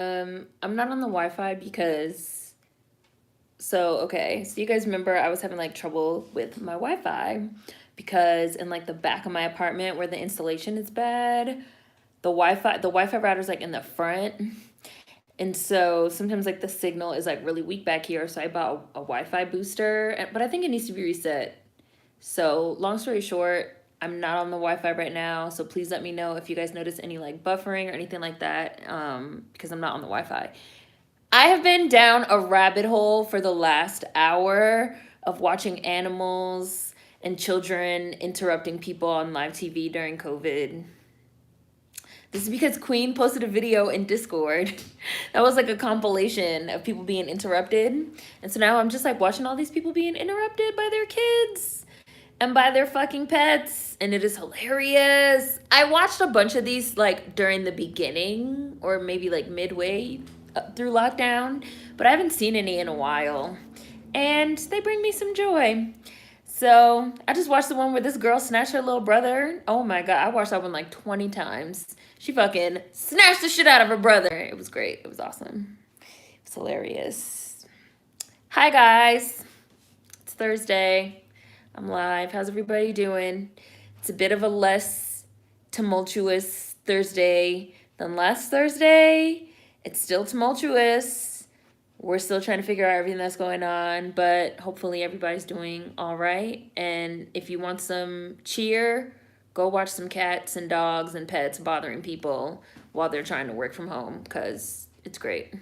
I'm not on the Wi-Fi because okay, so you guys remember I was having like trouble with my Wi-Fi because in like the back of my apartment where the installation is bad, the Wi-Fi router's like in the front. And so sometimes like the signal is like really weak back here, so I bought a Wi-Fi booster, but I think it needs to be reset. So long story short, I'm not on the Wi-Fi right now, so please let me know if you guys notice any like buffering or anything like that, because I'm not on the Wi-Fi. I have been down a rabbit hole for the last hour of watching animals and children interrupting people on live TV during COVID. This is because Queen posted a video in Discord that was like a compilation of people being interrupted. And so now I'm just like watching all these people being interrupted by their kids and by their fucking pets. And it is hilarious. I watched a bunch of these like during the beginning or maybe like midway through lockdown, but I haven't seen any in a while. And they bring me some joy. So I just watched the one where this girl snatched her little brother. Oh my God, I watched that one like 20 times. She fucking snatched the shit out of her brother. It was great. It was awesome. It's hilarious. Hi, guys. It's Thursday. I'm live. How's everybody doing? It's a bit of a less tumultuous Thursday than last Thursday. It's still tumultuous. We're still trying to figure out everything that's going on, but hopefully everybody's doing all right. And if you want some cheer, go watch some cats and dogs and pets bothering people while they're trying to work from home, because it's great.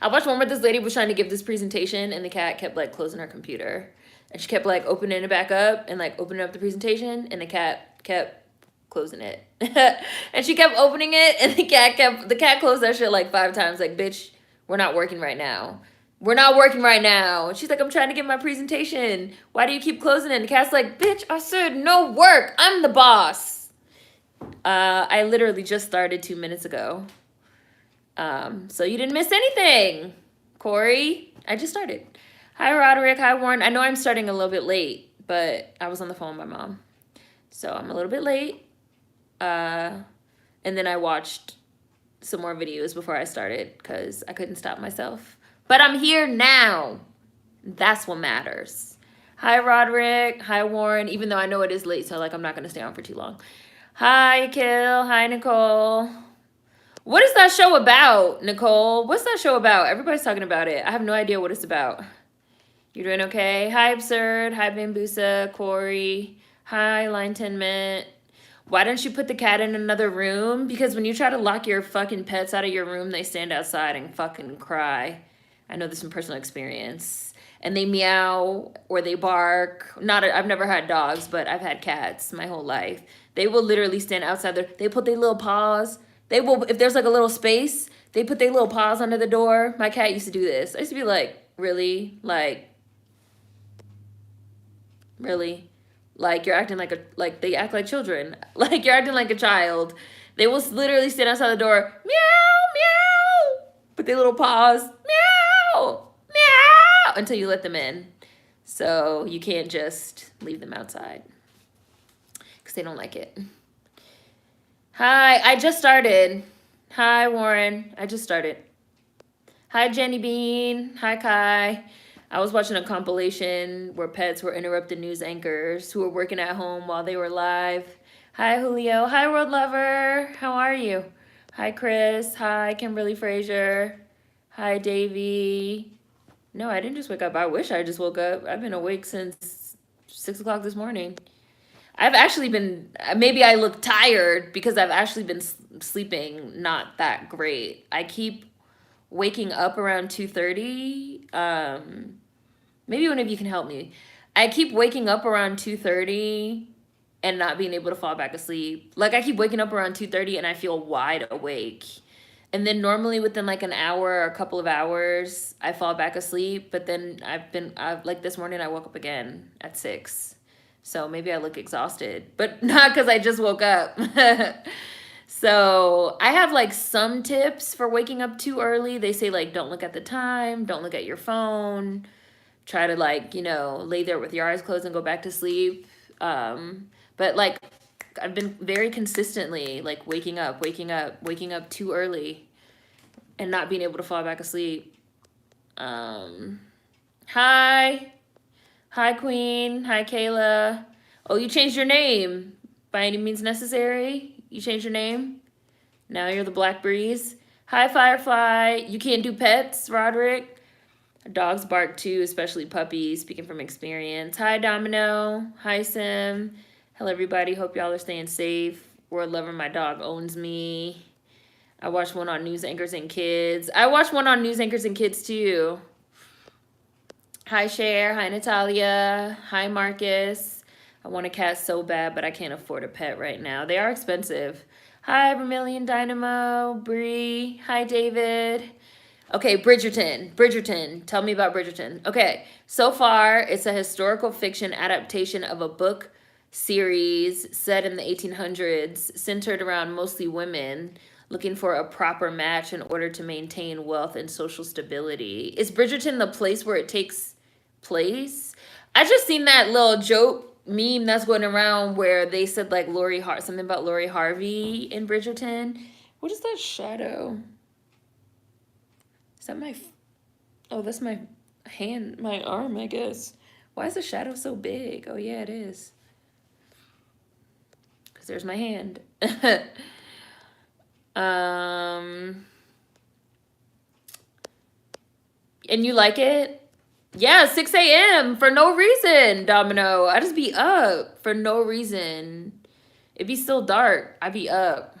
I watched one where this lady was trying to give this presentation and the cat kept like closing her computer. And she kept like opening it back up and like opening up the presentation, and the cat kept closing it. And she kept opening it, and the cat closed that shit like 5 times, like, bitch, we're not working right now. We're not working right now. And she's like, I'm trying to give my presentation. Why do you keep closing it? And the cat's like, bitch, I said no work. I'm the boss. I literally just started 2 minutes ago. So you didn't miss anything, Corey. I just started. Hi, Roderick. Hi, Warren. I know I'm starting a little bit late, but I was on the phone with my mom. So I'm a little bit late. And then I watched some more videos before I started because I couldn't stop myself. But I'm here now. That's what matters. Hi, Roderick. Hi, Warren. Even though I know it is late, so like I'm not going to stay on for too long. Hi, Kill. Hi, Nicole. What is that show about, Nicole? What's that show about? Everybody's talking about it. I have no idea what it's about. You're doing okay? Hi, Absurd. Hi, Bambusa. Corey. Hi, Line 10 Mint. Why don't you put the cat in another room? Because when you try to lock your fucking pets out of your room, they stand outside and fucking cry. I know this from personal experience. And they meow or they bark. I've never had dogs, but I've had cats my whole life. They will literally stand outside there. They put their little paws. They will, if there's like a little space, they put their little paws under the door. My cat used to do this. I used to be like, really? Really? Like you're acting like they act like children. Like you're acting like a child. They will literally stand outside the door, meow, meow, put their little paws, meow, meow, until you let them in. So you can't just leave them outside because they don't like it. Hi, I just started. Hi, Warren. I just started. Hi, Jenny Bean. Hi, Kai. I was watching a compilation where pets were interrupting news anchors who were working at home while they were live. Hi, Julio. Hi, World Lover. How are you? Hi, Chris. Hi, Kimberly Frazier. Hi, Davy. No, I didn't just wake up. I wish I just woke up. I've been awake since 6 o'clock this morning. I've actually been, maybe I look tired because I've actually been sleeping not that great. I keep waking up around 2:30. Maybe one of you can help me. I keep waking up around 2:30 and not being able to fall back asleep. Like I keep waking up around 2:30 and I feel wide awake. And then normally within like an hour or a couple of hours, I fall back asleep. But then like this morning, I woke up again at 6. So maybe I look exhausted, but not because I just woke up. So I have like some tips for waking up too early. They say like, don't look at the time, don't look at your phone, try to like, lay there with your eyes closed and go back to sleep. But like I've been very consistently like waking up too early. and not being able to fall back asleep. Hi. Hi, Queen. Hi, Kayla. Oh, you changed your name. By any means necessary? You changed your name? Now you're the Black Breeze. Hi, Firefly. You can't do pets, Roderick. Dogs bark too, especially puppies, speaking from experience. Hi, Domino. Hi, Sim. Hello, everybody. Hope y'all are staying safe. World Lover, my dog owns me. I watched one on News Anchors and Kids. I watched one on News Anchors and Kids too. Hi, Cher. Hi, Natalia. Hi, Marcus. I want a cat so bad, but I can't afford a pet right now. They are expensive. Hi, Vermilion Dynamo. Bree. Hi, David. Okay, Bridgerton. Bridgerton. Tell me about Bridgerton. Okay, so far, it's a historical fiction adaptation of a book series set in the 1800s, centered around mostly women looking for a proper match in order to maintain wealth and social stability. Is Bridgerton the place where it takes place? I just seen that little joke meme that's going around where they said like something about Lori Harvey in Bridgerton. What is that shadow? Is that my... Oh, that's my hand, my arm, I guess. Why is the shadow so big? Oh, yeah, it is. Because there's my hand. And you like it? Yeah, 6 a.m. for no reason, Domino. I just be up for no reason. It'd be still dark. I'd be up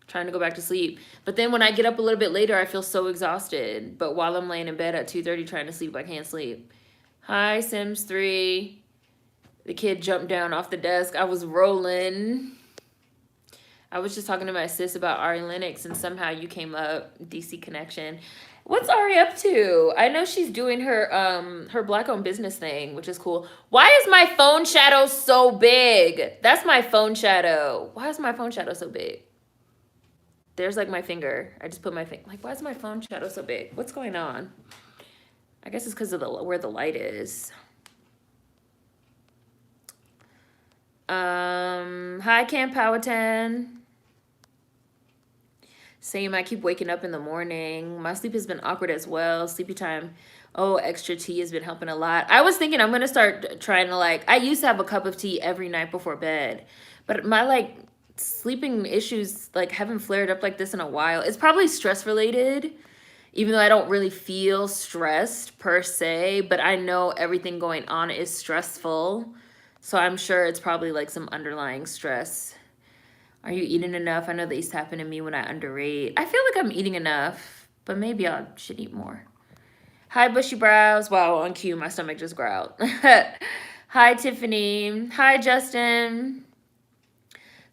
trying to go back to sleep. But then when I get up a little bit later, I feel so exhausted. But while I'm laying in bed at 2:30 trying to sleep, I can't sleep. Hi, Sims 3. The kid jumped down off the desk. I was rolling. I was just talking to my sis about Ari Lennox, and somehow you came up, DC Connection. What's Ari up to? I know she's doing her Black-owned business thing, which is cool. Why is my phone shadow so big? That's my phone shadow. Why is my phone shadow so big? There's like my finger. I just put my finger. Like, why is my phone shadow so big? What's going on? I guess it's because of where the light is. Hi, Camp Powhatan. Same, I keep waking up in the morning. My sleep has been awkward as well. Sleepy time. Oh, extra tea has been helping a lot. I was thinking I'm going to start trying to I used to have a cup of tea every night before bed. But my sleeping issues haven't flared up like this in a while. It's probably stress related, even though I don't really feel stressed per se. But I know everything going on is stressful. So I'm sure it's probably some underlying stress. Are you eating enough? I know that used to happen to me when I underate. I feel like I'm eating enough, but maybe I should eat more. Hi, Bushy Brows. Wow, on cue, my stomach just growled. Hi, Tiffany. Hi, Justin.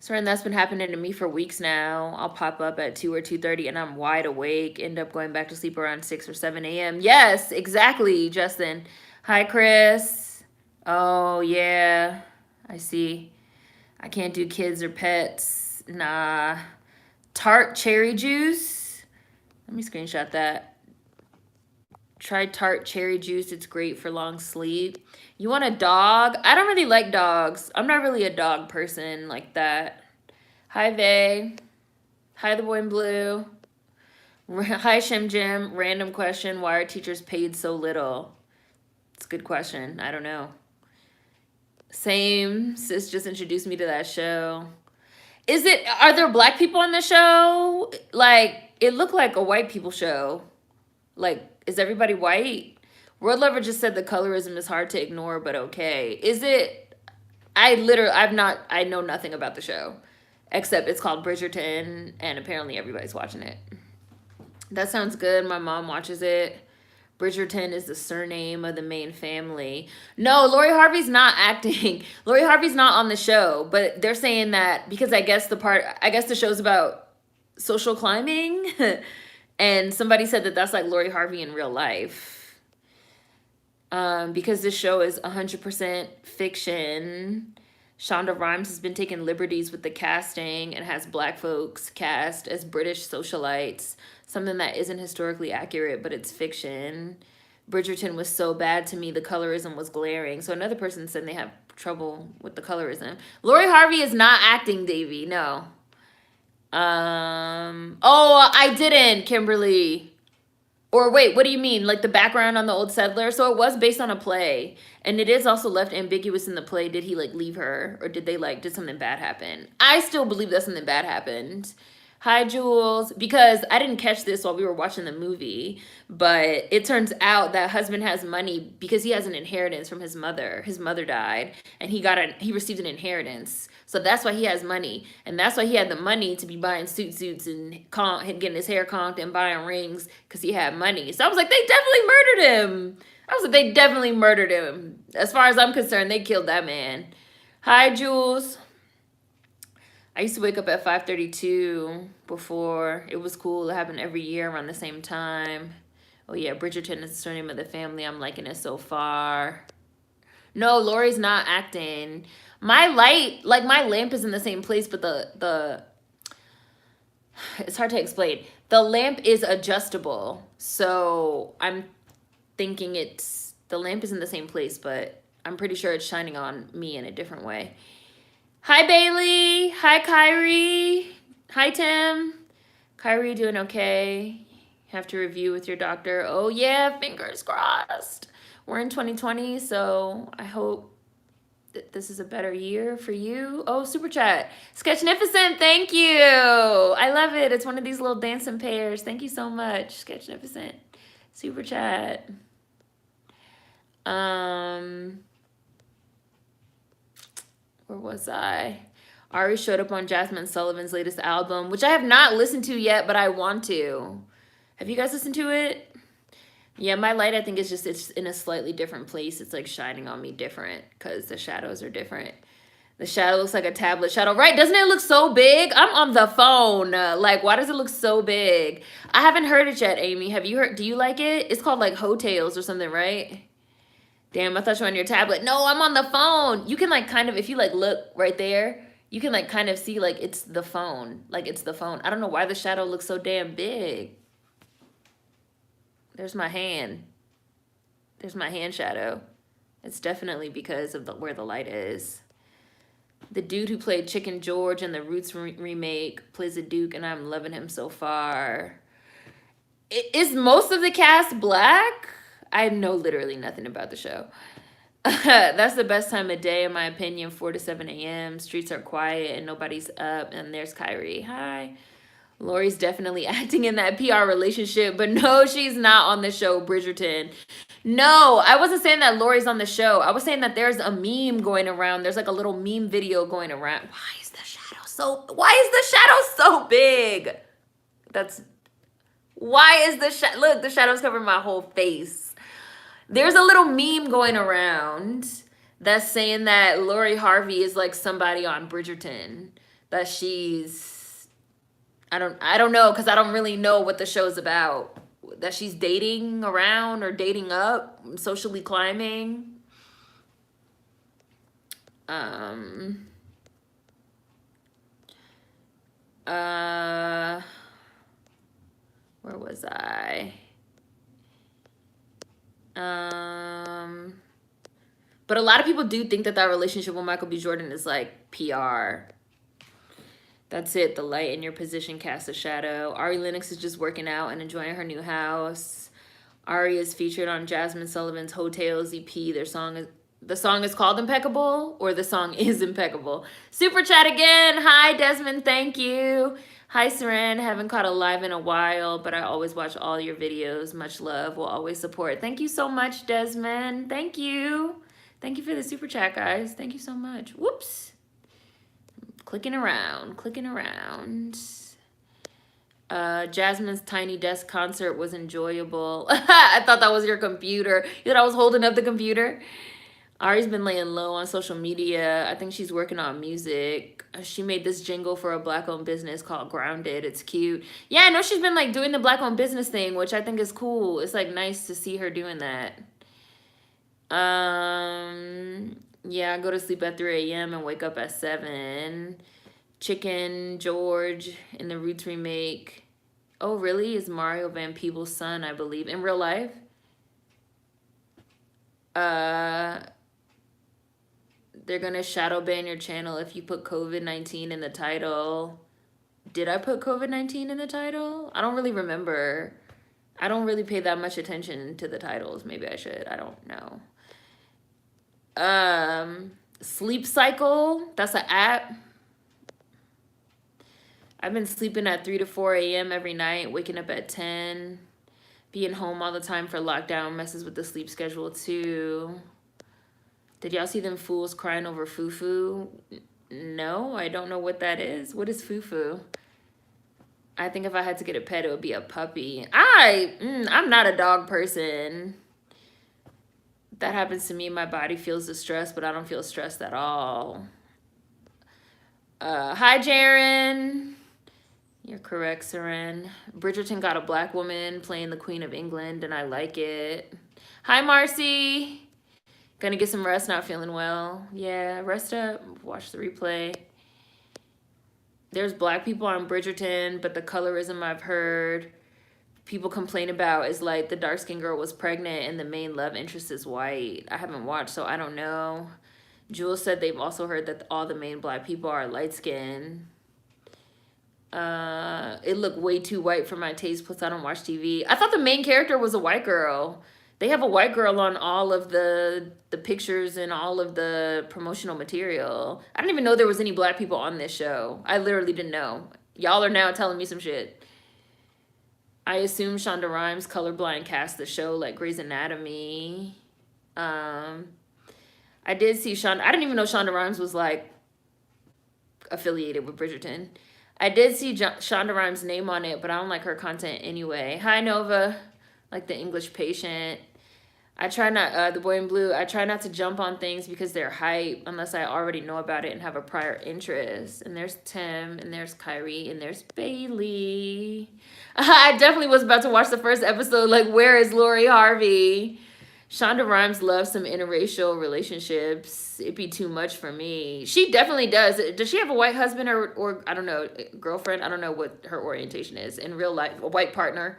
Swearing that's been happening to me for weeks now. I'll pop up at 2 or 2:30 and I'm wide awake. End up going back to sleep around 6 or 7 a.m. Yes, exactly, Justin. Hi, Chris. Oh, yeah. I see. I can't do kids or pets. Nah. Tart cherry juice. Let me screenshot that. Try tart cherry juice. It's great for long sleep. You want a dog? I don't really like dogs. I'm not really a dog person like that. Hi, Vay. Hi, the boy in blue. Hi, Shem Jim. Random question. Why are teachers paid so little? It's a good question. I don't know. Same. Sis just introduced me to that show. Are there black people on the show? It looked like a white people show. Is everybody white? World Lover just said the colorism is hard to ignore, but okay. Is it? I know nothing about the show. Except it's called Bridgerton, and apparently everybody's watching it. That sounds good. My mom watches it. Bridgerton is the surname of the main family. No, Lori Harvey's not acting. Lori Harvey's not on the show, but they're saying that because I guess the show's about social climbing, and somebody said that that's like Lori Harvey in real life. Because this show is 100% fiction. Shonda Rhimes has been taking liberties with the casting and has black folks cast as British socialites. Something that isn't historically accurate, but it's fiction. Bridgerton was so bad to me, the colorism was glaring. So another person said they have trouble with the colorism. Lori Harvey is not acting, Davey. No. Oh, I didn't, Kimberly. Or wait, what do you mean? Like the background on the old settler? So it was based on a play. And it is also left ambiguous in the play. Did he like leave her? Or did they like, did something bad happen? I still believe that something bad happened. Hi, Jules. Because I didn't catch this while we were watching the movie. But it turns out that husband has money because he has an inheritance from his mother. His mother died. And he received an inheritance. So that's why he has money. And that's why he had the money to be buying suits and getting his hair conked and buying rings because he had money. So I was like, they definitely murdered him. I was like, they definitely murdered him. As far as I'm concerned, they killed that man. Hi, Jules. I used to wake up at 5:32 before. It was cool. It happened every year around the same time. Oh, yeah, Bridgerton is the surname of the family. I'm liking it so far. No, Lori's not acting. My light, like my lamp is in the same place, but the it's hard to explain. The lamp is adjustable. So I'm thinking the lamp is in the same place, but I'm pretty sure it's shining on me in a different way. Hi, Bailey. Hi, Kyrie. Hi, Tim. Kyrie, doing okay? Have to review with your doctor. Oh, yeah, fingers crossed. We're in 2020, so I hope that this is a better year for you. Oh, super chat. Sketchnificent, thank you. I love it. It's one of these little dancing pairs. Thank you so much, Sketchnificent. Super chat. Where was I? Ari showed up on Jasmine Sullivan's latest album, which I have not listened to yet, but I want to. Have you guys listened to it? Yeah, my light, I think, is just, it's in a slightly different place. It's like shining on me different because the shadows are different. The shadow looks like a tablet shadow. Right, doesn't it look so big? I'm on the phone. Like, why does it look so big? I haven't heard it yet, Amy. Have you heard? Do you like it? It's called like Hotels or something, right? Damn, I thought you were on your tablet. No, I'm on the phone. You can like kind of, if you like look right there, you can like kind of see like it's the phone. Like it's the phone. I don't know why the shadow looks so damn big. There's my hand. There's my hand shadow. It's definitely because of where the light is. The dude who played Chicken George in the Roots remake plays a Duke, and I'm loving him so far. Is most of the cast black? I know literally nothing about the show. That's the best time of day, in my opinion, 4 to 7 a.m. Streets are quiet and nobody's up. And there's Kyrie. Hi. Lori's definitely acting in that PR relationship, but no, she's not on the show Bridgerton. No, I wasn't saying that Lori's on the show. I was saying that there's a meme going around. There's like a little meme video going around. Why is the shadow so big? Why is the shadow? Look, the shadow's covering my whole face. There's a little meme going around that's saying that Lori Harvey is like somebody on Bridgerton. That she's, I don't know, because I don't really know what the show's about. That she's dating around or dating up, socially climbing. Where was I? But a lot of people do think that relationship with Michael B. Jordan is like PR. That's it. The light in your position casts a shadow. Ari Lennox is just working out and enjoying her new house. Ari is featured on Jasmine Sullivan's Hotels EP. The song is called Impeccable, or the song is Impeccable. Super chat again. Hi, Desmond. Thank you. Hi, Seren. Haven't caught a live in a while, but I always watch all your videos. Much love. Will always support. Thank you so much, Desmond. Thank you. Thank you for the super chat, guys. Thank you so much. Whoops. Clicking around. Jasmine's Tiny Desk concert was enjoyable. I thought that was your computer. You thought I was holding up the computer? Ari's been laying low on social media. I think she's working on music. She made this jingle for a Black-owned business called Grounded. It's cute. Yeah, I know she's been like doing the Black-owned business thing, which I think is cool. It's like nice to see her doing that. Yeah, I go to sleep at 3 a.m. and wake up at 7. Chicken George in the Roots remake. Oh, really? Is Mario Van Peebles' son, I believe, in real life? They're gonna shadow ban your channel if you put COVID-19 in the title. Did I put COVID-19 in the title? I don't really remember. I don't really pay that much attention to the titles. Maybe I should. I don't know. Sleep Cycle. That's an app. I've been sleeping at 3 to 4 a.m. every night, waking up at 10. Being home all the time for lockdown messes with the sleep schedule too. Did y'all see them fools crying over fufu? No, I don't know what that is. What is fufu? I think if I had to get a pet, it would be a puppy. I'm not a dog person. That happens to me. My body feels the stress, but I don't feel stressed at all. Hi, Jaren. You're correct, Seren. Bridgerton got a black woman playing the Queen of England, and I like it. Hi, Marcy. Gonna get some rest, not feeling well. Yeah, rest up, watch the replay. There's black people on Bridgerton, but the colorism I've heard people complain about is like the dark-skinned girl was pregnant and the main love interest is white. I haven't watched, so I don't know. Jules said they've also heard that all the main black people are light-skinned. It looked way too white for my taste, plus I don't watch TV. I thought the main character was a white girl. They have a white girl on all of the pictures and all of the promotional material. I didn't even know there was any black people on this show. I literally didn't know. Y'all are now telling me some shit. I assume Shonda Rhimes colorblind cast the show like Grey's Anatomy. I did see Shonda. I didn't even know Shonda Rhimes was like affiliated with Bridgerton. I did see Shonda Rhimes' name on it, but I don't like her content anyway. Hi, Nova. Like the English Patient. I try not, the boy in blue, I try not to jump on things because they're hype unless I already know about it and have a prior interest. And there's Tim, and there's Kyrie, and there's Bailey. I definitely was about to watch the first episode, like, where is Lori Harvey? Shonda Rhimes loves some interracial relationships. It'd be too much for me. She definitely does. Does she have a white husband or I don't know, girlfriend? I don't know what her orientation is in real life. A white partner.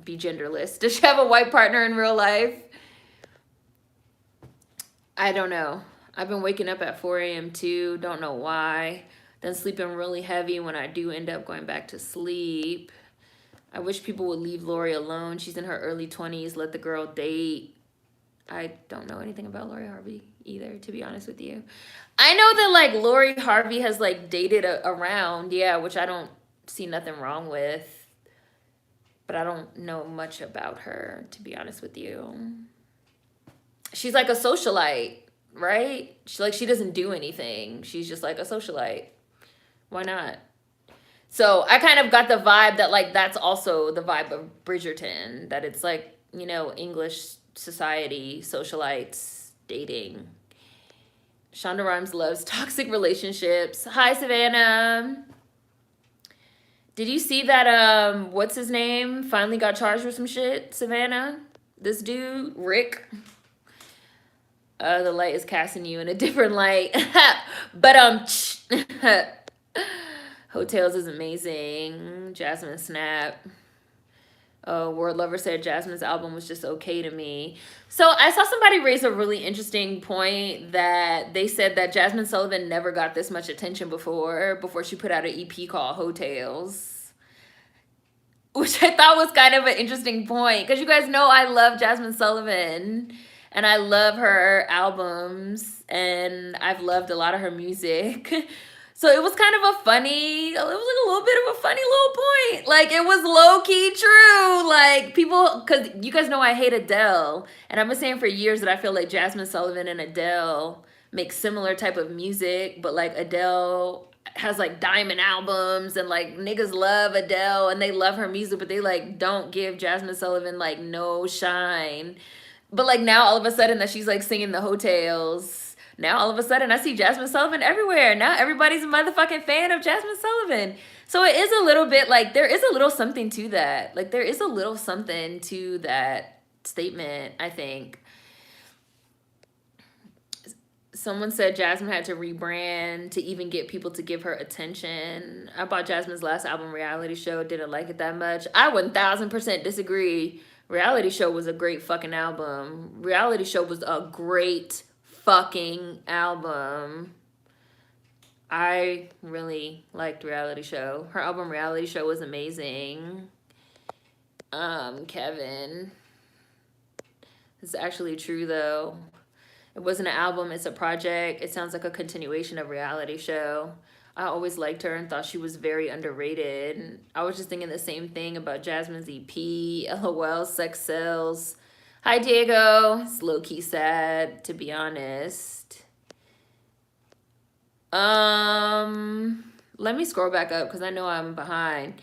Be genderless. Does she have a white partner in real life? I don't know. I've been waking up at 4 a.m. too. Don't know why. Then sleeping really heavy when I do end up going back to sleep. I wish people would leave Lori alone. She's in her early 20s. Let the girl date. I don't know anything about Lori Harvey either, to be honest with you. I know that like Lori Harvey has like dated around, yeah, which I don't see nothing wrong with. But I don't know much about her, to be honest with you. She's like a socialite, right? She doesn't do anything. She's just like a socialite. Why not? So I kind of got the vibe that like that's also the vibe of Bridgerton. That it's like, you know, English society, socialites, dating. Shonda Rhimes loves toxic relationships. Hi, Savannah. Did you see that, what's his name? Finally got charged with some shit, Savannah? This dude, Rick. The light is casting you in a different light. But, Hotels is amazing. Jasmine Snap. Word Lover said Jasmine's album was just okay to me. So I saw somebody raise a really interesting point that they said that Jasmine Sullivan never got this much attention before she put out an EP called Hotels. Which I thought was kind of an interesting point. Because you guys know I love Jasmine Sullivan. And I love her albums. And I've loved a lot of her music. So it was kind of it was like a little bit of a funny little point. Like, it was low-key true. Like, people, because you guys know I hate Adele. And I've been saying for years that I feel like Jasmine Sullivan and Adele make similar type of music. But, like, Adele has, like, diamond albums. And, like, niggas love Adele. And they love her music. But they, like, don't give Jasmine Sullivan, like, no shine. But, like, now all of a sudden that she's, like, singing the Hotels. Now, all of a sudden, I see Jasmine Sullivan everywhere. Now, everybody's a motherfucking fan of Jasmine Sullivan. So, it is a little bit, like, there is a little something to that. Like, there is a little something to that statement, I think. Someone said Jasmine had to rebrand to even get people to give her attention. I bought Jasmine's last album, Reality Show. Didn't like it that much. I 1000% disagree. Reality Show was a great fucking album. Reality Show was a great fucking album. I really liked Reality Show. Her album Reality Show was amazing. Kevin. It's actually true though. It wasn't an album, it's a project. It sounds like a continuation of Reality Show. I always liked her and thought she was very underrated. And I was just thinking the same thing about Jasmine's EP, LOL, Sex Sells. Hi, Diego. It's low-key sad, to be honest. Let me scroll back up because I know I'm behind.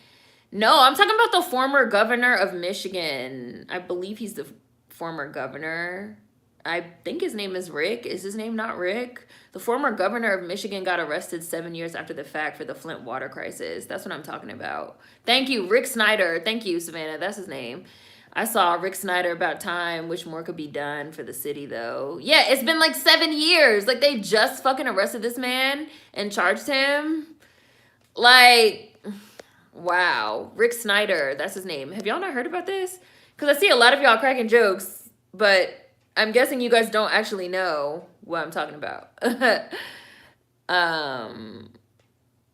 No, I'm talking about the former governor of Michigan. I believe he's the former governor. I think his name is Rick. Is his name not Rick? The former governor of Michigan got arrested 7 years after the fact for the Flint water crisis. That's what I'm talking about. Thank you, Rick Snyder. Thank you, Savannah. That's his name. I saw Rick Snyder about time. Wish more could be done for the city, though. Yeah, it's been like 7 years. Like, they just fucking arrested this man and charged him. Like, wow. Rick Snyder. That's his name. Have y'all not heard about this? Because I see a lot of y'all cracking jokes, but I'm guessing you guys don't actually know what I'm talking about.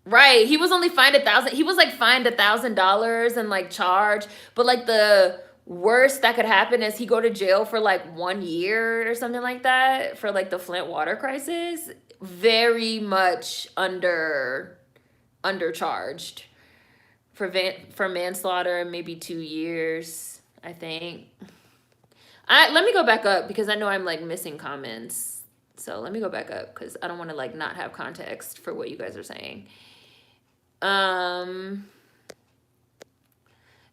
Right. He was only fined $1,000. He was like fined $1,000 and like charged. But like the worst that could happen is he go to jail for like 1 year or something like that for like the Flint water crisis. Very much undercharged for manslaughter, maybe 2 years, I think. Let me go back up because I know I'm like missing comments. So let me go back up because I don't want to like not have context for what you guys are saying.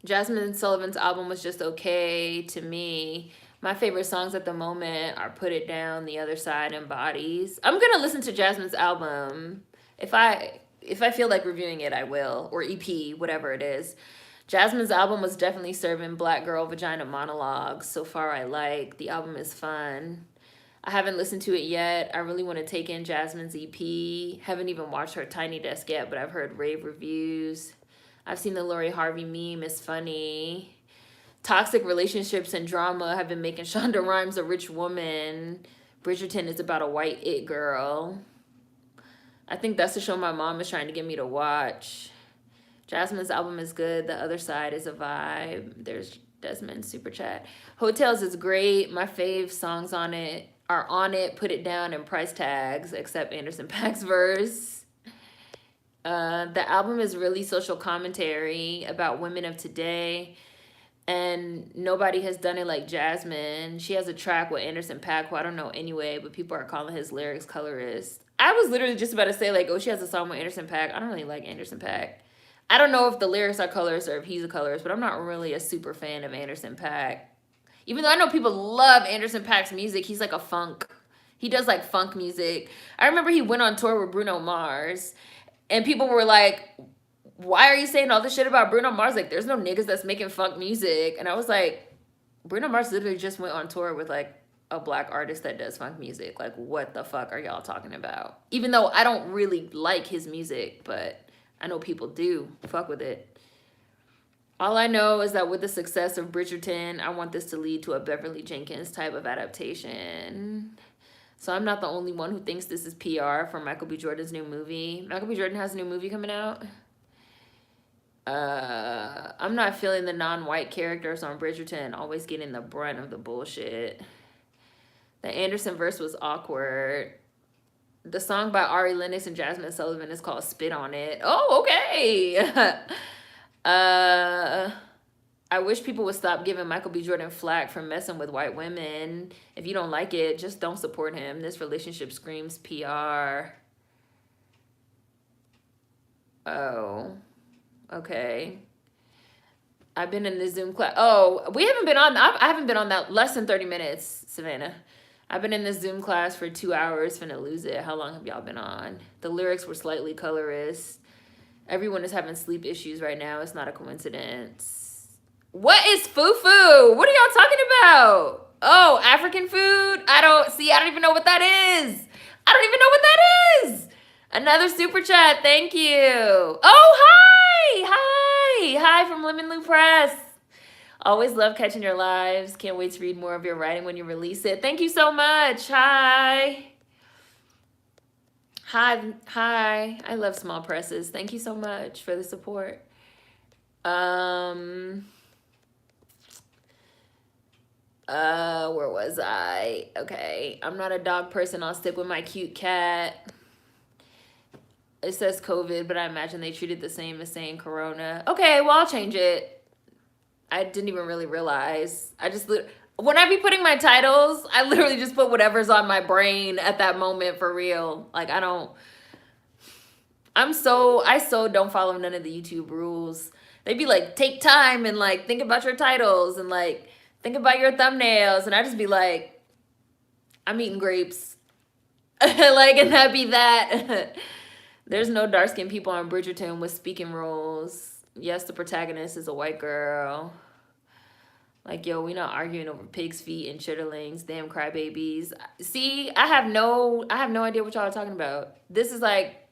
Jasmine Sullivan's album was just okay to me. My favorite songs at the moment are Put It Down, The Other Side, and Bodies. I'm gonna listen to Jasmine's album. If I feel like reviewing it, I will. Or EP, whatever it is. Jasmine's album was definitely serving black girl vagina monologues. So far, I like. The album is fun. I haven't listened to it yet. I really want to take in Jasmine's EP. Haven't even watched her Tiny Desk yet, but I've heard rave reviews. I've seen the Lori Harvey meme. It's funny. Toxic relationships and drama have been making Shonda Rhimes a rich woman. Bridgerton is about a white it girl. I think that's the show my mom is trying to get me to watch. Jasmine's album is good. The Other Side is a vibe. There's Desmond super chat. Hotels is great. My fave songs on it are On It, Put It Down, and Price Tags, except Anderson .Paak's verse. The album is really social commentary about women of today, and nobody has done it like Jasmine. She has a track with Anderson .Paak, who I don't know anyway, but people are calling his lyrics colorist. I was literally just about to say, like, oh, she has a song with Anderson .Paak. I don't really like Anderson .Paak. I don't know if the lyrics are colorist or if he's a colorist, but I'm not really a super fan of Anderson .Paak. Even though I know people love Anderson .Paak's music, he's like a funk. He does like funk music. I remember he went on tour with Bruno Mars, and people were like, why are you saying all this shit about Bruno Mars? Like, there's no niggas that's making funk music. And I was like, Bruno Mars literally just went on tour with like a black artist that does funk music. Like, what the fuck are y'all talking about? Even though I don't really like his music, but I know people do fuck with it. All I know is that with the success of Bridgerton, I want this to lead to a Beverly Jenkins type of adaptation. So I'm not the only one who thinks this is PR for Michael B. Jordan's new movie. Michael B. Jordan has a new movie coming out. I'm not feeling the non-white characters on Bridgerton always getting the brunt of the bullshit. The Anderson verse was awkward. The song by Ari Lennox and Jasmine Sullivan is called Spit on It. Oh, okay. I wish people would stop giving Michael B. Jordan flack for messing with white women. If you don't like it, just don't support him. This relationship screams PR. Oh, okay. I've been in the Zoom class. Oh, we haven't been on. I haven't been on that less than 30 minutes, Savannah. I've been in this Zoom class for 2 hours. Finna lose it. How long have y'all been on? The lyrics were slightly colorist. Everyone is having sleep issues right now. It's not a coincidence. What is foo-foo? What are y'all talking about? Oh, African food? I don't even know what that is. I don't even know what that is. Another super chat. Thank you. Oh, hi. Hi from Lemon Lou Press. Always love catching your lives. Can't wait to read more of your writing when you release it. Thank you so much. Hi. Hi. I love small presses. Thank you so much for the support. Where was I? Okay, I'm not a dog person. I'll stick with my cute cat. It says COVID, but I imagine they treat it the same as saying corona. Okay, well, I'll change it. I didn't even really realize. When I be putting my titles, I literally just put whatever's on my brain at that moment for real. Like, I so don't follow none of the YouTube rules. They be like, take time and like think about your titles and like think about your thumbnails. And I just be like, I'm eating grapes. Like, and that'd be that. There's no dark skinned people on Bridgerton with speaking roles. Yes, the protagonist is a white girl. Like, yo, we not arguing over pig's feet and chitterlings, damn crybabies. See, I have no idea what y'all are talking about. This is like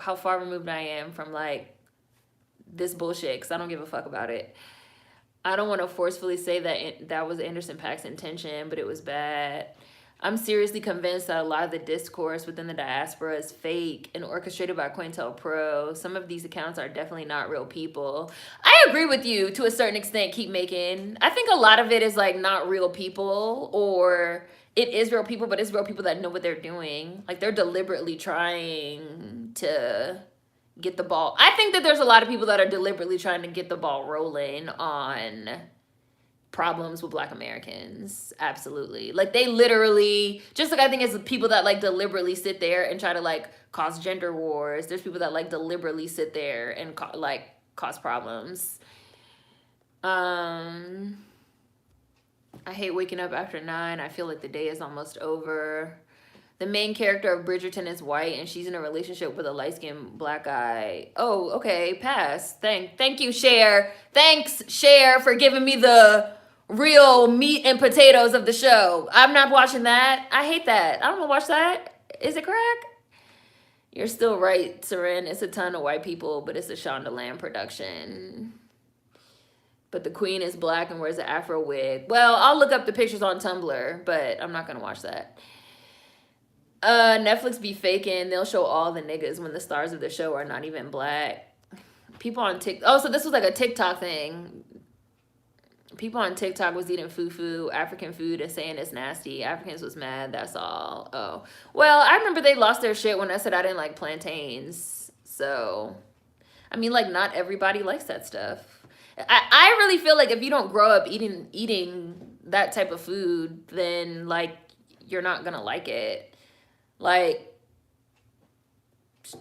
how far removed I am from like this bullshit, because I don't give a fuck about it. I don't want to forcefully say that was Anderson .Paak's intention, but it was bad. I'm seriously convinced that a lot of the discourse within the diaspora is fake and orchestrated by COINTELPRO. Some of these accounts are definitely not real people. I agree with you to a certain extent, Keep Making. I think a lot of it is like not real people, or it is real people, but it's real people that know what they're doing. Like, they're deliberately trying to get the ball. I think that there's a lot of people that are deliberately trying to get the ball rolling on problems with Black Americans. Absolutely. Like, they literally, just like I think it's people that like deliberately sit there and try to like cause gender wars. There's people that like deliberately sit there and cause problems. I hate waking up after 9. I feel like the day is almost over. The main character of Bridgerton is white, and she's in a relationship with a light-skinned Black guy. Oh, okay, pass. Thank you, Cher. Thanks, Cher, for giving me the real meat and potatoes of the show. I'm not watching that. I hate that. I don't want to watch that. Is it crack? You're still right, Seren. It's a ton of white people, but it's a Shonda Lamb production. But the queen is Black and wears an afro wig. Well, I'll look up the pictures on Tumblr, but I'm not going to watch that. Netflix be faking. They'll show all the niggas when the stars of the show are not even Black. People on TikTok. Oh, so this was like a TikTok thing. People on TikTok was eating fufu, African food, and saying it's nasty. Africans was mad. That's all. Oh, well, I remember they lost their shit when I said I didn't like plantains. So, I mean, like, not everybody likes that stuff. I really feel like if you don't grow up eating that type of food, then like you're not gonna like it. Like,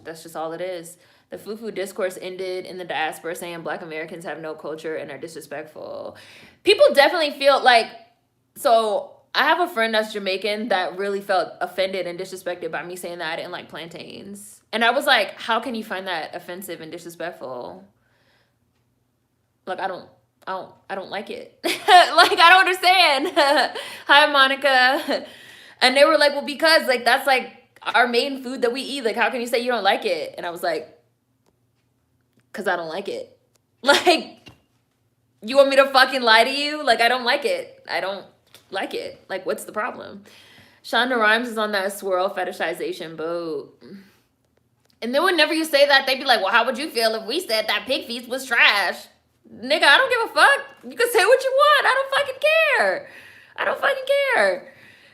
that's just all it is. The fufu discourse ended in the diaspora saying Black Americans have no culture and are disrespectful. People definitely feel like, so I have a friend that's Jamaican that really felt offended and disrespected by me saying that I didn't like plantains. And I was like, how can you find that offensive and disrespectful? Like, I don't like it. Like, I don't understand. Hi, Monica. And they were like, well, because like that's like our main food that we eat. Like, how can you say you don't like it? And I was like, because I don't like it. Like, you want me to fucking lie to you? Like, I don't like it. I don't like it. Like, what's the problem? Shonda Rhimes is on that swirl fetishization boat. And then whenever you say that, they'd be like, well, how would you feel if we said that pig feast was trash? Nigga, I don't give a fuck. You can say what you want. I don't fucking care. I don't fucking care.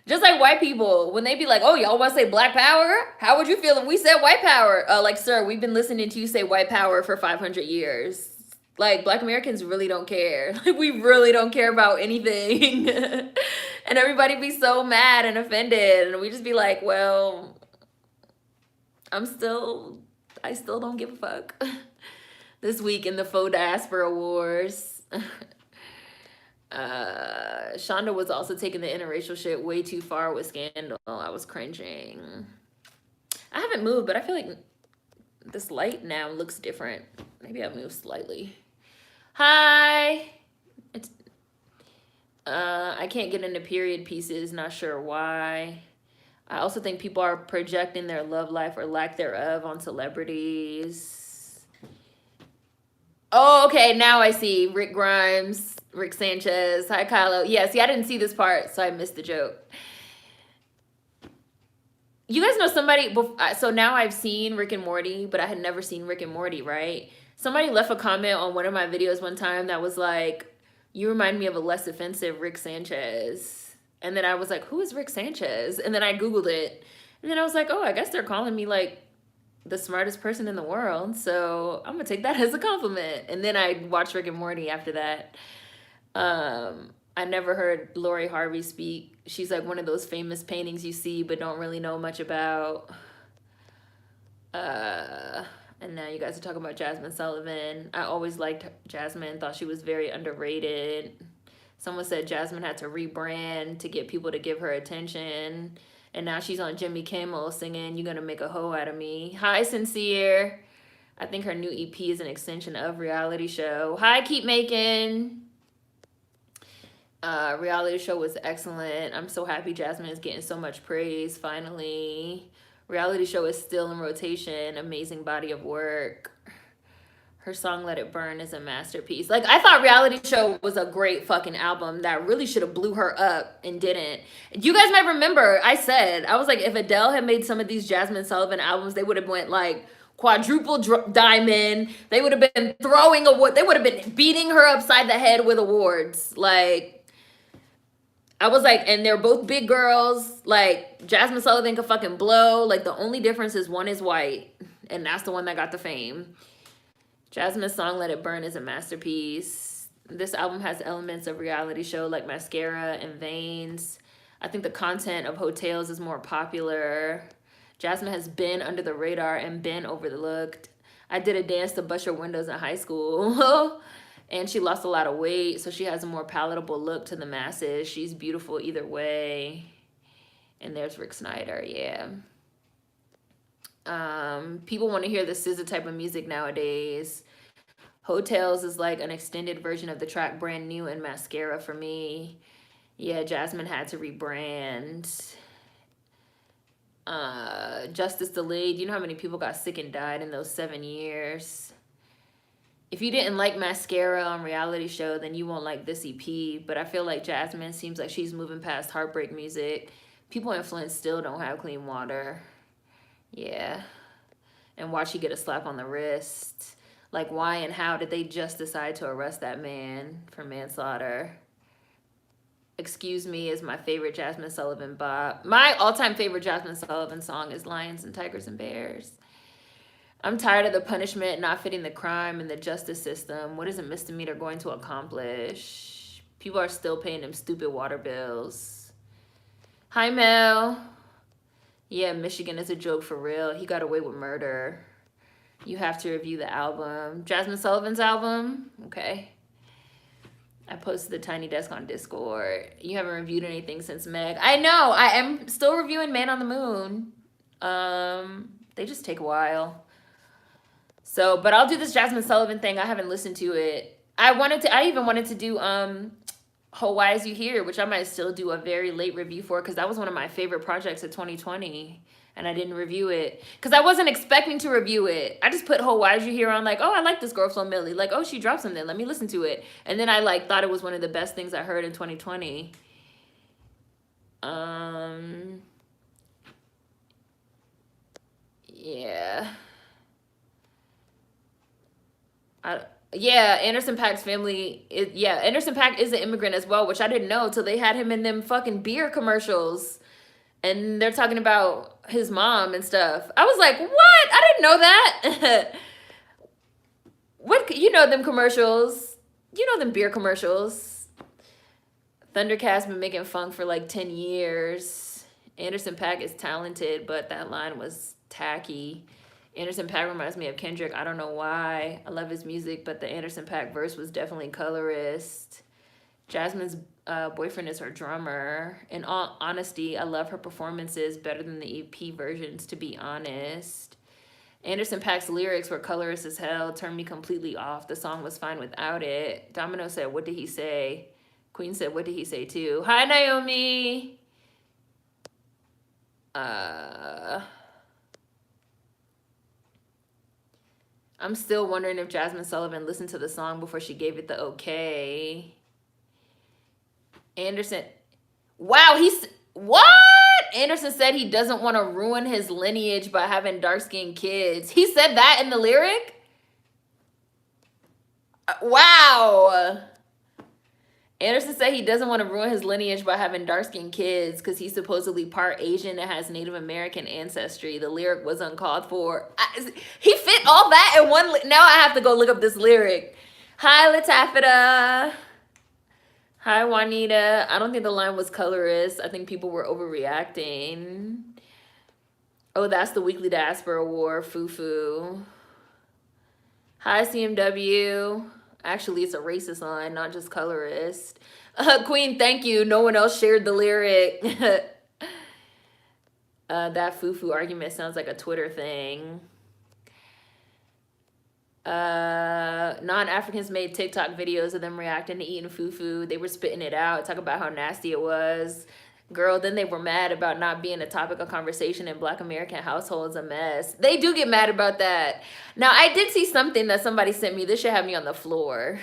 Just like white people, when they be like, oh, y'all want to say Black power? How would you feel if we said white power? Like, sir, we've been listening to you say white power for 500 years. Like, Black Americans really don't care. Like, we really don't care about anything. And everybody be so mad and offended. And we just be like, well, I still don't give a fuck. This week in the faux diaspora wars. Shonda was also taking the interracial shit way too far with Scandal. I was cringing. I haven't moved, but I feel like this light now looks different. Maybe I moved slightly. Hi. I can't get into period pieces. Not sure why. I also think people are projecting their love life or lack thereof on celebrities. Oh, okay. Now I see. Rick Grimes, Rick Sanchez. Hi, Kylo. Yeah, see, I didn't see this part, so I missed the joke. You guys know somebody, so now I've seen Rick and Morty, but I had never seen Rick and Morty, right? Somebody left a comment on one of my videos one time that was like, you remind me of a less offensive Rick Sanchez. And then I was like, who is Rick Sanchez? And then I Googled it. And then I was like, oh, I guess they're calling me like the smartest person in the world. So I'm gonna take that as a compliment. And then I watched Rick and Morty after that. I never heard Lori Harvey speak. She's like one of those famous paintings you see but don't really know much about. And now you guys are talking about Jasmine Sullivan. I always liked Jasmine, thought she was very underrated. Someone said Jasmine had to rebrand to get people to give her attention. And now she's on Jimmy Kimmel singing, "You're Gonna Make a Hoe Out of Me." Hi, Sincere. I think her new EP is an extension of reality show. Hi, Keep Making. Reality show was excellent. I'm so happy Jasmine is getting so much praise finally. Reality show is still in rotation. Amazing body of work. Her song Let It Burn is a masterpiece. Like, I thought Reality Show was a great fucking album that really should have blew her up and didn't. You guys might remember I was like, if Adele had made some of these Jasmine Sullivan albums, they would have went like quadruple diamond. They would have been throwing award. They would have been beating her upside the head with awards. Like, I was like, and they're both big girls. Like, Jasmine Sullivan could fucking blow. Like, the only difference is one is white, and that's the one that got the fame. Jasmine's song Let It Burn is a masterpiece. This album has elements of reality show like Mascara and Veins. I think the content of Hotels is more popular. Jasmine has been under the radar and been overlooked. I did a dance to Bust Your Windows in high school. And she lost a lot of weight, so she has a more palatable look to the masses. She's beautiful either way. And there's Rick Snyder, yeah. People want to hear the SZA type of music nowadays. Hotels is like an extended version of the track Brand New and Mascara for me. Yeah, Jasmine had to rebrand. Justice Delayed. You know how many people got sick and died in those 7 years? If you didn't like Mascara on Reality Show, then you won't like this EP. But I feel like Jasmine seems like she's moving past heartbreak music. People in Flint still don't have clean water. Yeah. And watch you get a slap on the wrist. Like, why and how did they just decide to arrest that man for manslaughter? Excuse Me is my favorite Jasmine Sullivan bop. My all-time favorite Jasmine Sullivan song is Lions and Tigers and Bears. I'm tired of the punishment not fitting the crime and the justice system. What is a misdemeanor going to accomplish? People are still paying them stupid water bills. Hi, Mel. Yeah, Michigan is a joke for real. He got away with murder. You have to review the album. Jasmine Sullivan's album? Okay. I posted the Tiny Desk on Discord. You haven't reviewed anything since Meg. I know. I am still reviewing Man on the Moon. They just take a while. So, but I'll do this Jasmine Sullivan thing. I haven't listened to it. I even wanted to do Why Is You Here, which I might still do a very late review for, because that was one of my favorite projects of 2020, and I didn't review it because I wasn't expecting to review it. I just put Why Is You Here on, like, oh, I like this girl Flo Milli, like, oh, she dropped something, let me listen to it. And then I like thought it was one of the best things I heard in 2020. Yeah. Yeah, Anderson .Paak's family Anderson .Paak is an immigrant as well, which I didn't know till they had him in them fucking beer commercials. And they're talking about his mom and stuff. I was like, what? I didn't know that. What, you know them commercials. You know them beer commercials. Thundercat's been making funk for like 10 years. Anderson .Paak is talented, but that line was tacky. Anderson .Paak reminds me of Kendrick. I don't know why. I love his music, but the Anderson .Paak verse was definitely colorist. Jasmine's boyfriend is her drummer. In all honesty, I love her performances better than the EP versions, to be honest. Anderson .Paak's lyrics were colorist as hell, turned me completely off. The song was fine without it. Domino said, what did he say? Queen said, what did he say too? Hi, Naomi. I'm still wondering if Jasmine Sullivan listened to the song before she gave it the okay. Anderson. Wow, What? Anderson said he doesn't want to ruin his lineage by having dark-skinned kids. He said that in the lyric? Wow. Anderson said he doesn't want to ruin his lineage by having dark-skinned kids because he's supposedly part Asian and has Native American ancestry. The lyric was uncalled for. He fit all that in one. Now I have to go look up this lyric. Hi, Latafita. Hi, Juanita. I don't think the line was colorist. I think people were overreacting. Oh, that's the weekly Diaspora war. Foo-foo. Hi, CMW. Actually, it's a racist line, not just colorist. Queen, thank you. No one else shared the lyric. That foo-foo argument sounds like a Twitter thing. Non-Africans made TikTok videos of them reacting to eating foo-foo. They were spitting it out, talk about how nasty it was. Girl, then they were mad about not being a topic of conversation in Black American households. A mess. They do get mad about that. Now, I did see something that somebody sent me. This should have me on the floor.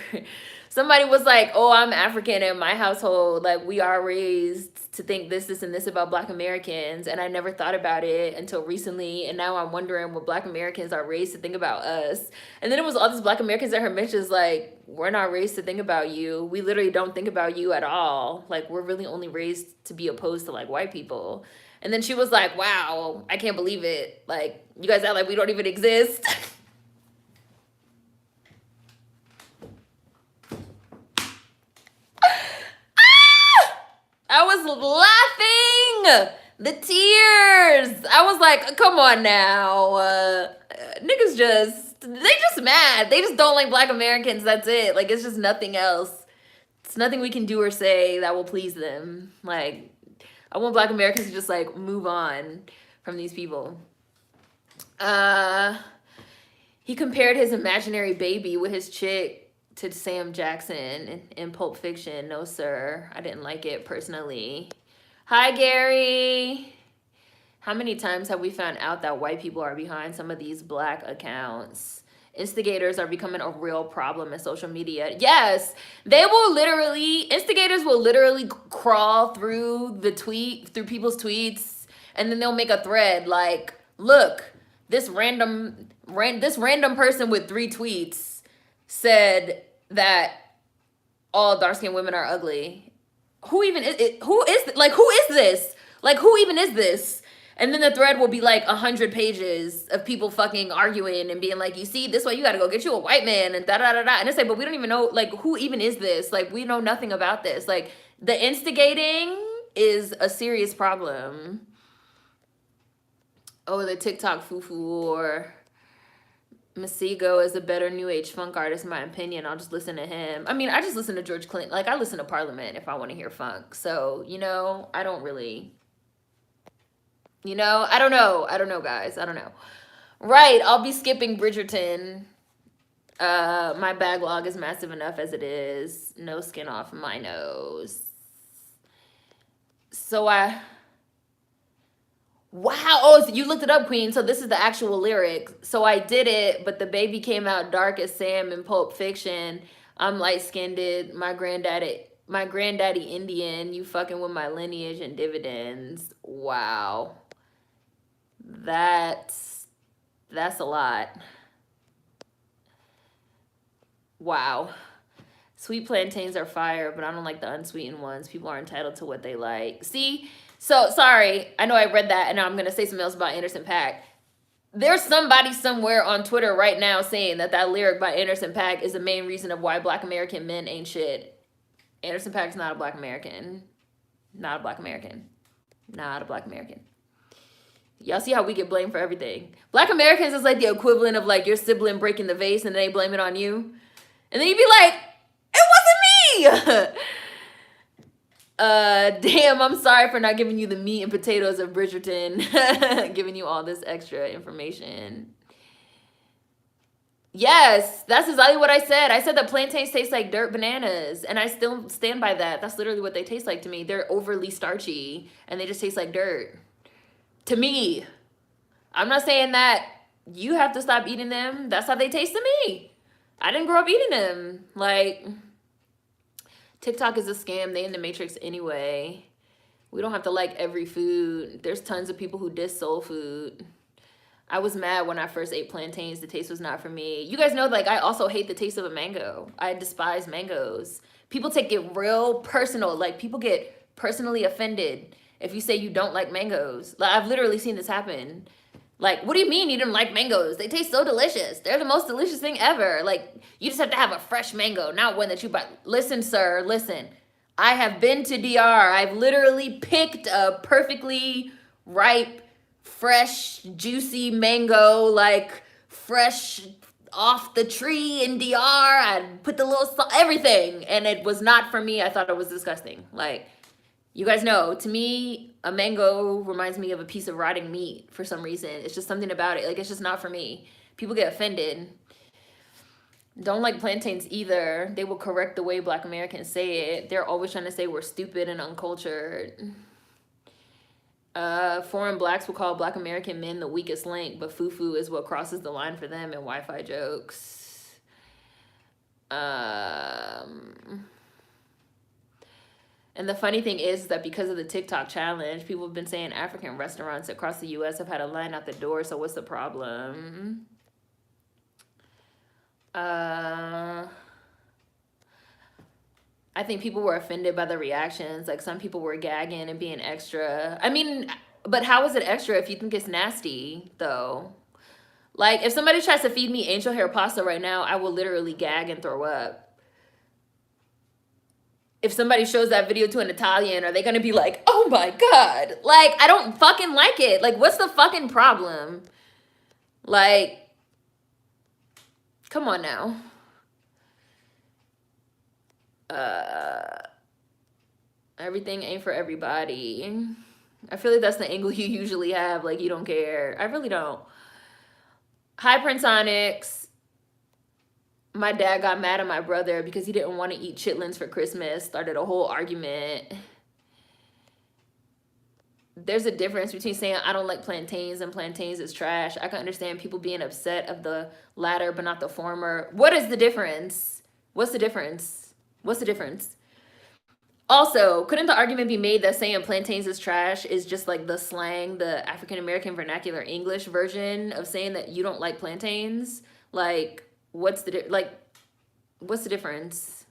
Somebody was like, oh, I'm African in my household. Like, we are raised to think this, and this about Black Americans. And I never thought about it until recently. And now I'm wondering what Black Americans are raised to think about us. And then it was all these Black Americans that her mentions, like, we're not raised to think about you. We literally don't think about you at all. Like, we're really only raised to be opposed to, like, white people. And then she was like, wow, I can't believe it. Like, you guys act like we don't even exist. I was laughing. The tears. I was like, come on now. Niggas they just mad. They just don't like Black Americans. That's it. Like, it's just nothing else. It's nothing we can do or say that will please them. Like, I want Black Americans to just, like, move on from these people. He compared his imaginary baby with his chick to Sam Jackson in Pulp Fiction. No, sir. I didn't like it personally. Hi, Gary. How many times have we found out that white people are behind some of these Black accounts? Instigators are becoming a real problem in social media. Yes, instigators will literally crawl through people's tweets, and then they'll make a thread like, look, this random person with 3 tweets said that all dark-skinned women are ugly. Who is this? Like, who even is this? And then the thread will be like 100 pages of people fucking arguing and being like, you see, this way you gotta go get you a white man and da-da-da-da. And it's like, but we don't even know, like, who even is this? Like, we know nothing about this. Like, the instigating is a serious problem. Oh, the TikTok foo-foo war. Masego is a better new age funk artist, in my opinion. I'll just listen to him. I mean, I just listen to George Clinton. Like, I listen to Parliament if I want to hear funk. So, you know, I don't really, you know, I don't know, guys. I don't know. Right, I'll be skipping Bridgerton. My backlog is massive enough as it is. No skin off my nose. So wow. Oh, so you looked it up, Queen. So this is the actual lyric. So I did it, but the baby came out dark as Sam in Pulp Fiction. I'm light-skinned. My granddaddy Indian. You fucking with my lineage and dividends. Wow. That's a lot. Wow. Sweet plantains are fire, but I don't like the unsweetened ones. People are entitled to what they like. See? So, sorry, I know I read that, and now I'm going to say something else about Anderson .Paak. There's somebody somewhere on Twitter right now saying that lyric by Anderson .Paak is the main reason of why Black American men ain't shit. Anderson .Paak's not a Black American. Not a Black American. Not a Black American. Y'all see how we get blamed for everything. Black Americans is like the equivalent of, like, your sibling breaking the vase and they blame it on you. And then you'd be like, it wasn't me! Damn, I'm sorry for not giving you the meat and potatoes of Bridgerton. Giving you all this extra information. Yes, that's exactly what I said. I said that plantains taste like dirt bananas, and I still stand by that. That's literally what they taste like to me. They're overly starchy, and they just taste like dirt. To me. I'm not saying that you have to stop eating them. That's how they taste to me. I didn't grow up eating them. Like, TikTok is a scam. They in the Matrix anyway. We don't have to like every food. There's tons of people who diss soul food. I was mad when I first ate plantains. The taste was not for me. You guys know, like, I also hate the taste of a mango. I despise mangoes. People take it real personal. Like, people get personally offended if you say you don't like mangoes. Like, I've literally seen this happen. Like, what do you mean you didn't like mangoes? They taste so delicious. They're the most delicious thing ever. Like, you just have to have a fresh mango, not one that you buy. Listen, sir, listen. I have been to DR. I've literally picked a perfectly ripe, fresh, juicy mango, like fresh off the tree in DR. I put the little salt, everything, and it was not for me. I thought it was disgusting. Like, you guys know, to me, a mango reminds me of a piece of rotting meat for some reason. It's just something about it. Like, it's just not for me. People get offended. Don't like plantains either. They will correct the way Black Americans say it. They're always trying to say we're stupid and uncultured. Foreign blacks will call Black American men the weakest link, but fufu is what crosses the line for them in Wi-Fi jokes. And the funny thing is that because of the TikTok challenge, people have been saying African restaurants across the U.S. have had a line out the door, so what's the problem? I think people were offended by the reactions. Like, some people were gagging and being extra. I mean, but how is it extra if you think it's nasty, though? Like, if somebody tries to feed me angel hair pasta right now, I will literally gag and throw up. If somebody shows that video to an Italian, are they gonna be like, oh my God? Like, I don't fucking like it. Like, what's the fucking problem? Like, come on now. Everything ain't for everybody. I feel like that's the angle you usually have. Like, you don't care. I really don't. Hi, Prince Onyx. My dad got mad at my brother because he didn't want to eat chitlins for Christmas. Started a whole argument. There's a difference between saying I don't like plantains and plantains is trash. I can understand people being upset of the latter but not the former. What is the difference? What's the difference? What's the difference? Also, couldn't the argument be made that saying plantains is trash is just like the slang, the African-American vernacular English version of saying that you don't like plantains? Like, what's the difference?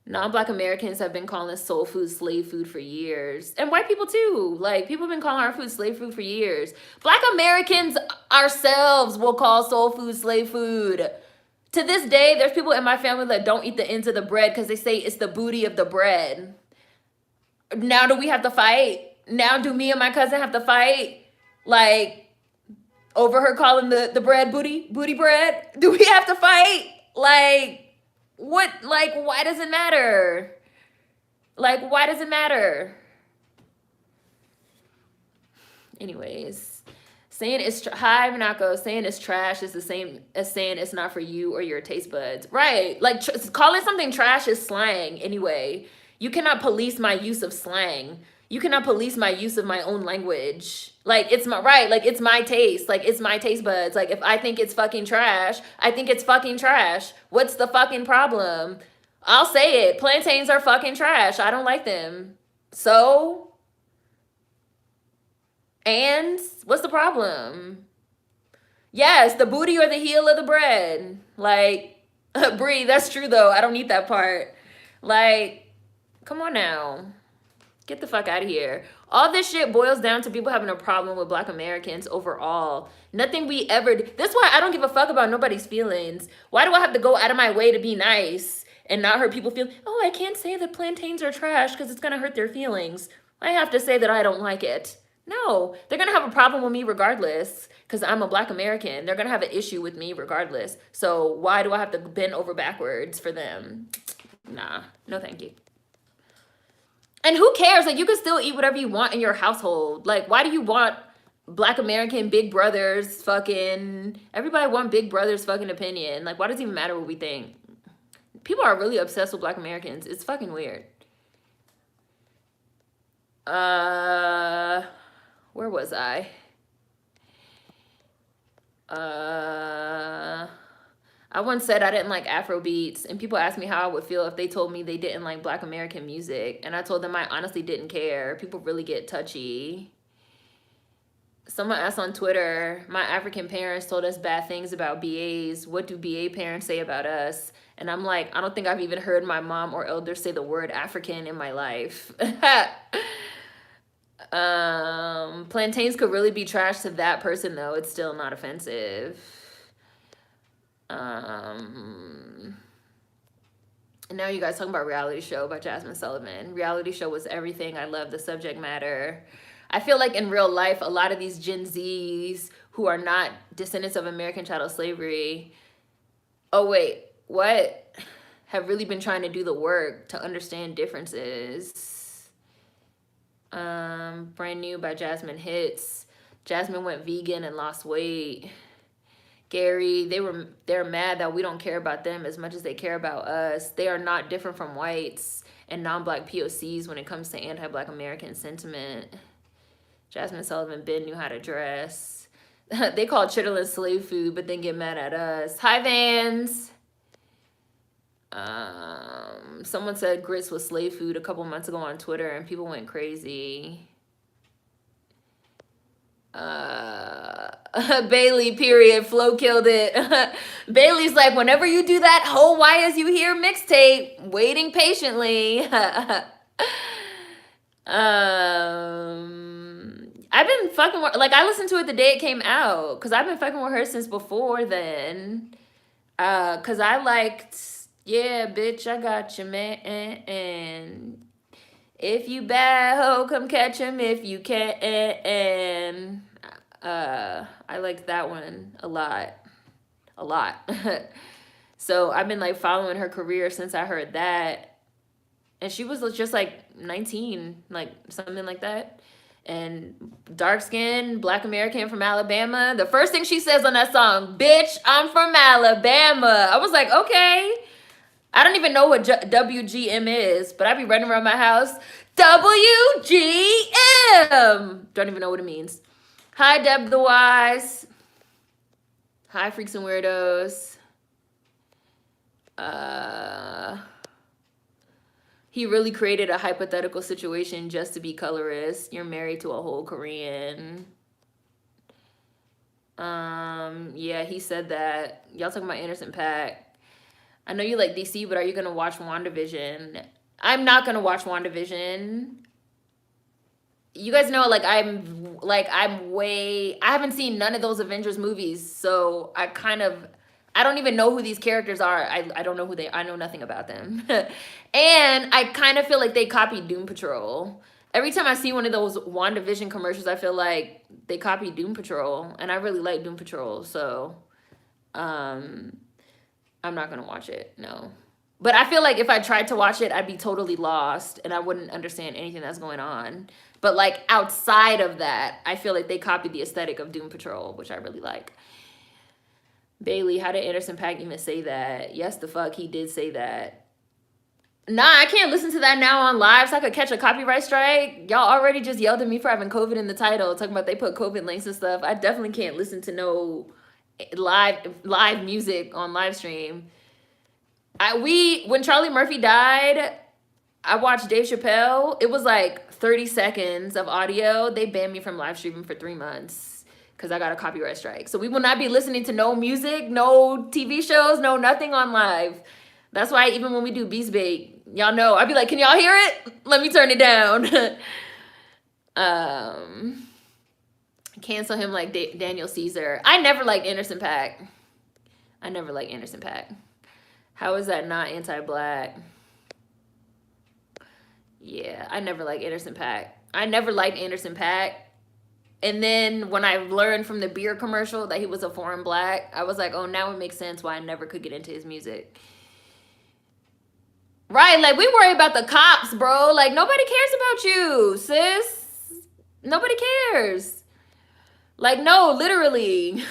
Non-Black Americans have been calling soul food slave food for years. And white people too. Like, people have been calling our food slave food for years. Black Americans ourselves will call soul food slave food. To this day, there's people in my family that don't eat the ends of the bread because they say it's the booty of the bread. Now do we have to fight? Now do me and my cousin have to fight? Like, over her calling the bread booty bread? Do we have to fight? Like, what? Like, why does it matter? Like, why does it matter? Anyways. Saying it's hi, Monaco. Saying it's trash is the same as saying it's not for you or your taste buds. Right. Like, calling something trash is slang anyway. You cannot police my use of slang. You cannot police my use of my own language. Like, it's my right. Like, it's my taste. Like, it's my taste buds. Like, if I think it's fucking trash, I think it's fucking trash. What's the fucking problem? I'll say it. Plantains are fucking trash. I don't like them. So... and what's the problem? Yes, the booty or the heel of the bread. Like, Brie, that's true though. I don't need that part. Like, come on now. Get the fuck out of here. All this shit boils down to people having a problem with Black Americans overall. Nothing we ever... That's why I don't give a fuck about nobody's feelings. Why do I have to go out of my way to be nice and not hurt people feel... oh, I can't say that plantains are trash because it's going to hurt their feelings. I have to say that I don't like it. No, they're going to have a problem with me regardless because I'm a Black American. They're going to have an issue with me regardless. So why do I have to bend over backwards for them? Nah, no thank you. And who cares? Like, you can still eat whatever you want in your household. Like, why do you want Black American Big Brother's fucking... everybody want Big Brother's fucking opinion. Like, why does it even matter what we think? People are really obsessed with Black Americans. It's fucking weird. Where was I? I once said I didn't like Afro beats, and people asked me how I would feel if they told me they didn't like Black American music, and I told them I honestly didn't care. People really get touchy. Someone asked on Twitter, my African parents told us bad things about BAs. What do BA parents say about us? And I'm like, I don't think I've even heard my mom or elders say the word African in my life. Plantains could really be trash to that person, though. It's still not offensive. And now you guys talking about reality show by Jasmine Sullivan. Reality show was everything. I love the subject matter. I feel like in real life, a lot of these Gen Zs who are not descendants of American chattel slavery, oh wait, what? Have really been trying to do the work to understand differences. Brand New by Jasmine Hits. Jasmine went vegan and lost weight. Gary, they're mad that we don't care about them as much as they care about us. They are not different from whites and non-Black POCs when it comes to anti-Black American sentiment. Jasmine Sullivan Ben knew how to dress. They call chitlins slave food, but then get mad at us. Hi, Vans. Someone said grits was slave food a couple months ago on Twitter, and people went crazy. Bailey, period. Flo killed it. Bailey's like, whenever you do that whole Why Is You Here mixtape, waiting patiently. I've been fucking with, like, I listened to it the day it came out, because I've been fucking with her since before then. Because I liked, yeah, bitch, I got you, man. If you bad hoe, come catch him if you can. I liked that one a lot. So I've been like following her career since I heard that. And she was just like 19, like something like that. And dark skin, Black American from Alabama. The first thing she says on that song, bitch, I'm from Alabama. I was like, okay. I don't even know what WGM is, but I be running around my house. WGM! Don't even know what it means. Hi, Deb the Wise. Hi, Freaks and Weirdos. He really created a hypothetical situation just to be colorist. You're married to a whole Korean. Yeah, he said that. Y'all talking about Anderson .Paak. I know you like DC, but are you going to watch WandaVision? I'm not going to watch WandaVision. You guys know, I haven't seen none of those Avengers movies, so I don't even know who these characters are. I don't know I know nothing about them. And I kind of feel like they copied Doom Patrol. Every time I see one of those WandaVision commercials, I feel like they copied Doom Patrol, and I really like Doom Patrol, so I'm not gonna watch it, no. But I feel like if I tried to watch it, I'd be totally lost, and I wouldn't understand anything that's going on. But like outside of that, I feel like they copied the aesthetic of Doom Patrol, which I really like. Bailey, how did Anderson .Paak even say that? Yes, the fuck, he did say that. Nah, I can't listen to that now on live so I could catch a copyright strike. Y'all already just yelled at me for having COVID in the title, talking about they put COVID links and stuff. I definitely can't listen to no live music on live stream. When Charlie Murphy died, I watched Dave Chappelle. It was like 30 seconds of audio. They banned me from live streaming for 3 months because I got a copyright strike. So we will not be listening to no music, no TV shows, no nothing on live. That's why even when we do Beast Bake, y'all know, I'd be like, can y'all hear it? Let me turn it down. Cancel him like Daniel Caesar. I never liked Anderson .Paak. How is that not anti-Black? Yeah, I never liked Anderson .Paak. And then when I learned from the beer commercial that he was a foreign Black, I was like, oh, now it makes sense why I never could get into his music. Right, like we worry about the cops, bro. Like nobody cares about you, sis. Nobody cares. Like, no, literally.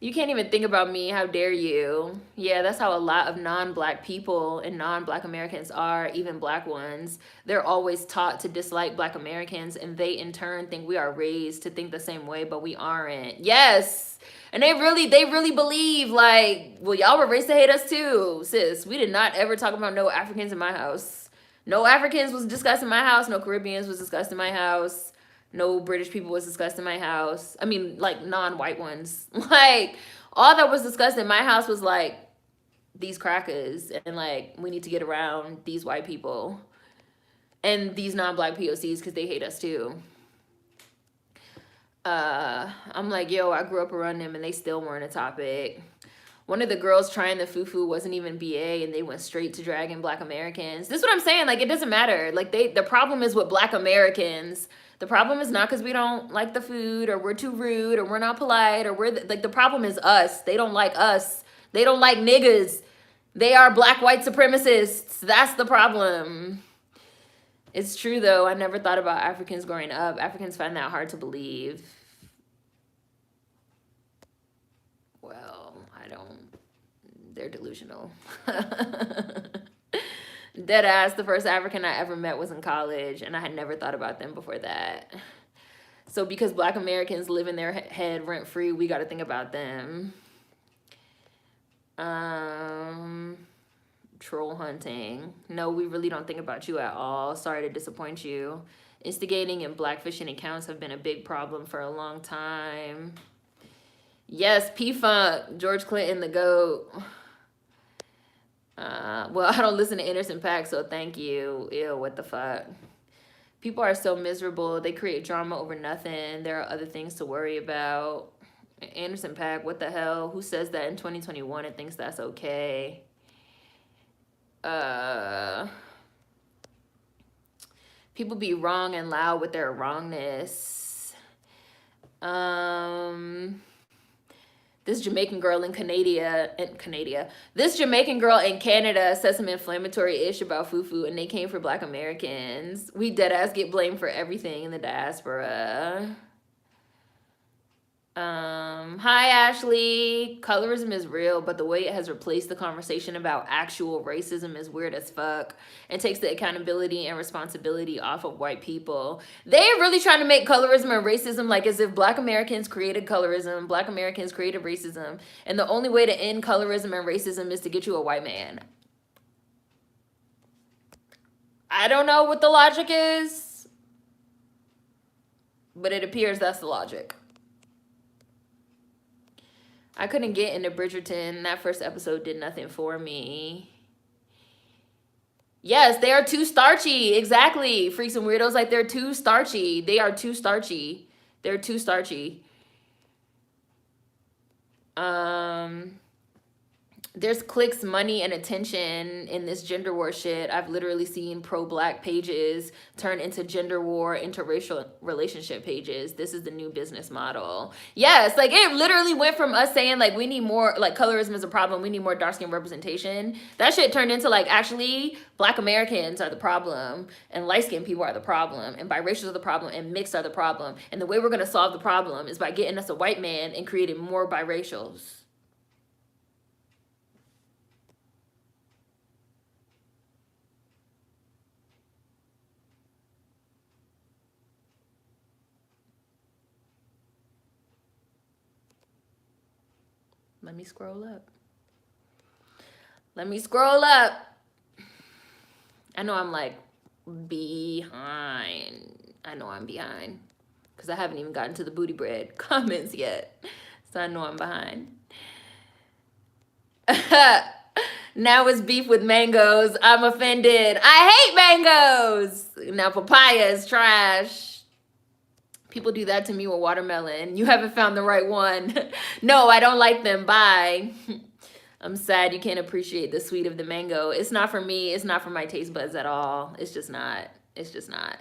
You can't even think about me. How dare you? Yeah, that's how a lot of non-black people and non-black Americans are, even black ones. They're always taught to dislike black Americans, and they in turn think we are raised to think the same way, but we aren't. Yes. And they really believe like, well, y'all were raised to hate us too, sis. We did not ever talk about no Africans in my house. No Africans was discussed in my house. No Caribbeans was discussed in my house. No British people was discussed in my house. I mean, like non-white ones. Like all that was discussed in my house was like these crackers and like we need to get around these white people and these non-black POCs because they hate us too. I'm like, yo, I grew up around them and they still weren't a topic. One of the girls trying the fufu wasn't even BA and they went straight to dragging black Americans. This is what I'm saying. Like, it doesn't matter. Like, the problem is with black Americans. The problem is not because we don't like the food or we're too rude or we're not polite or like, the problem is us. They don't like us. They don't like niggas. They are black white supremacists. That's the problem. It's true, though. I never thought about Africans growing up. Africans find that hard to believe. Well, I don't. They're delusional. Dead ass, the first African I ever met was in college, and I had never thought about them before that. So because black Americans live in their head rent-free, we got to think about them. Troll hunting. No, we really don't think about you at all. Sorry to disappoint you. Instigating and blackfishing accounts have been a big problem for a long time. Yes, P-Funk, George Clinton, the GOAT. Well, I don't listen to Anderson .Paak, so thank you. Ew, what the fuck? People are so miserable. They create drama over nothing. There are other things to worry about. Anderson .Paak, what the hell? Who says that in 2021 and thinks that's okay? People be wrong and loud with their wrongness. This Jamaican girl in this Jamaican girl in Canada said some inflammatory ish about fufu and they came for black Americans. We dead ass get blamed for everything in the diaspora. Hi Ashley. Colorism is real, but the way it has replaced the conversation about actual racism is weird as fuck and takes the accountability and responsibility off of white people. They're really trying to make colorism and racism like as if black Americans created colorism, black Americans created racism, and the only way to end colorism and racism is to get you a white man. I don't know what the logic is, but it appears that's the logic. I couldn't get into Bridgerton. That first episode did nothing for me. Yes, they are too starchy. Exactly. Freaks and weirdos, like they're too starchy. They are too starchy. They're too starchy. There's clicks, money, and attention in this gender war shit. I've literally seen pro-black pages turn into gender war, interracial relationship pages. This is the new business model. Yes, like it literally went from us saying like we need more, like colorism is a problem, we need more dark skin representation. That shit turned into like actually black Americans are the problem and light skinned people are the problem and biracials are the problem and mixed are the problem. And the way we're gonna solve the problem is by getting us a white man and creating more biracials. Let me scroll up. Let me scroll up. I know I'm like behind. I know I'm behind because I haven't even gotten to the booty bread comments yet. So I know I'm behind. Now it's beef with mangoes. I'm offended. I hate mangoes. Now papaya is trash. People do that to me with watermelon. You haven't found the right one. No, I don't like them. Bye. I'm sad you can't appreciate the sweet of the mango. It's not for me. It's not for my taste buds at all. It's just not. It's just not.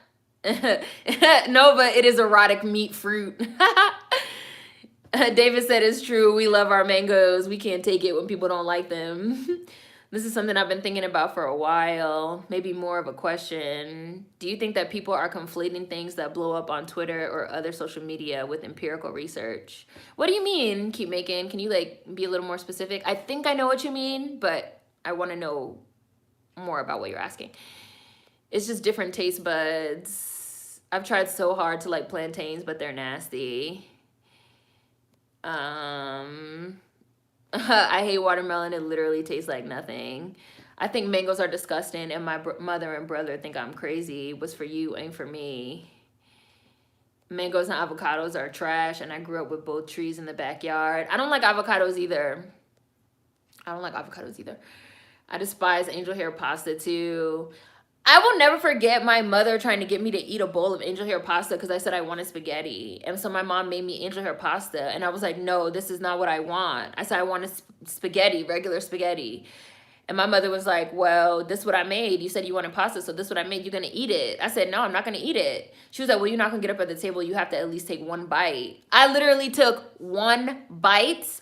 No, but it is erotic meat fruit. David said it's true. We love our mangoes. We can't take it when people don't like them. This is something I've been thinking about for a while, maybe more of a question. Do you think that people are conflating things that blow up on Twitter or other social media with empirical research? What do you mean, keep making? Can you like be a little more specific? I think I know what you mean, but I want to know more about what you're asking. It's just different taste buds. I've tried so hard to like plantains, but they're nasty. I hate watermelon. It literally tastes like nothing. I think mangoes are disgusting, and my mother and brother think I'm crazy. What's for you ain't for me. Mangoes and avocados are trash, and I grew up with both trees in the backyard. I don't like avocados either. I despise angel hair pasta too. I will never forget my mother trying to get me to eat a bowl of angel hair pasta because I said I wanted spaghetti. And so my mom made me angel hair pasta. And I was like, no, this is not what I want. I said I wanted spaghetti, regular spaghetti. And my mother was like, well, this is what I made. You said you wanted pasta, so this is what I made. You're going to eat it. I said, no, I'm not going to eat it. She was like, well, you're not going to get up at the table. You have to at least take one bite. I literally took one bite,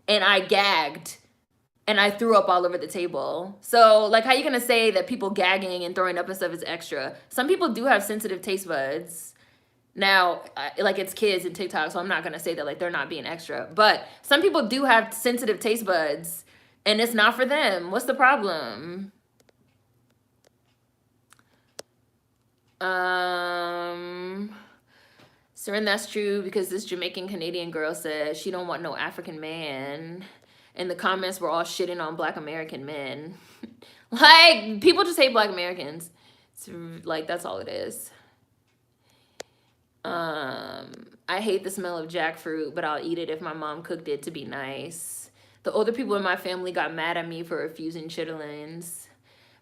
and I gagged. And I threw up all over the table. So, like, how you gonna say that people gagging and throwing up and stuff is extra? Some people do have sensitive taste buds. Now, like, it's kids and TikTok, so I'm not gonna say that, like, they're not being extra. But some people do have sensitive taste buds, and it's not for them. What's the problem? Seren, that's true, because this Jamaican Canadian girl said she don't want no African man. And the comments were all shitting on Black American men. Like, people just hate Black Americans. It's like, that's all it is. I hate the smell of jackfruit, but I'll eat it if my mom cooked it to be nice. The older people in my family got mad at me for refusing chitterlings.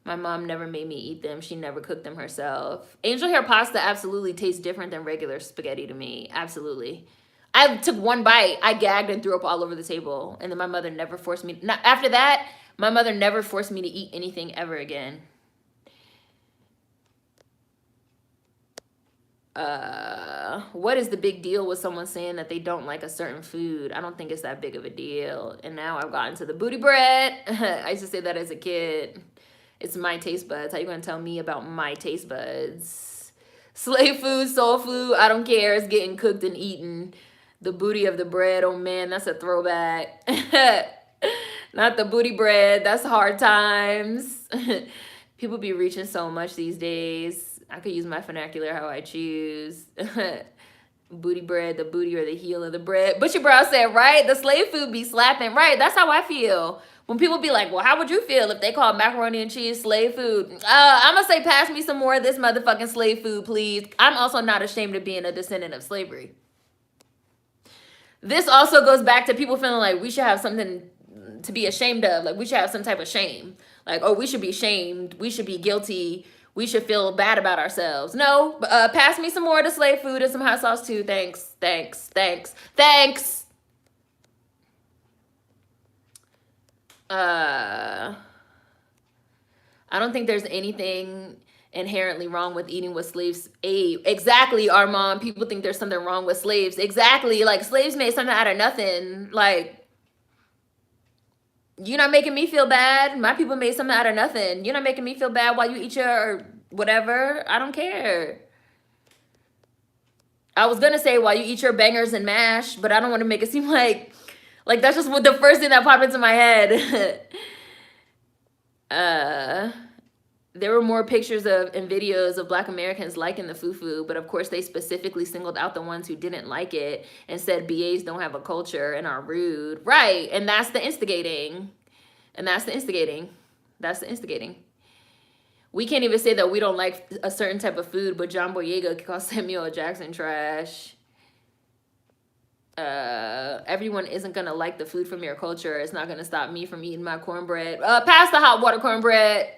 My mom never made me eat them. She never cooked them herself. Angel hair pasta absolutely tastes different than regular spaghetti to me. Absolutely. I took one bite, I gagged and threw up all over the table. And then my mother never forced me. After that, my mother never forced me to eat anything ever again. What is the big deal with someone saying that they don't like a certain food? I don't think it's that big of a deal. And now I've gotten to the booty bread. I used to say that as a kid. It's my taste buds. How you gonna tell me about my taste buds? Slave food, soul food, I don't care. It's getting cooked and eaten. The booty of the bread, oh man, that's a throwback. Not the booty bread, that's hard times. People be reaching so much these days. I could use my vernacular how I choose. Booty bread, the booty or the heel of the bread. Butcher Brow said, right? The slave food be slapping. Right, that's how I feel. When people be like, well, how would you feel if they called macaroni and cheese slave food? I'm gonna say, pass me some more of this motherfucking slave food, please. I'm also not ashamed of being a descendant of slavery. This also goes back to people feeling like we should have something to be ashamed of. Like, we should have some type of shame. Like, oh, we should be shamed. We should be guilty. We should feel bad about ourselves. No, pass me some more of the slave food and some hot sauce too. Thanks, thanks, thanks, thanks. I don't think there's anything inherently wrong with eating what slaves ate. Exactly, Armand. People think there's something wrong with slaves. Exactly. Like, slaves made something out of nothing. Like, you're not making me feel bad. My people made something out of nothing. You're not making me feel bad while you eat your whatever. I don't care. I was gonna say while you eat your bangers and mash, but I don't want to make it seem like that's just what the first thing that popped into my head. There were more pictures of and videos of Black Americans liking the fufu, but of course they specifically singled out the ones who didn't like it and said BAs don't have a culture and are rude. Right, and that's the instigating. That's the instigating. We can't even say that we don't like a certain type of food, but John Boyega calls Samuel Jackson trash. Everyone isn't gonna like the food from your culture. It's not gonna stop me from eating my cornbread. Pass the hot water cornbread.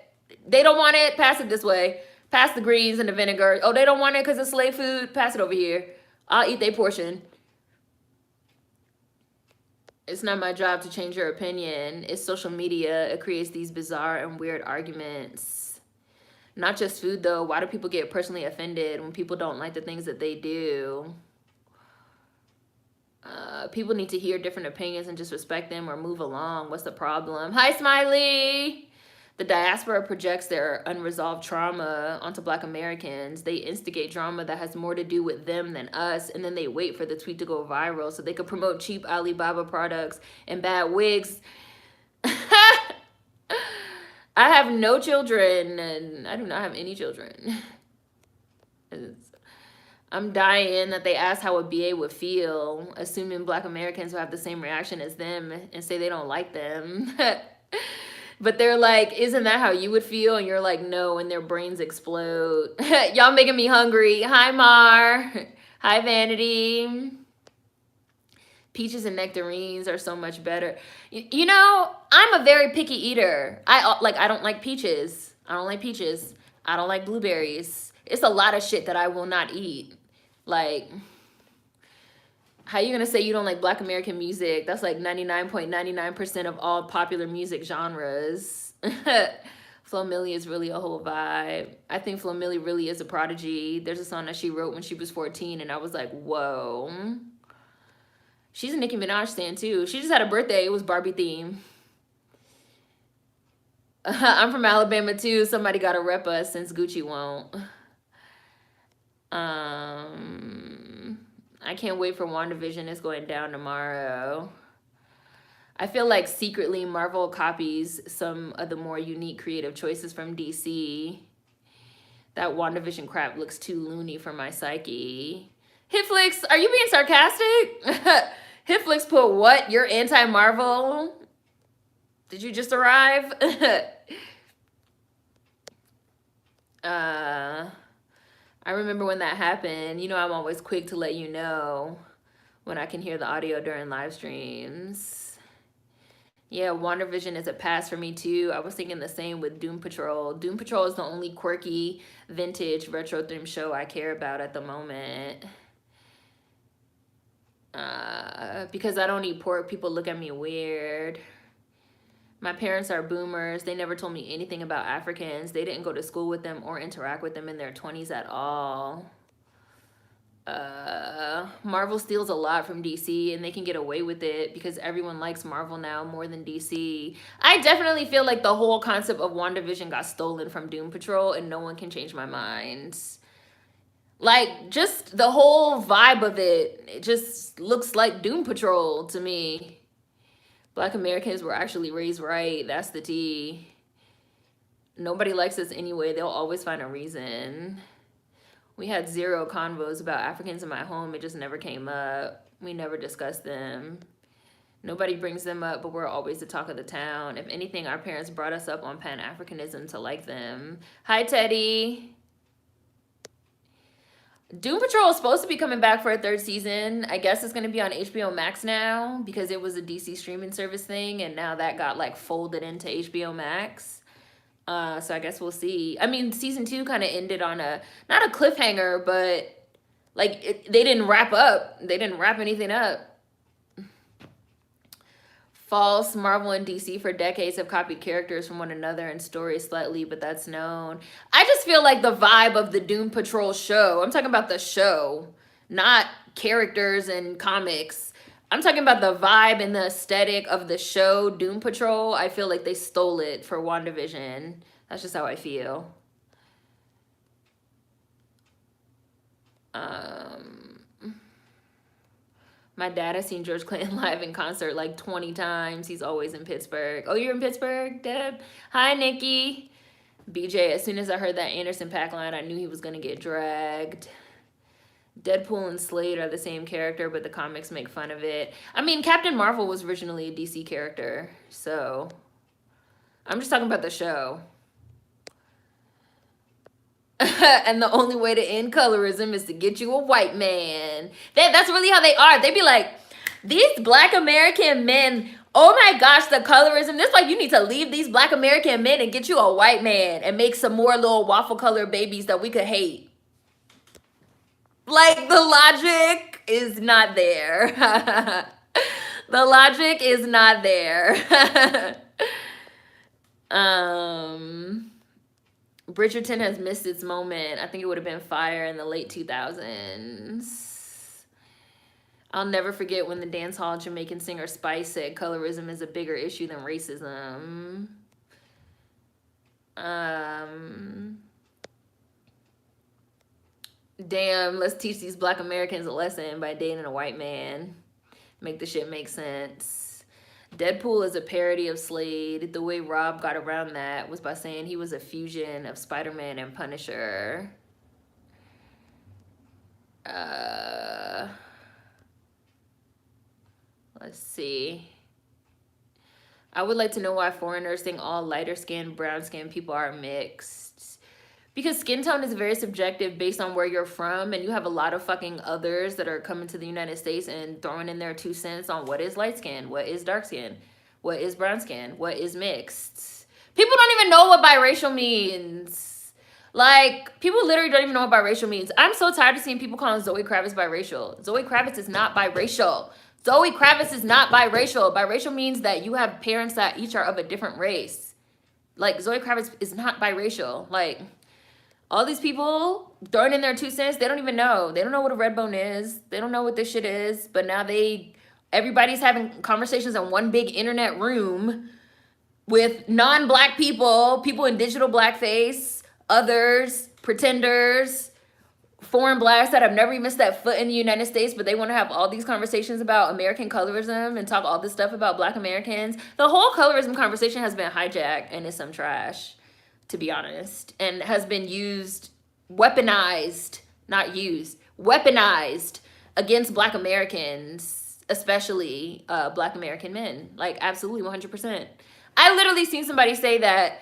They don't want it, pass it this way. Pass the greens and the vinegar. Oh, they don't want it because it's slave food? Pass it over here. I'll eat their portion. It's not my job to change your opinion. It's social media. It creates these bizarre and weird arguments. Not just food, though. Why do people get personally offended when people don't like the things that they do? People need to hear different opinions and just respect them or move along. What's the problem? Hi, Smiley. The diaspora projects their unresolved trauma onto Black Americans. They instigate drama that has more to do with them than us, and then they wait for the tweet to go viral so they could promote cheap Alibaba products and bad wigs. I have no children, and I do not have any children. I'm dying that they asked how a BA would feel, assuming Black Americans will have the same reaction as them and say they don't like them. But they're like, isn't that how you would feel? And you're like, no, and their brains explode. Y'all making me hungry. Hi, Mar. Hi, Vanity. Peaches and nectarines are so much better. You know, I'm a very picky eater. I don't like peaches. I don't like peaches. I don't like blueberries. It's a lot of shit that I will not eat. Like, how you gonna say you don't like Black American music? That's like 99.99% of all popular music genres. Flo Milli is really a whole vibe. I think Flo Milli really is a prodigy. There's a song that she wrote when she was 14, and I was like, whoa. She's a Nicki Minaj stan too. She just had a birthday. It was Barbie theme. I'm from Alabama too. Somebody gotta rep us since Gucci won't. I can't wait for WandaVision. It's going down tomorrow. I feel like secretly Marvel copies some of the more unique creative choices from DC. That WandaVision crap looks too loony for my psyche. Hitflix, are you being sarcastic? Hitflix put what? You're anti-Marvel? Did you just arrive? I remember when that happened. You know, I'm always quick to let you know when I can hear the audio during live streams. Yeah, WandaVision is a pass for me too. I was thinking the same with Doom Patrol. Doom Patrol is the only quirky, vintage, retro themed show I care about at the moment. Because I don't eat pork, people look at me weird. My parents are boomers. They never told me anything about Africans. They didn't go to school with them or interact with them in their 20s at all. Marvel steals a lot from DC, and they can get away with it because everyone likes Marvel now more than DC. I definitely feel like the whole concept of WandaVision got stolen from Doom Patrol, and no one can change my mind. Like, just the whole vibe of it just looks like Doom Patrol to me. Black Americans were actually raised right. That's the tea. Nobody likes us anyway. They'll always find a reason. We had zero convos about Africans in my home. It just never came up. We never discussed them. Nobody brings them up, but we're always the talk of the town. If anything, our parents brought us up on Pan-Africanism to like them. Hi, Teddy. Doom Patrol is supposed to be coming back for a third season. I guess it's going to be on HBO Max now because it was a DC streaming service thing, and now that got like folded into HBO Max. So I guess we'll see. I mean, season 2 kind of ended on a, not a cliffhanger, but like they didn't wrap up. They didn't wrap anything up. False. Marvel and DC for decades have copied characters from one another and stories slightly, but that's known. I just feel like the vibe of the Doom Patrol show, I'm talking about the show, not characters and comics. I'm talking about the vibe and the aesthetic of the show, Doom Patrol. I feel like they stole it for WandaVision. That's just how I feel. My dad has seen George Clinton live in concert like 20 times. He's always in Pittsburgh. Oh, you're in Pittsburgh, Deb? Hi, Nikki. BJ, as soon as I heard that Anderson .Paak line, I knew he was going to get dragged. Deadpool and Slade are the same character, but the comics make fun of it. I mean, Captain Marvel was originally a DC character, so I'm just talking about the show. And the only way to end colorism is to get you a white man. That's really how they are. They be like, these Black American men, oh my gosh, the colorism. That's why you need to leave these Black American men and get you a white man and make some more little waffle color babies that we could hate. Like, the logic is not there. The logic is not there. Bridgerton has missed its moment. I think it would have been fire in the late 2000s. I'll never forget when the dance hall Jamaican singer Spice said colorism is a bigger issue than racism. Damn, let's teach these black Americans a lesson by dating a white man. Make the shit make sense. Deadpool is a parody of Slade. The way Rob got around that was by saying he was a fusion of Spider-Man and Punisher. Let's see. I would like to know why foreigners think all lighter-skinned, brown-skinned people are mixed. Because skin tone is very subjective based on where you're from, and you have a lot of fucking others that are coming to the United States and throwing in their 2 cents on what is light skin, what is dark skin, what is brown skin, what is mixed. People don't even know what biracial means. Like, people literally don't even know what biracial means. I'm so tired of seeing people calling Zoe Kravitz biracial. Zoe Kravitz is not biracial. Zoe Kravitz is not biracial. Biracial means that you have parents that each are of a different race. Like, Zoe Kravitz is not biracial. Like, all these people throwing in their 2 cents, they don't even know. They don't know what a red bone is. They don't know what this shit is. But now everybody's having conversations in one big internet room with non-black people, people in digital blackface, others, pretenders, foreign blacks that have never even stepped foot in the United States, but they want to have all these conversations about American colorism and talk all this stuff about black Americans. The whole colorism conversation has been hijacked and is some trash, to be honest, and has been weaponized against black Americans, especially black American men. Like, absolutely 100%. I literally seen somebody say that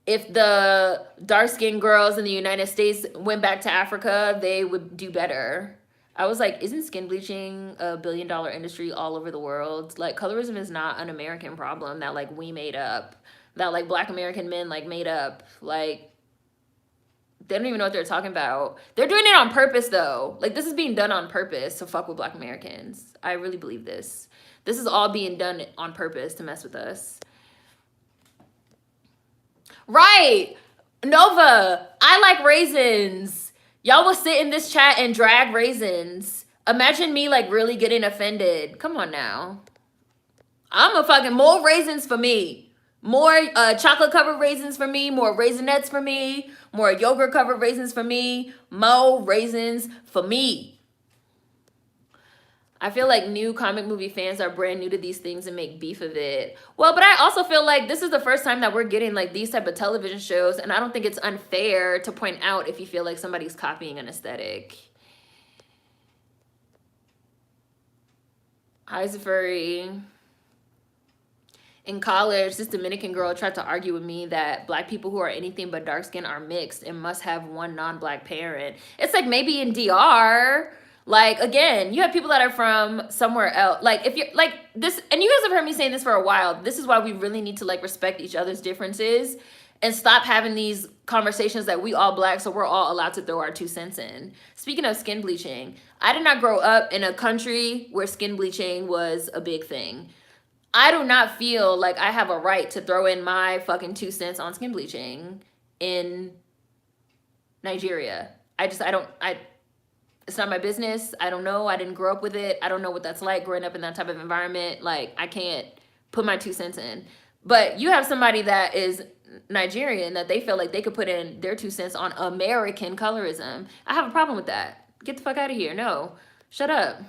if the dark-skinned girls in the United States went back to Africa, they would do better. I was like, isn't skin bleaching a billion-dollar industry all over the world? Like, colorism is not an American problem that, like, we made up. That, like, black American men, like, made up. Like, they don't even know what they're talking about. They're doing it on purpose, though. Like, this is being done on purpose to fuck with black Americans. I really believe this. This is all being done on purpose to mess with us. Right. Nova, I like raisins. Y'all will sit in this chat and drag raisins. Imagine me, like, really getting offended. Come on now. I'm a fucking more raisins for me. More chocolate covered raisins for me. More raisinettes for me. More yogurt covered raisins for me. More raisins for me. I feel like new comic movie fans are brand new to these things and make beef of it. Well, but I also feel like this is the first time that we're getting like these type of television shows, and I don't think it's unfair to point out if you feel like somebody's copying an aesthetic. Hi, Zafuri. In college, this Dominican girl tried to argue with me that black people who are anything but dark skin are mixed and must have one non-black parent. It's like maybe in DR. Like, again, you have people that are from somewhere else. Like, if you're like this, and you guys have heard me saying this for a while, this is why we really need to like respect each other's differences and stop having these conversations that we all black, so we're all allowed to throw our 2 cents in. Speaking of skin bleaching, I did not grow up in a country where skin bleaching was a big thing. I do not feel like I have a right to throw in my fucking 2 cents on skin bleaching in Nigeria. It's not my business. I don't know. I didn't grow up with it. I don't know what that's like growing up in that type of environment. Like, I can't put my 2 cents in. But you have somebody that is Nigerian that they feel like they could put in their 2 cents on American colorism. I have a problem with that. Get the fuck out of here. No. Shut up.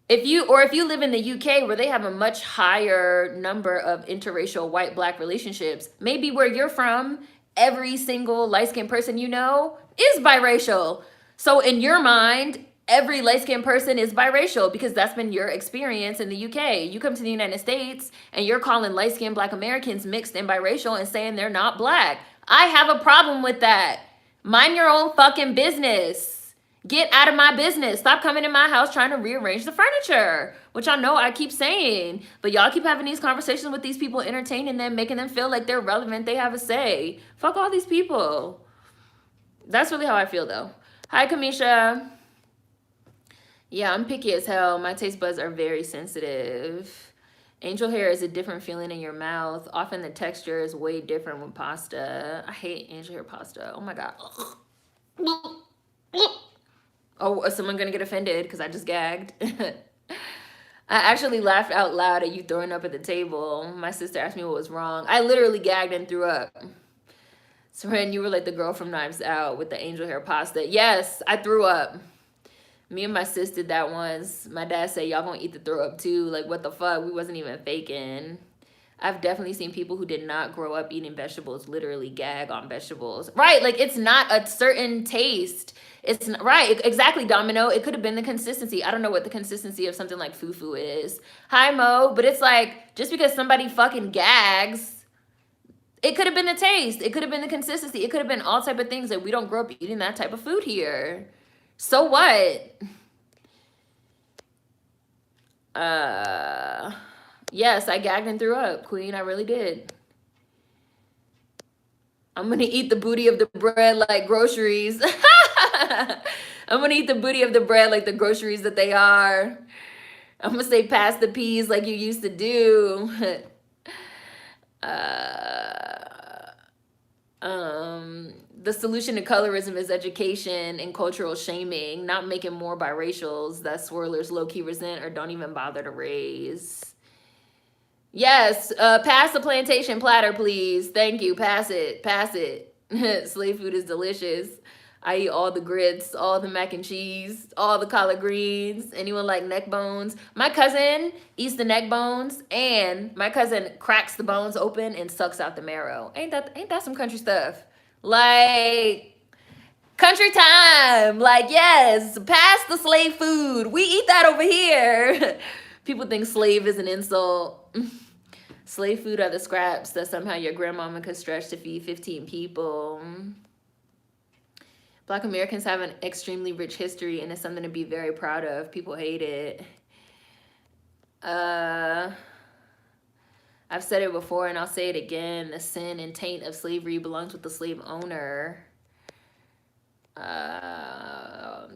If you live in the UK where they have a much higher number of interracial white-black relationships, maybe where you're from, every single light-skinned person you know is biracial. So in your mind, every light-skinned person is biracial because that's been your experience in the UK. You come to the United States and you're calling light-skinned black Americans mixed and biracial and saying they're not black. I have a problem with that. Mind your own fucking business. Get out of my business. Stop coming in my house trying to rearrange the furniture, which I know I keep saying, but y'all keep having these conversations with these people, entertaining them, making them feel like they're relevant, they have a say. Fuck all these people. That's really how I feel though. Hi, Kamisha. Yeah, I'm picky as hell. My taste buds are very sensitive. Angel hair is a different feeling in your mouth. Often the texture is way different with pasta. I hate angel hair pasta. Oh my God. Oh, is someone gonna get offended because I just gagged? I actually laughed out loud at you throwing up at the table. My sister asked me what was wrong. I literally gagged and threw up. Seren, you were like the girl from Knives Out with the angel hair pasta. Yes, I threw up. Me and my sis did that once. My dad said, y'all gonna eat the throw up too. Like, what the fuck? We wasn't even faking. I've definitely seen people who did not grow up eating vegetables literally gag on vegetables. Right, like it's not a certain taste. It's not, right, exactly, Domino. It could have been the consistency. I don't know what the consistency of something like fufu is. Hi, Mo. But it's like, just because somebody fucking gags, it could have been the taste. It could have been the consistency. It could have been all type of things that we don't grow up eating that type of food here. So what? Yes, I gagged and threw up, Queen. I really did. I'm gonna eat the booty of the bread like groceries. I'm gonna eat the booty of the bread like the groceries that they are. I'm gonna say pass the peas like you used to do. The solution to colorism is education and cultural shaming, not making more biracials that swirlers low-key resent or don't even bother to raise. Yes, pass the plantation platter, please. Thank you. Pass it. Pass it. Slave food is delicious. I eat all the grits, all the mac and cheese, all the collard greens. Anyone like neck bones? My cousin eats the neck bones, and my cousin cracks the bones open and sucks out the marrow. Ain't that some country stuff? Like, country time. Like, yes, pass the slave food. We eat that over here. People think slave is an insult. Slave food are the scraps that somehow your grandmama could stretch to feed 15 people. Black Americans have an extremely rich history, and it's something to be very proud of. People hate it. I've said it before, and I'll say it again. The sin and taint of slavery belongs with the slave owner.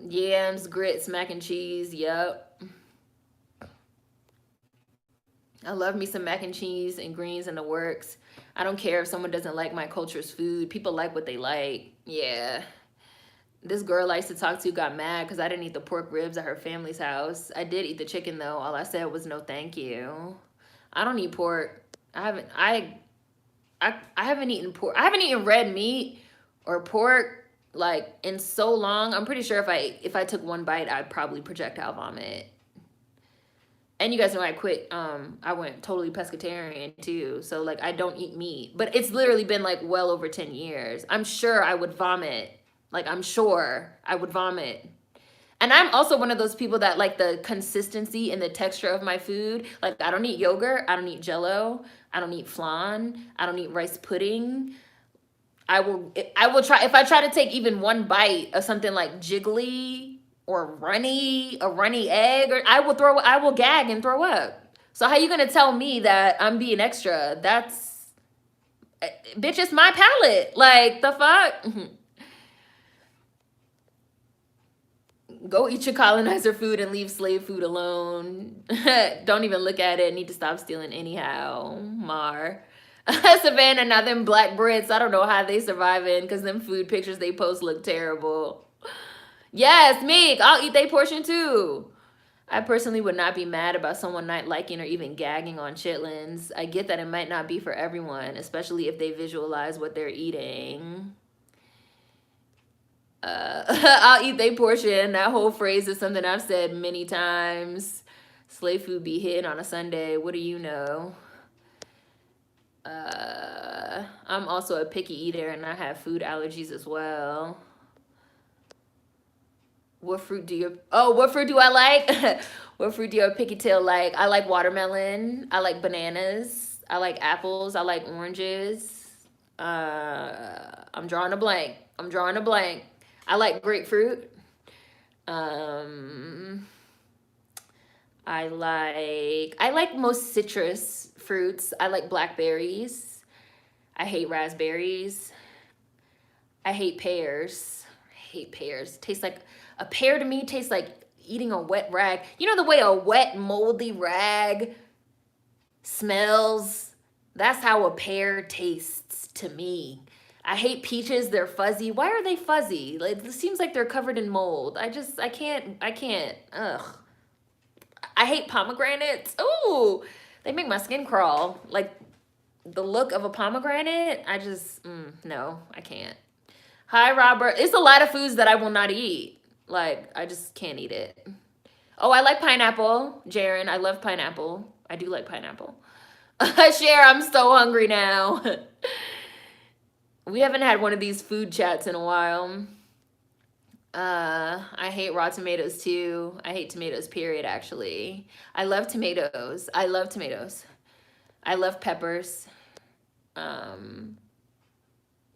Yams, grits, mac and cheese. Yep. I love me some mac and cheese and greens and the works. I don't care if someone doesn't like my culture's food. People like what they like. Yeah. This girl I used to talk to got mad because I didn't eat the pork ribs at her family's house. I did eat the chicken though. All I said was no thank you. I don't eat pork. I haven't eaten pork. I haven't eaten red meat or pork like in so long. I'm pretty sure if I took one bite, I'd probably projectile vomit. And you guys know I quit. I went totally pescatarian too. So like I don't eat meat. But it's literally been like well over 10 years. I'm sure I would vomit. Like I'm sure I would vomit. And I'm also one of those people that like the consistency and the texture of my food. Like I don't eat yogurt. I don't eat Jell-O. I don't eat flan. I don't eat rice pudding. I will try, if I try to take even one bite of something like jiggly or a runny egg, or I will gag and throw up. So how you gonna tell me that I'm being extra? That's, bitch, it's my palate. Like the fuck? Go eat your colonizer food and leave slave food alone. Don't even look at it. Need to stop stealing anyhow. Mar. Savannah, now them black Brits, I don't know how they surviving because them food pictures they post look terrible. Yes, Meek, I'll eat their portion too. I personally would not be mad about someone not liking or even gagging on chitlins. I get that it might not be for everyone, especially if they visualize what they're eating. I'll eat their portion. That whole phrase is something I've said many times. Slave food be hidden on a Sunday. What do you know? I'm also a picky eater and I have food allergies as well. What fruit do I like? What fruit do your picky tail like? I like watermelon. I like bananas. I like apples. I like oranges. I'm drawing a blank. I like grapefruit. I like most citrus fruits. I like blackberries. I hate raspberries. I hate pears. Tastes like a pear to me tastes like eating a wet rag. You know the way a wet moldy rag smells? That's how a pear tastes to me. I hate peaches. They're fuzzy. Why are they fuzzy? Like, it seems like they're covered in mold. I can't. Ugh. I hate pomegranates. Ooh, they make my skin crawl. Like, the look of a pomegranate, no, I can't. Hi, Robert. It's a lot of foods that I will not eat. Like, I just can't eat it. Oh, I like pineapple. Jaren, I love pineapple. I do like pineapple. Cher, I'm so hungry now. We haven't had one of these food chats in a while. I hate raw tomatoes too. I hate tomatoes, period, actually. I love tomatoes. I love tomatoes. I love peppers.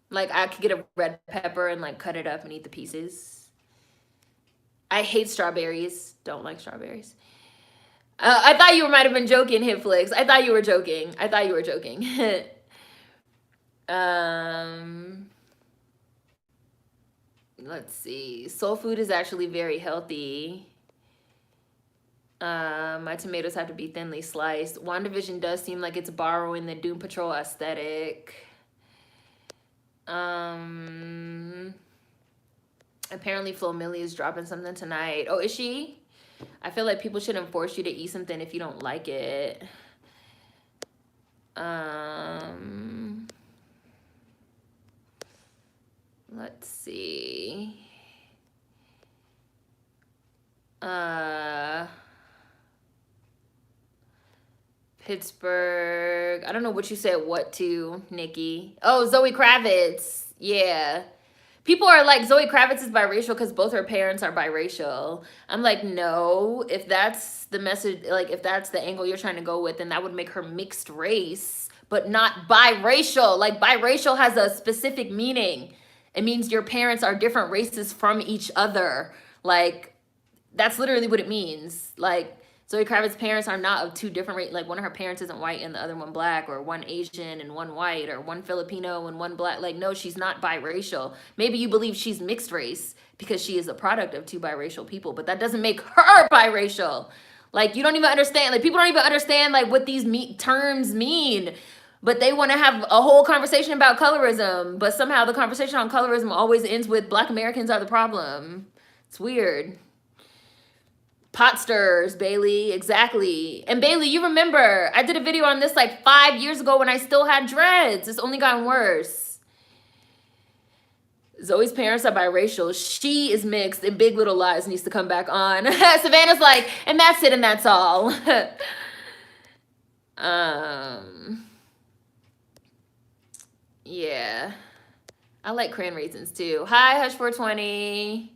Like, I could get a red pepper and like cut it up and eat the pieces. I hate strawberries. Don't like strawberries. I thought you might have been joking, Hitflix. I thought you were joking. I thought you were joking. Let's see. Soul food is actually very healthy. My tomatoes have to be thinly sliced. WandaVision does seem like it's borrowing the Doom Patrol aesthetic. Apparently Flo Millie is dropping something tonight. Oh, is she? I feel like people shouldn't force you to eat something if you don't like it. Let's see. Pittsburgh. I don't know what you said what to, Nikki. Oh, Zoe Kravitz. Yeah. People are like, Zoe Kravitz is biracial because both her parents are biracial. I'm like, no, if that's the message, like if that's the angle you're trying to go with, then that would make her mixed race, but not biracial. Like, biracial has a specific meaning. It means your parents are different races from each other. Like, that's literally what it means. Like, Zoe Kravitz's parents are not of two different races. Like, one of her parents isn't white and the other one black, or one Asian and one white, or one Filipino and one black. Like, no, she's not biracial. Maybe you believe she's mixed race because she is a product of two biracial people, but that doesn't make her biracial. Like, you don't even understand. Like, people don't even understand like what these terms mean. But they want to have a whole conversation about colorism, but somehow the conversation on colorism always ends with Black Americans are the problem. It's weird. Pot stirrers, Bailey, exactly. And Bailey, you remember, I did a video on this like 5 years ago when I still had dreads. It's only gotten worse. Zoe's parents are biracial. She is mixed, and Big Little Lies needs to come back on. Savannah's like, and that's it, and that's all. Yeah. I like cran raisins too. Hi, Hush 420.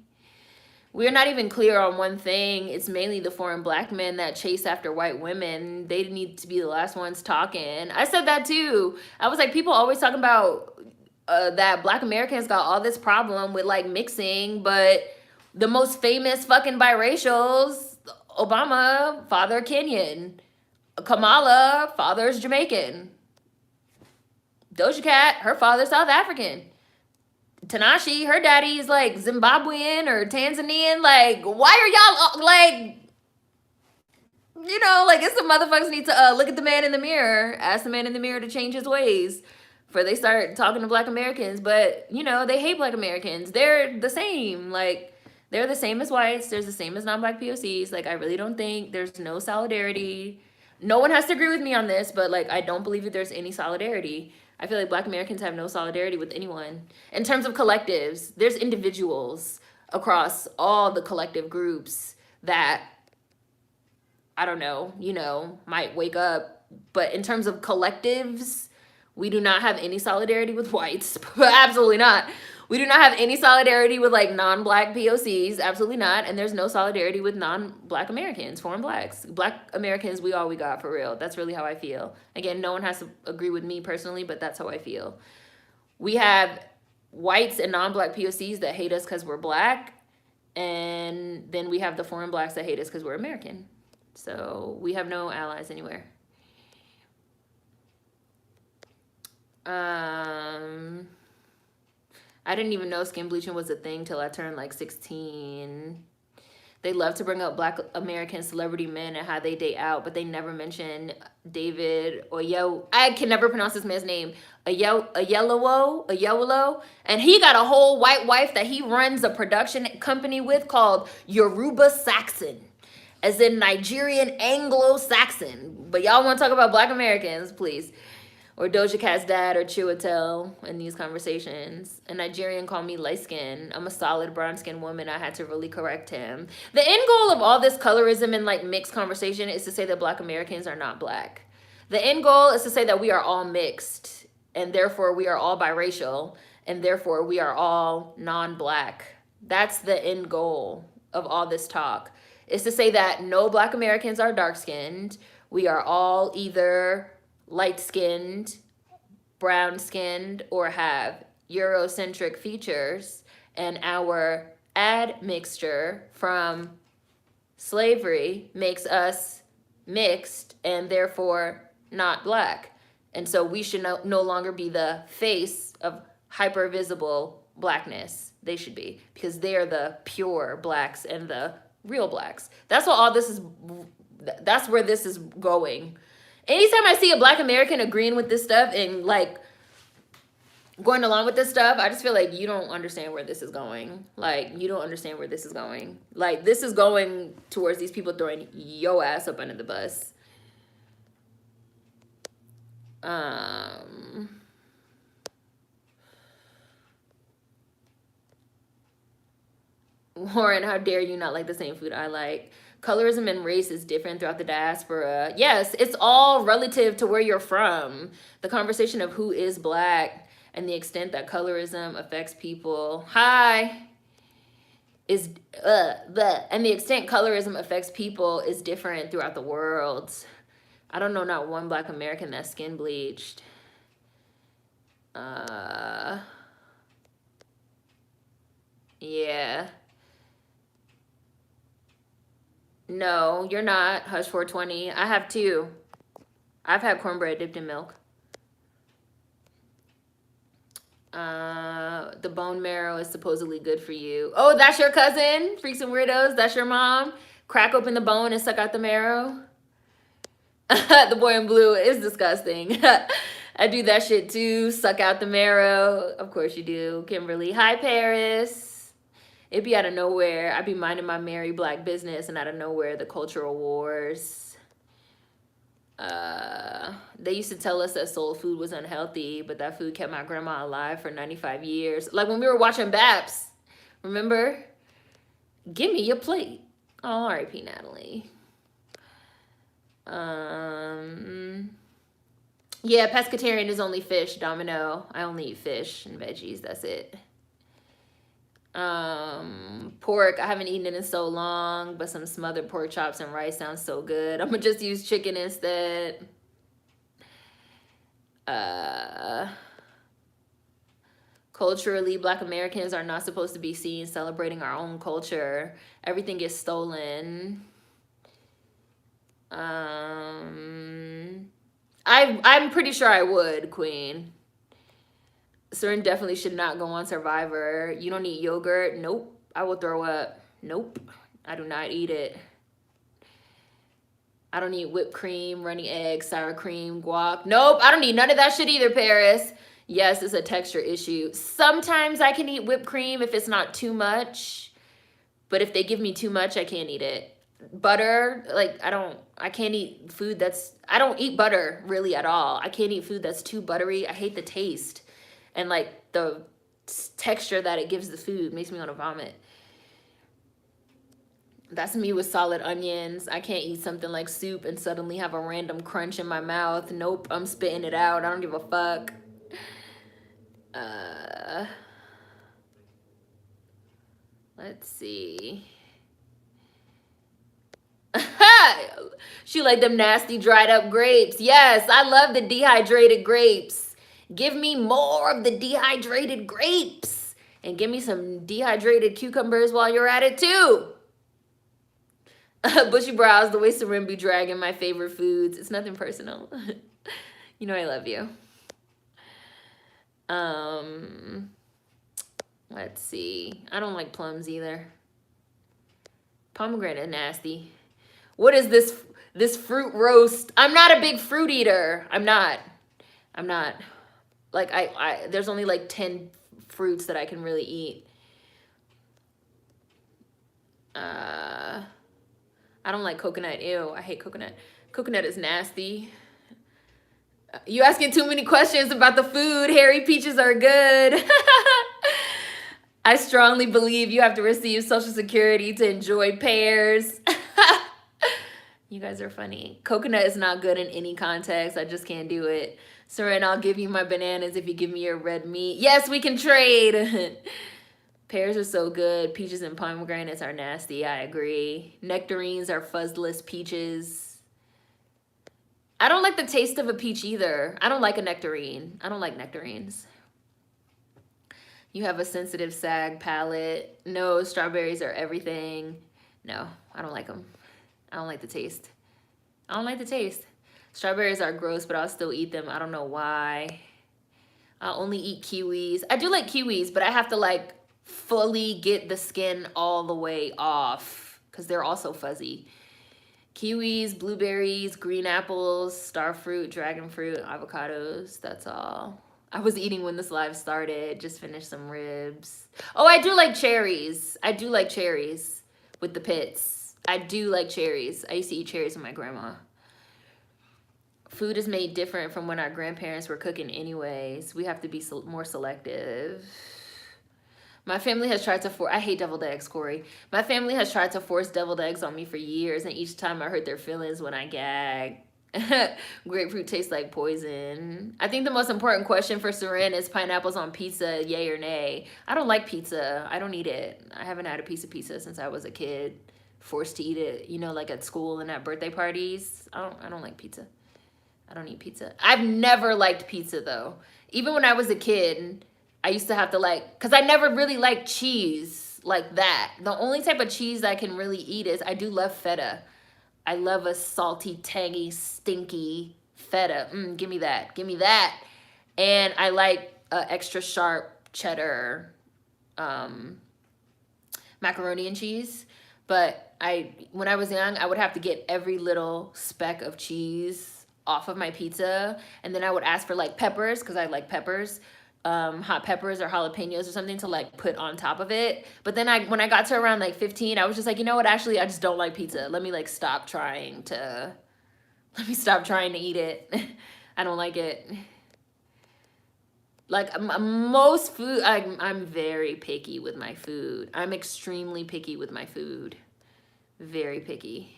We're not even clear on one thing. It's mainly the foreign black men that chase after white women. They need to be the last ones talking. I said that too. I was like, people always talking about that Black Americans got all this problem with like mixing, but the most famous fucking biracials, Obama, father Kenyan. Kamala, father's Jamaican. Doja Cat, her father's South African. Tanashi, her daddy is like Zimbabwean or Tanzanian. Like, why are y'all like, you know, like, it's some motherfuckers need to look at the man in the mirror, ask the man in the mirror to change his ways before they start talking to Black Americans. But, you know, they hate Black Americans. They're the same. Like, they're the same as whites. There's the same as non-Black POCs. Like, I really don't think there's no solidarity. No one has to agree with me on this, but like, I don't believe that there's any solidarity. I feel like Black Americans have no solidarity with anyone. In terms of collectives, there's individuals across all the collective groups that, I don't know, you know, might wake up. But in terms of collectives, we do not have any solidarity with whites. Absolutely not. We do not have any solidarity with like non-Black POCs. Absolutely not. And there's no solidarity with non-Black Americans, foreign Blacks. Black Americans, we all we got, for real. That's really how I feel. Again, no one has to agree with me personally, but that's how I feel. We have whites and non-Black POCs that hate us because we're Black. And then we have the foreign Blacks that hate us because we're American. So we have no allies anywhere. I didn't even know skin bleaching was a thing till I turned like 16. They love to bring up Black American celebrity men and how they date out, but they never mention David Oyelowo. I can never pronounce this man's name. Oyelowo, and he got a whole white wife that he runs a production company with called Yoruba Saxon, as in Nigerian Anglo-Saxon. But y'all want to talk about Black Americans, please. Or Doja Cat's dad or Chiwetel in these conversations. A Nigerian called me light skinned. I'm a solid brown skinned woman. I had to really correct him. The end goal of all this colorism and like mixed conversation is to say that Black Americans are not Black. The end goal is to say that we are all mixed, and therefore we are all biracial, and therefore we are all non-Black. That's the end goal of all this talk, is to say that no Black Americans are dark skinned. We are all either light-skinned, brown-skinned, or have Eurocentric features, and our admixture from slavery makes us mixed and therefore not Black. And so we should no longer be the face of hyper-visible Blackness. They should be, because they are the pure Blacks and the real Blacks. That's what all this is, that's where this is going. Anytime I see a Black American agreeing with this stuff and like going along with this stuff, I just feel like you don't understand where this is going. Like, you don't understand where this is going. Like, this is going towards these people throwing your ass up under the bus. Lauren, how dare you not like the same food I like? Colorism and race is different throughout the diaspora. Yes, it's all relative to where you're from. The conversation of who is Black and the extent that colorism affects people. And the extent colorism affects people is different throughout the world. I don't know not one Black American that's skin bleached. Yeah. No, you're not. Hush 420. I have two. I've had cornbread dipped in milk. The bone marrow is supposedly good for you. Oh, that's your cousin? Freaks and weirdos. That's your mom? Crack open the bone and suck out the marrow? The boy in blue is disgusting. I do that shit too. Suck out the marrow. Of course you do. Kimberly. Hi, Paris. It'd be out of nowhere. I'd be minding my merry Black business, and out of nowhere, the cultural wars. They used to tell us that soul food was unhealthy, but that food kept my grandma alive for 95 years. Like when we were watching Baps, remember? Give me your plate. Oh, R.I.P. Natalie. Yeah, pescatarian is only fish, Domino. I only eat fish and veggies, that's it. Pork, I haven't eaten it in so long, but some smothered pork chops and rice sounds so good. I'm gonna just use chicken instead. Culturally, Black Americans are not supposed to be seen celebrating our own culture. Everything gets stolen. I'm pretty sure I would, Queen. Seren definitely should not go on Survivor. You don't eat yogurt? Nope. I will throw up. Nope. I do not eat it. I don't eat whipped cream, runny eggs, sour cream, guac. Nope. I don't eat none of that shit either, Paris. Yes, it's a texture issue. Sometimes I can eat whipped cream if it's not too much. But if they give me too much, I can't eat it. Butter, like I can't eat food that's, I don't eat butter really at all. I can't eat food that's too buttery. I hate the taste. And like the texture that it gives the food makes me want to vomit. That's me with solid onions. I can't eat something like soup and suddenly have a random crunch in my mouth. Nope, I'm spitting it out. I don't give a fuck. Let's see. She like them nasty dried up grapes. Yes, I love the dehydrated grapes. Give me more of the dehydrated grapes. And give me some dehydrated cucumbers while you're at it too. Bushy brows, the way Seren be dragging my favorite foods. It's nothing personal. You know I love you. Let's see. I don't like plums either. Pomegranate is nasty. What is this fruit roast? I'm not a big fruit eater. I'm not. Like I there's only like 10 fruits that I can really eat. I don't like coconut. Ew, I hate coconut. Coconut is nasty. You asking too many questions about the food. Hairy peaches are good. I strongly believe you have to receive Social Security to enjoy pears. You guys are funny. Coconut is not good in any context. I just can't do it. Seren, I'll give you my bananas if you give me your red meat. Yes, we can trade. Pears are so good. Peaches and pomegranates are nasty. I agree. Nectarines are fuzzless peaches. I don't like the taste of a peach either. I don't like a nectarine. I don't like nectarines. You have a sensitive sag palate. No, strawberries are everything. No, I don't like them. I don't like the taste. I don't like the taste. Strawberries are gross, but I'll still eat them. I don't know why. I'll only eat kiwis. I do like kiwis, but I have to like fully get the skin all the way off because they're also fuzzy. Kiwis, blueberries, green apples, starfruit, dragon fruit, avocados. That's all. I was eating when this live started. Just finished some ribs. Oh, I do like cherries. I do like cherries with the pits. I do like cherries. I used to eat cherries with my grandma. Food is made different from when our grandparents were cooking anyways. We have to be more selective. My family has tried to I hate deviled eggs, Corey. My family has tried to force deviled eggs on me for years, and each time I hurt their feelings when I gag. Grapefruit tastes like poison. I think the most important question for Seren is pineapples on pizza, yay or nay. I don't like pizza. I don't eat it. I haven't had a piece of pizza since I was a kid. Forced to eat it, you know, like at school and at birthday parties. I don't like pizza. I don't eat pizza. I've never liked pizza though. Even when I was a kid, I used to have to like, because I never really liked cheese like that. The only type of cheese I can really eat is, I do love feta. I love a salty, tangy, stinky feta. Give me that. Give me that. And I like extra sharp cheddar macaroni and cheese. But when I was young, I would have to get every little speck of cheese off of my pizza. And then I would ask for like peppers, because I like peppers. Hot peppers or jalapenos or something to like put on top of it. But then when I got to around like 15, I was just like, you know what, actually I just don't like pizza. Let me stop trying to eat it. I don't like it. Like most food, I'm very picky with my food. I'm extremely picky with my food. Very picky.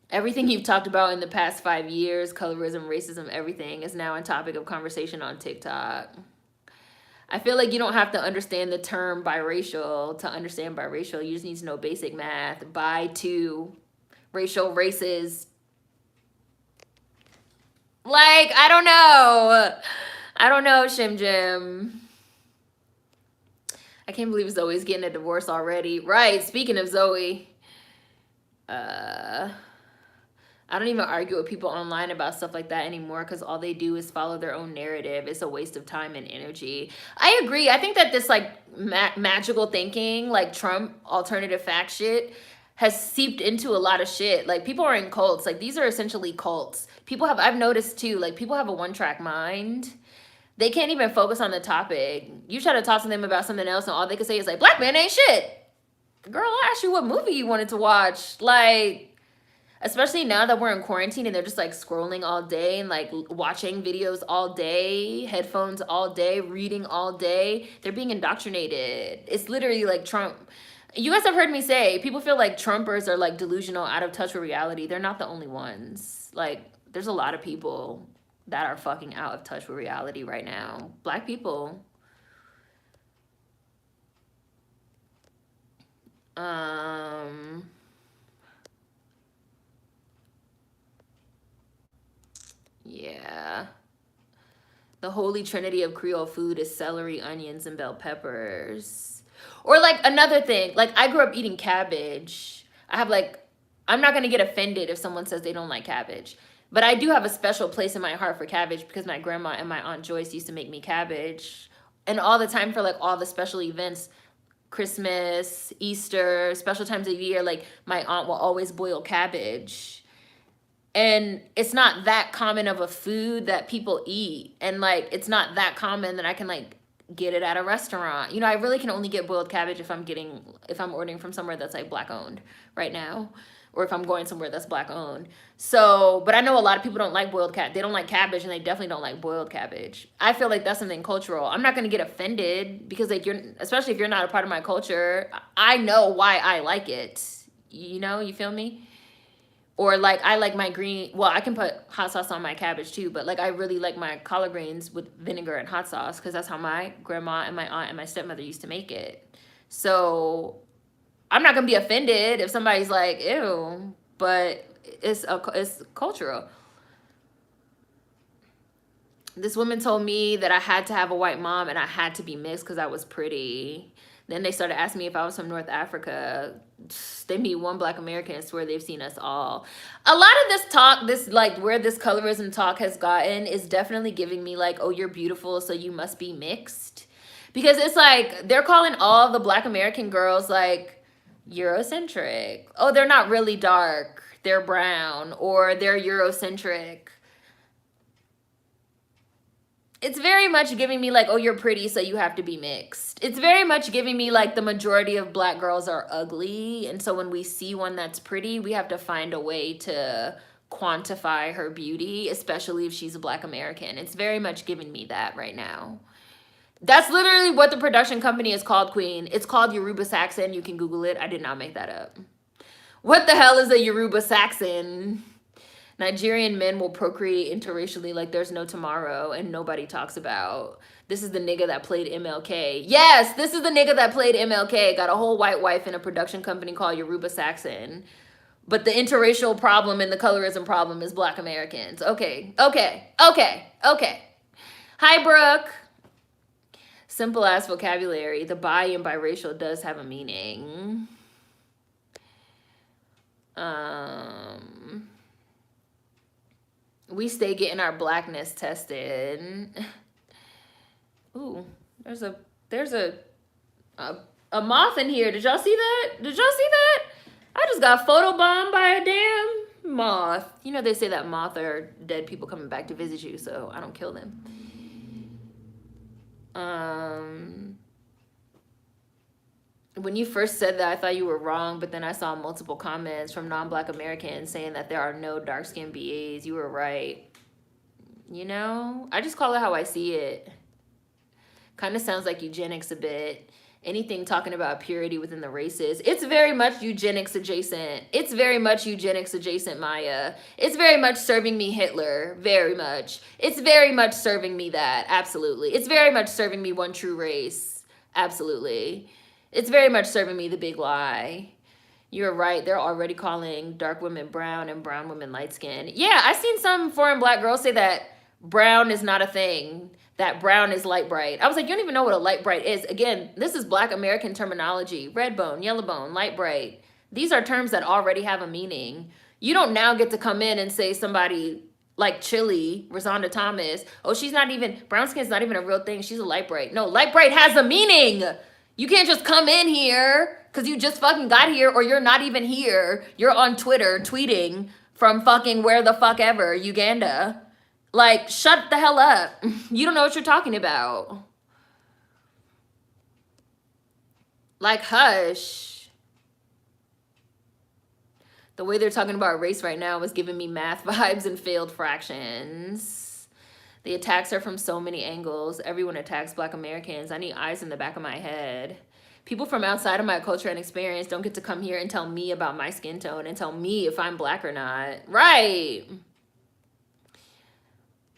Everything you've talked about in the past 5 years, colorism, racism, everything is now a topic of conversation on TikTok. I feel like you don't have to understand the term biracial to understand biracial. You just need to know basic math. Bi, to, racial, races. Like, I don't know. I don't know, Shim Jim. I can't believe Zoe's getting a divorce already. Right, speaking of Zoe. I don't even argue with people online about stuff like that anymore because all they do is follow their own narrative. It's a waste of time and energy. I agree. I think that this like magical thinking, like Trump alternative fact shit, has seeped into a lot of shit. Like people are in cults. Like these are essentially cults. I've noticed too, like people have a one-track mind. They can't even focus on the topic. You try to talk to them about something else and all they can say is like, black man ain't shit. Girl, I asked you what movie you wanted to watch. Like, especially now that we're in quarantine and they're just like scrolling all day and like watching videos all day, headphones all day, reading all day. They're being indoctrinated. It's literally like Trump. You guys have heard me say, people feel like Trumpers are like delusional, out of touch with reality. They're not the only ones. Like, there's a lot of people that are fucking out of touch with reality right now. Black people. Yeah. The holy trinity of Creole food is celery, onions, and bell peppers. Or like another thing, like I grew up eating cabbage. I'm not gonna get offended if someone says they don't like cabbage. But I do have a special place in my heart for cabbage because my grandma and my Aunt Joyce used to make me cabbage. And all the time for like all the special events, Christmas, Easter, special times of year, like my aunt will always boil cabbage. And it's not that common of a food that people eat. And like it's not that common that I can like get it at a restaurant. You know, I really can only get boiled cabbage if I'm ordering from somewhere that's like black owned right now, or if I'm going somewhere that's black owned. So, but I know a lot of people don't like they don't like cabbage, and they definitely don't like boiled cabbage. I feel like that's something cultural. I'm not going to get offended because like especially if you're not a part of my culture, I know why I like it. You know, you feel me? Or like I like my green, well, I can put hot sauce on my cabbage too, but like I really like my collard greens with vinegar and hot sauce because that's how my grandma and my aunt and my stepmother used to make it. So I'm not gonna be offended if somebody's like, ew, but it's cultural. This woman told me that I had to have a white mom and I had to be mixed because I was pretty. Then they started asking me if I was from North Africa. They meet one black American and swear they've seen us all. A lot of this talk, this like where this colorism talk has gotten is definitely giving me like, oh, you're beautiful, so you must be mixed. Because it's like they're calling all the black American girls like Eurocentric. Oh, they're not really dark. They're brown, or they're Eurocentric. It's very much giving me like, oh, you're pretty, so you have to be mixed. It's very much giving me like the majority of black girls are ugly. And so when we see one that's pretty, we have to find a way to quantify her beauty, especially if she's a black American. It's very much giving me that right now. That's literally what the production company is called, Queen. It's called Yoruba Saxon. You can Google it. I did not make that up. What the hell is a Yoruba Saxon? Nigerian men will procreate interracially like there's no tomorrow and nobody talks about. This is the nigga that played MLK. Yes, this is the nigga that played MLK. Got a whole white wife in a production company called Yoruba Saxon. But the interracial problem and the colorism problem is black Americans. Okay. Hi, Brooke. Simple ass vocabulary. The bi and biracial does have a meaning. We stay getting our blackness tested. Ooh, there's a moth in here. Did y'all see that? I just got photobombed by a damn moth. You know they say that moth are dead people coming back to visit you, so I don't kill them. When you first said that, I thought you were wrong, but then I saw multiple comments from non-black Americans saying that there are no dark-skinned BAs. You were right. You know, I just call it how I see it. Kind of sounds like eugenics a bit. Anything talking about purity within the races. It's very much eugenics adjacent. It's very much eugenics adjacent, Maya. It's very much serving me Hitler. Very much. It's very much serving me that. Absolutely. It's very much serving me one true race. Absolutely. It's very much serving me the big lie. You're right. They're already calling dark women brown and brown women light skin. Yeah, I've seen some foreign black girls say that brown is not a thing. That brown is light bright. I was like, you don't even know what a light bright is. Again, this is black American terminology. Red bone, yellow bone, light bright. These are terms that already have a meaning. You don't now get to come in and say somebody like Chili, Rosanda Thomas, oh, she's not even, brown skin's not even a real thing. She's a light bright. No, light bright has a meaning. You can't just come in here because you just fucking got here or you're not even here. You're on Twitter tweeting from fucking where the fuck ever, Uganda. Like, shut the hell up. You don't know what you're talking about. Like, hush. The way they're talking about race right now is giving me math vibes and failed fractions. The attacks are from so many angles. Everyone attacks black Americans. I need eyes in the back of my head. People from outside of my culture and experience don't get to come here and tell me about my skin tone and tell me if I'm black or not. Right.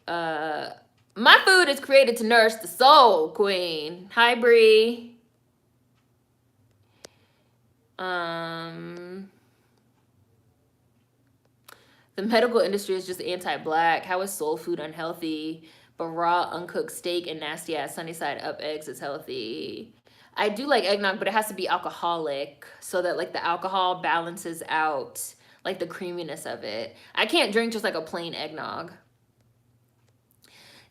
My food is created to nourish the soul, Queen. Hi, Bree. The medical industry is just anti-black. How is soul food unhealthy? But raw, uncooked steak and nasty ass sunny side up eggs is healthy. I do like eggnog, but it has to be alcoholic so that like the alcohol balances out like the creaminess of it. I can't drink just like a plain eggnog.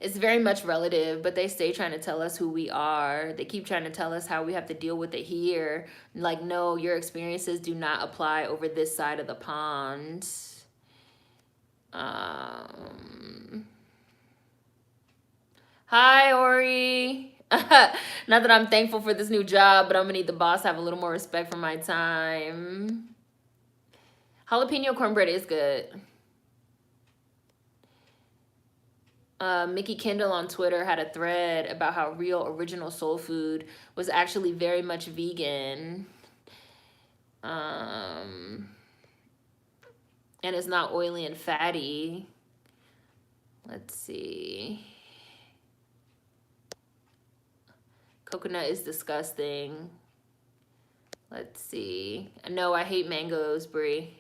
It's very much relative, but they stay trying to tell us who we are. They keep trying to tell us how we have to deal with it here. Like, no, your experiences do not apply over this side of the pond. Hi, Ori. Not that I'm thankful for this new job, but I'm gonna need the boss to have a little more respect for my time. Jalapeno cornbread is good. Mickey Kendall on Twitter had a thread about how real original soul food was actually very much vegan. And it's not oily and fatty. Let's see. Coconut is disgusting. Let's see. No, I hate mangoes, Brie.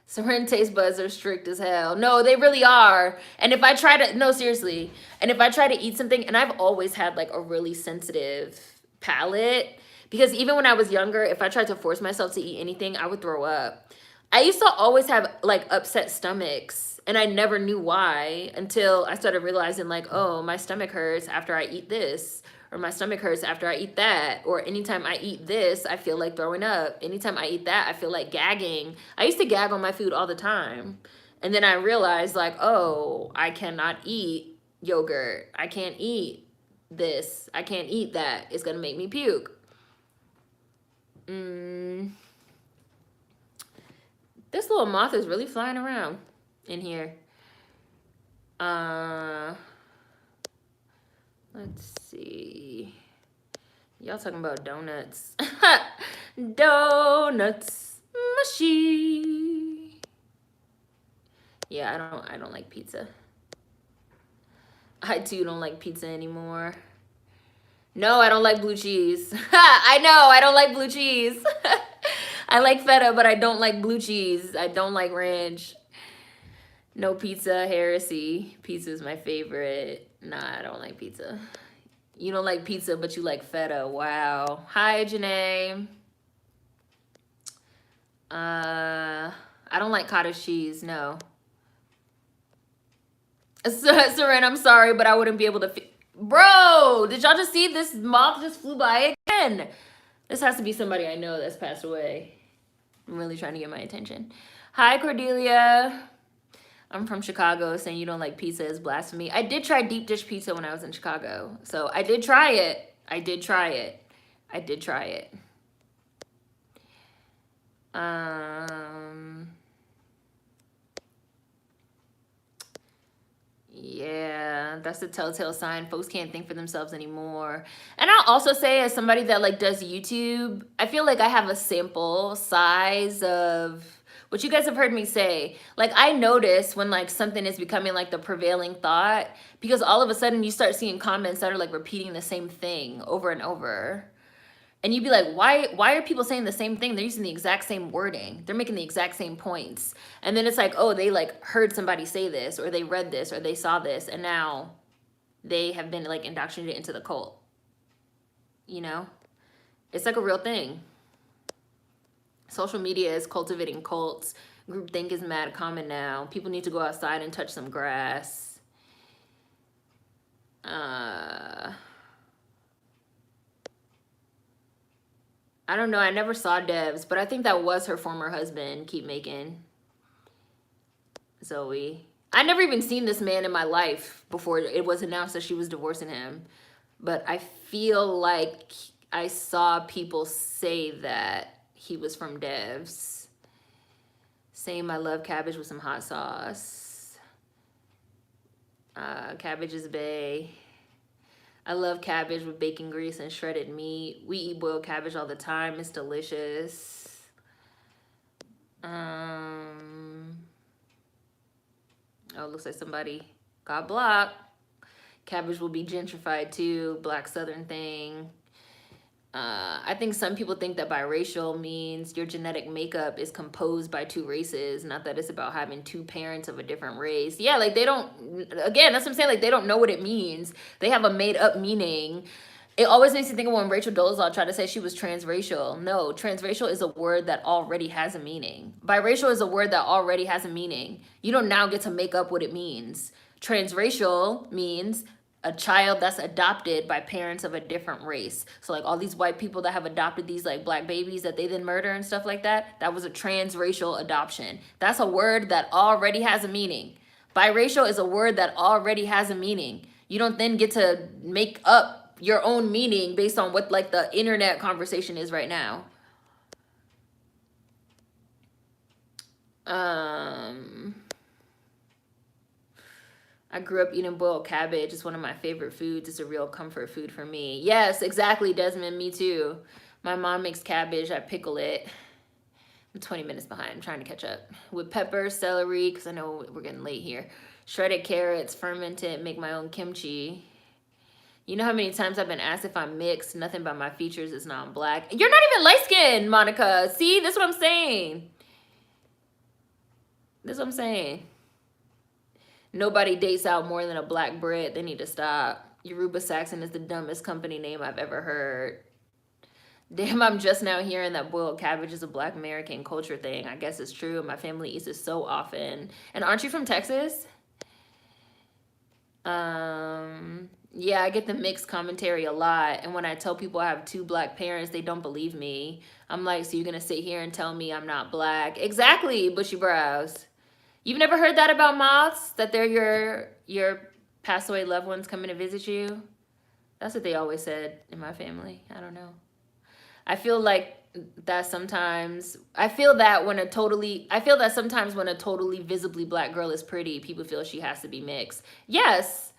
Seren taste buds are strict as hell. No, they really are. And if I try to, no, seriously. And if I try to eat something, and I've always had like a really sensitive palate, because even when I was younger, if I tried to force myself to eat anything, I would throw up. I used to always have like upset stomachs, and I never knew why until I started realizing like, oh, my stomach hurts after I eat this, or my stomach hurts after I eat that, or anytime I eat this, I feel like throwing up. Anytime I eat that, I feel like gagging. I used to gag on my food all the time. And then I realized like, oh, I cannot eat yogurt. I can't eat this. I can't eat that. It's gonna make me puke. This little moth is really flying around in here. Let's see. Y'all talking about donuts. Donuts. Mushy. Yeah, I don't like pizza. I too don't like pizza anymore. No, I don't like blue cheese. I know, I don't like blue cheese. I like feta, but I don't like blue cheese. I don't like ranch. No pizza, heresy. Pizza is my favorite. Nah, I don't like pizza. You don't like pizza, but you like feta. Wow. Hi, Janae. I don't like cottage cheese. No. Seren, I'm sorry, but I wouldn't be able to. Bro, did y'all just see this moth just flew by again? This has to be somebody I know that's passed away. I'm really trying to get my attention. Hi, Cordelia. I'm from Chicago. Saying you don't like pizza is blasphemy. I did try deep dish pizza when I was in Chicago. So I did try it. I did try it. Yeah, that's the telltale sign. Folks can't think for themselves anymore. And I'll also say, as somebody that like does YouTube, I feel like I have a sample size of what you guys have heard me say. Like, I notice when like something is becoming like the prevailing thought, because all of a sudden you start seeing comments that are like repeating the same thing over and over. And you'd be like, why are people saying the same thing? They're using the exact same wording. They're making the exact same points. And then it's like, oh, they like heard somebody say this, or they read this, or they saw this, and now they have been like indoctrinated into the cult. You know? It's like a real thing. Social media is cultivating cults. Groupthink is mad common now. People need to go outside and touch some grass. I don't know. I never saw Devs, but I think that was her former husband, Keep Making. Zoe. I never even seen this man in my life before it was announced that she was divorcing him. But I feel like I saw people say that he was from Devs. Saying I love cabbage with some hot sauce. Cabbage is bae. I love cabbage with bacon grease and shredded meat. We eat boiled cabbage all the time. It's delicious. Oh, it looks like somebody got blocked. Cabbage will be gentrified too. Black Southern thing. I think some people think that biracial means your genetic makeup is composed by two races, not that it's about having two parents of a different race. Yeah, like they don't, again, that's what I'm saying, like they don't know what it means. They have a made up meaning. It always makes me think of when Rachel Dolezal tried to say she was transracial. No, transracial is a word that already has a meaning. Biracial is a word that already has a meaning. You don't now get to make up what it means. Transracial means a child that's adopted by parents of a different race. So like all these white people that have adopted these like black babies that they then murder and stuff like that, that was a transracial adoption. That's a word that already has a meaning. Biracial is a word that already has a meaning. You don't then get to make up your own meaning based on what like the internet conversation is right now. I grew up eating boiled cabbage. It's one of my favorite foods. It's a real comfort food for me. Yes, exactly, Desmond. Me too. My mom makes cabbage. I pickle it. I'm 20 minutes behind. I'm trying to catch up. With pepper, celery, because I know we're getting late here. Shredded carrots, fermented, make my own kimchi. You know how many times I've been asked if I'm mixed? Nothing by my features is non-black. You're not even light-skinned, Monica. See, that's what I'm saying. That's what I'm saying. Nobody dates out more than a black Brit. They need to stop. Yoruba Saxon is the dumbest company name I've ever heard. Damn, I'm just now hearing that boiled cabbage is a black American culture thing. I guess it's true. My family eats it so often. And aren't you from Texas? Yeah, I get the mixed commentary a lot. And when I tell people I have 2 black parents, they don't believe me. I'm like, so you're going to sit here and tell me I'm not black? Exactly, bushy brows. You've never heard that about moths? That they're your passed away loved ones coming to visit you? That's what they always said in my family. I don't know. I feel like that sometimes, I feel that sometimes when a totally visibly black girl is pretty, people feel she has to be mixed. Yes.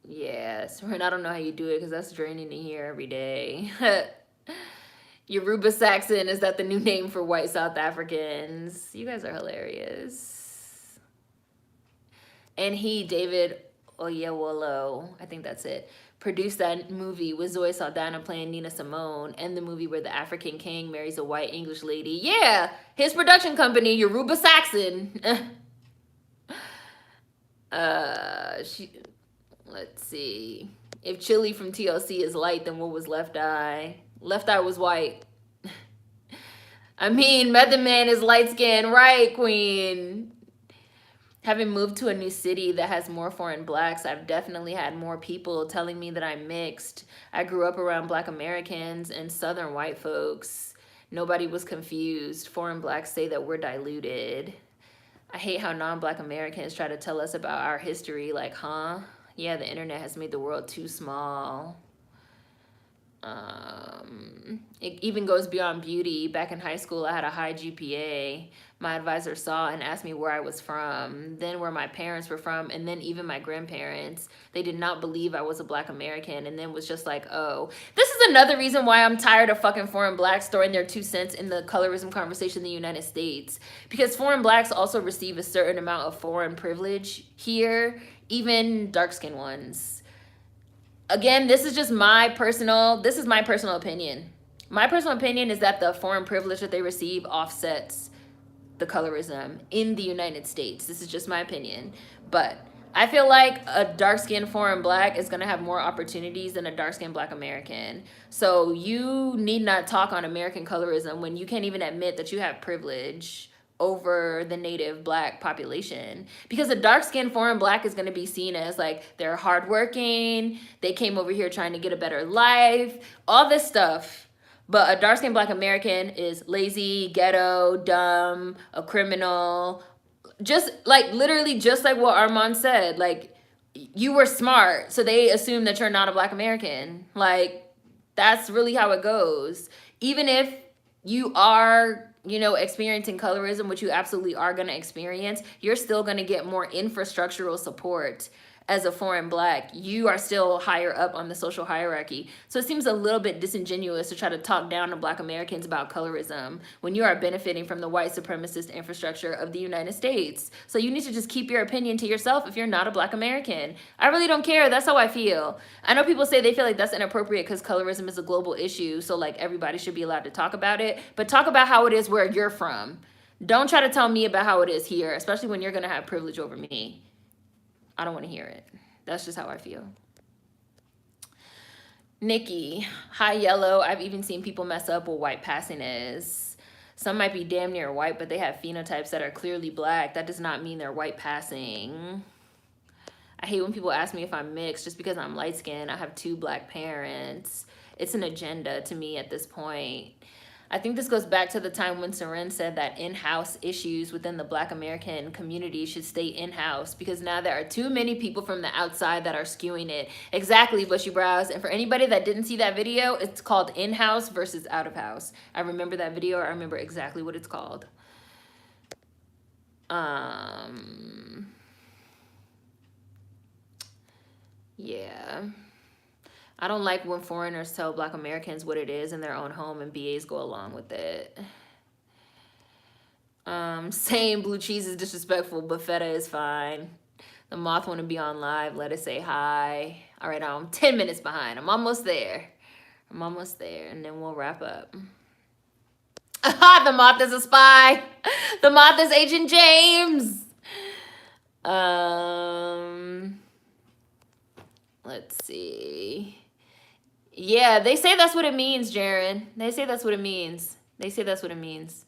Yes. And I don't know how you do it because that's draining to hear every day. Yoruba Saxon, is that the new name for white South Africans? You guys are hilarious. And David Oyewolo, I think that's it, produced that movie with Zoe Saldana playing Nina Simone, and the movie where the African king marries a white English lady. Yeah, his production company, Yoruba Saxon. Let's see. If Chili from TLC is light, then what was Left Eye? Left Eye was white. I mean, Method Man is light skinned, right, Queen? Having moved to a new city that has more foreign blacks, I've definitely had more people telling me that I'm mixed. I grew up around black Americans and southern white folks. Nobody was confused. Foreign blacks say that we're diluted. I hate how non-black Americans try to tell us about our history like, huh? Yeah, the internet has made the world too small. It even goes beyond beauty. Back in high school, I had a high GPA. My advisor saw and asked me where I was from, then where my parents were from, and then even my grandparents. They did not believe I was a black American, and then was just like, oh. This is another reason why I'm tired of fucking foreign blacks throwing their 2 cents in the colorism conversation in the United States. Because foreign blacks also receive a certain amount of foreign privilege here, even dark-skinned ones. Again, this is my personal opinion. My personal opinion is that the foreign privilege that they receive offsets the colorism in the United States. This is just my opinion. But I feel like a dark-skinned foreign black is going to have more opportunities than a dark-skinned black American. So you need not talk on American colorism when you can't even admit that you have privilege over the native black population, because a dark-skinned foreign black is going to be seen as like they're hardworking, they came over here trying to get a better life, all this stuff. But a dark-skinned black American is lazy, ghetto, dumb, a criminal, just like literally just like what Armand said, like you were smart, so they assume that you're not a black American. Like that's really how it goes. Even if you are, you know, experiencing colorism, which you absolutely are going to experience, you're still going to get more infrastructural support as a foreign black. You are still higher up on the social hierarchy. So it seems a little bit disingenuous to try to talk down to black Americans about colorism when you are benefiting from the white supremacist infrastructure of the United States. So you need to just keep your opinion to yourself if you're not a black American. I really don't care. That's how I feel. I know people say they feel like that's inappropriate because colorism is a global issue, so like everybody should be allowed to talk about it, but talk about how it is where you're from. Don't try to tell me about how it is here, especially when you're going to have privilege over me. I don't want to hear it. That's just how I feel. Nikki, hi Yellow. I've even seen people mess up what white passing is. Some might be damn near white, but they have phenotypes that are clearly black. That does not mean they're white passing. I hate when people ask me if I'm mixed just because I'm light skinned. I have 2 black parents. It's an agenda to me at this point. I think this goes back to the time when Seren said that in-house issues within the Black American community should stay in-house because now there are too many people from the outside that are skewing it. Exactly, Bushy Brows. And for anybody that didn't see that video, it's called in-house versus out-of-house. I remember that video. I remember exactly what it's called. Yeah. I don't like when foreigners tell Black Americans what it is in their own home and BAs go along with it. Saying blue cheese is disrespectful, but feta is fine. The moth want to be on live. Let us say hi. All right, I'm 10 minutes behind. I'm almost there. I'm almost there, and then we'll wrap up. The moth is a spy. The moth is Agent James. Let's see. Yeah, they say that's what it means, Jaren. They say that's what it means. They say that's what it means.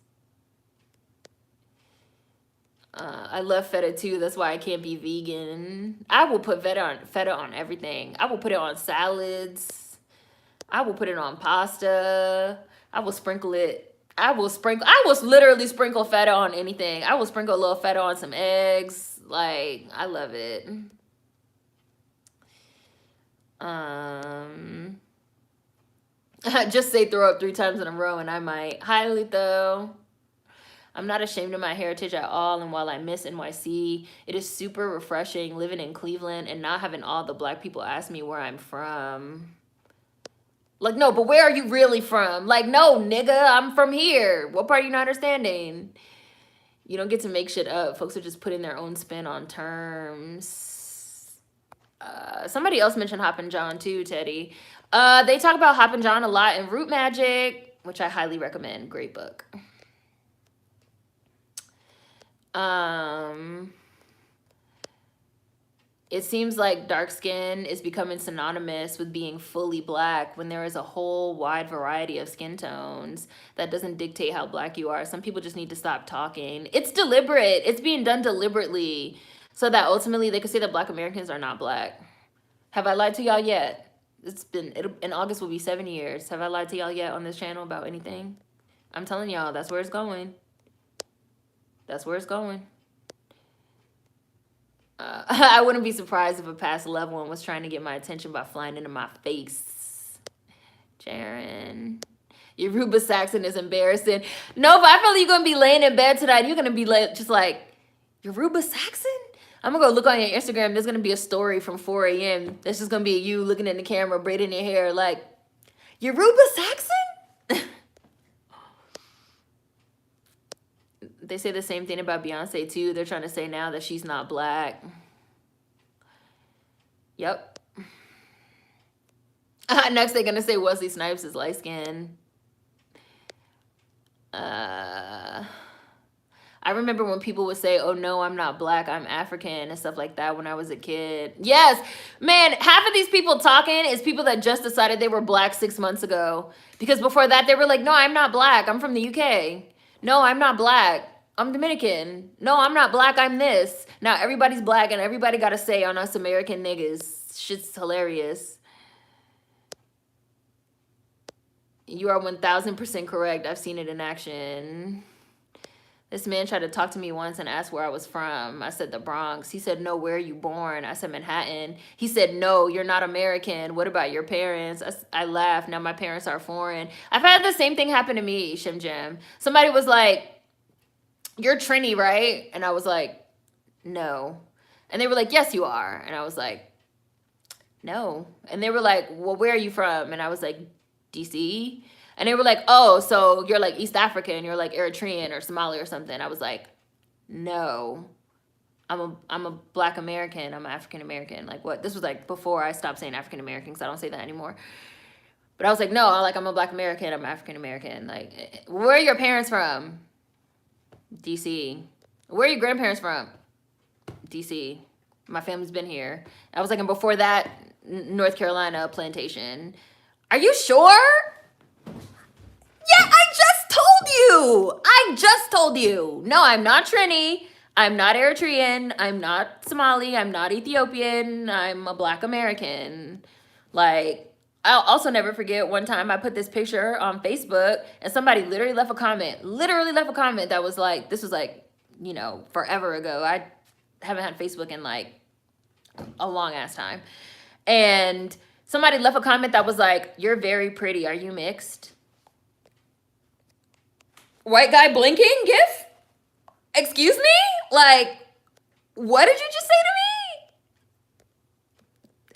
I love feta too. That's why I can't be vegan. I will put feta on everything. I will put it on salads. I will put it on pasta. I will sprinkle it. I will literally sprinkle feta on anything. I will sprinkle a little feta on some eggs. Like, I love it. Just say throw up 3 times in a row and I might. Hi, Letho. I'm not ashamed of my heritage at all, and while I miss NYC, it is super refreshing living in Cleveland and not having all the Black people ask me where I'm from. Like, no, but where are you really from? Like, no, nigga, I'm from here. What part are you not understanding? You don't get to make shit up. Folks are just putting their own spin on terms. Somebody else mentioned Hoppin' John too, Teddy. They talk about Hoppin' John a lot in Root Magic, which I highly recommend. Great book. It seems like dark skin is becoming synonymous with being fully Black when there is a whole wide variety of skin tones. That doesn't dictate how Black you are. Some people just need to stop talking. It's deliberate. It's being done deliberately so that ultimately they can say that Black Americans are not Black. Have I lied to y'all yet? In August will be 7 years. Have I lied to y'all yet on this channel about anything? I'm telling y'all, that's where it's going. That's where it's going. I wouldn't be surprised if a past loved one was trying to get my attention by flying into my face. Jaren. Yoruba Saxon is embarrassing. No, but I feel like you're going to be laying in bed tonight. You're going to be just like, Yoruba Saxon? I'm going to go look on your Instagram. There's going to be a story from 4 a.m. That's just going to be you looking in the camera, braiding your hair like, Yoruba Saxon? They say the same thing about Beyonce too. They're trying to say now that she's not Black. Yep. Next they're gonna say Wesley Snipes is light skinned. I remember when people would say, oh no, I'm not Black, I'm African and stuff like that when I was a kid. Yes, man, half of these people talking is people that just decided they were Black 6 months ago. Because before that they were like, no, I'm not Black, I'm from the UK. No, I'm not Black, I'm Dominican. No, I'm not Black, I'm this. Now everybody's Black and everybody got to say on us American niggas. Shit's hilarious. You are 1000% correct. I've seen it in action. This man tried to talk to me once and asked where I was from. I said the Bronx. He said, no, where are you born? I said Manhattan. He said, no, you're not American. What about your parents? I laughed. Now my parents are foreign. I've had the same thing happen to me, Shim Jam. Somebody was like, you're Trini, right? And I was like, no. And they were like, yes, you are. And I was like, no. And they were like, well, where are you from? And I was like, DC. And they were like, oh, so you're like East African, you're like Eritrean or Somali or something. I was like, no, I'm a Black American. I'm African American. Like what? This was like before I stopped saying African American because I don't say that anymore. But I was like, no, I'm a Black American. I'm African American. Like, where are your parents from? DC. Where are your grandparents from? DC. My family's been here. I was like, and before that, North Carolina plantation. Are you sure? Yeah, I just told you. I just told you. No, I'm not Trini. I'm not Eritrean. I'm not Somali. I'm not Ethiopian. I'm a Black American. Like, I'll also never forget one time I put this picture on Facebook and somebody literally left a comment. Literally left a comment that was like, this was like, you know, forever ago. I haven't had Facebook in like a long ass time. And somebody left a comment that was like, "You're very pretty. Are you mixed?" White guy blinking gif? Excuse me? Like, what did you just say to me?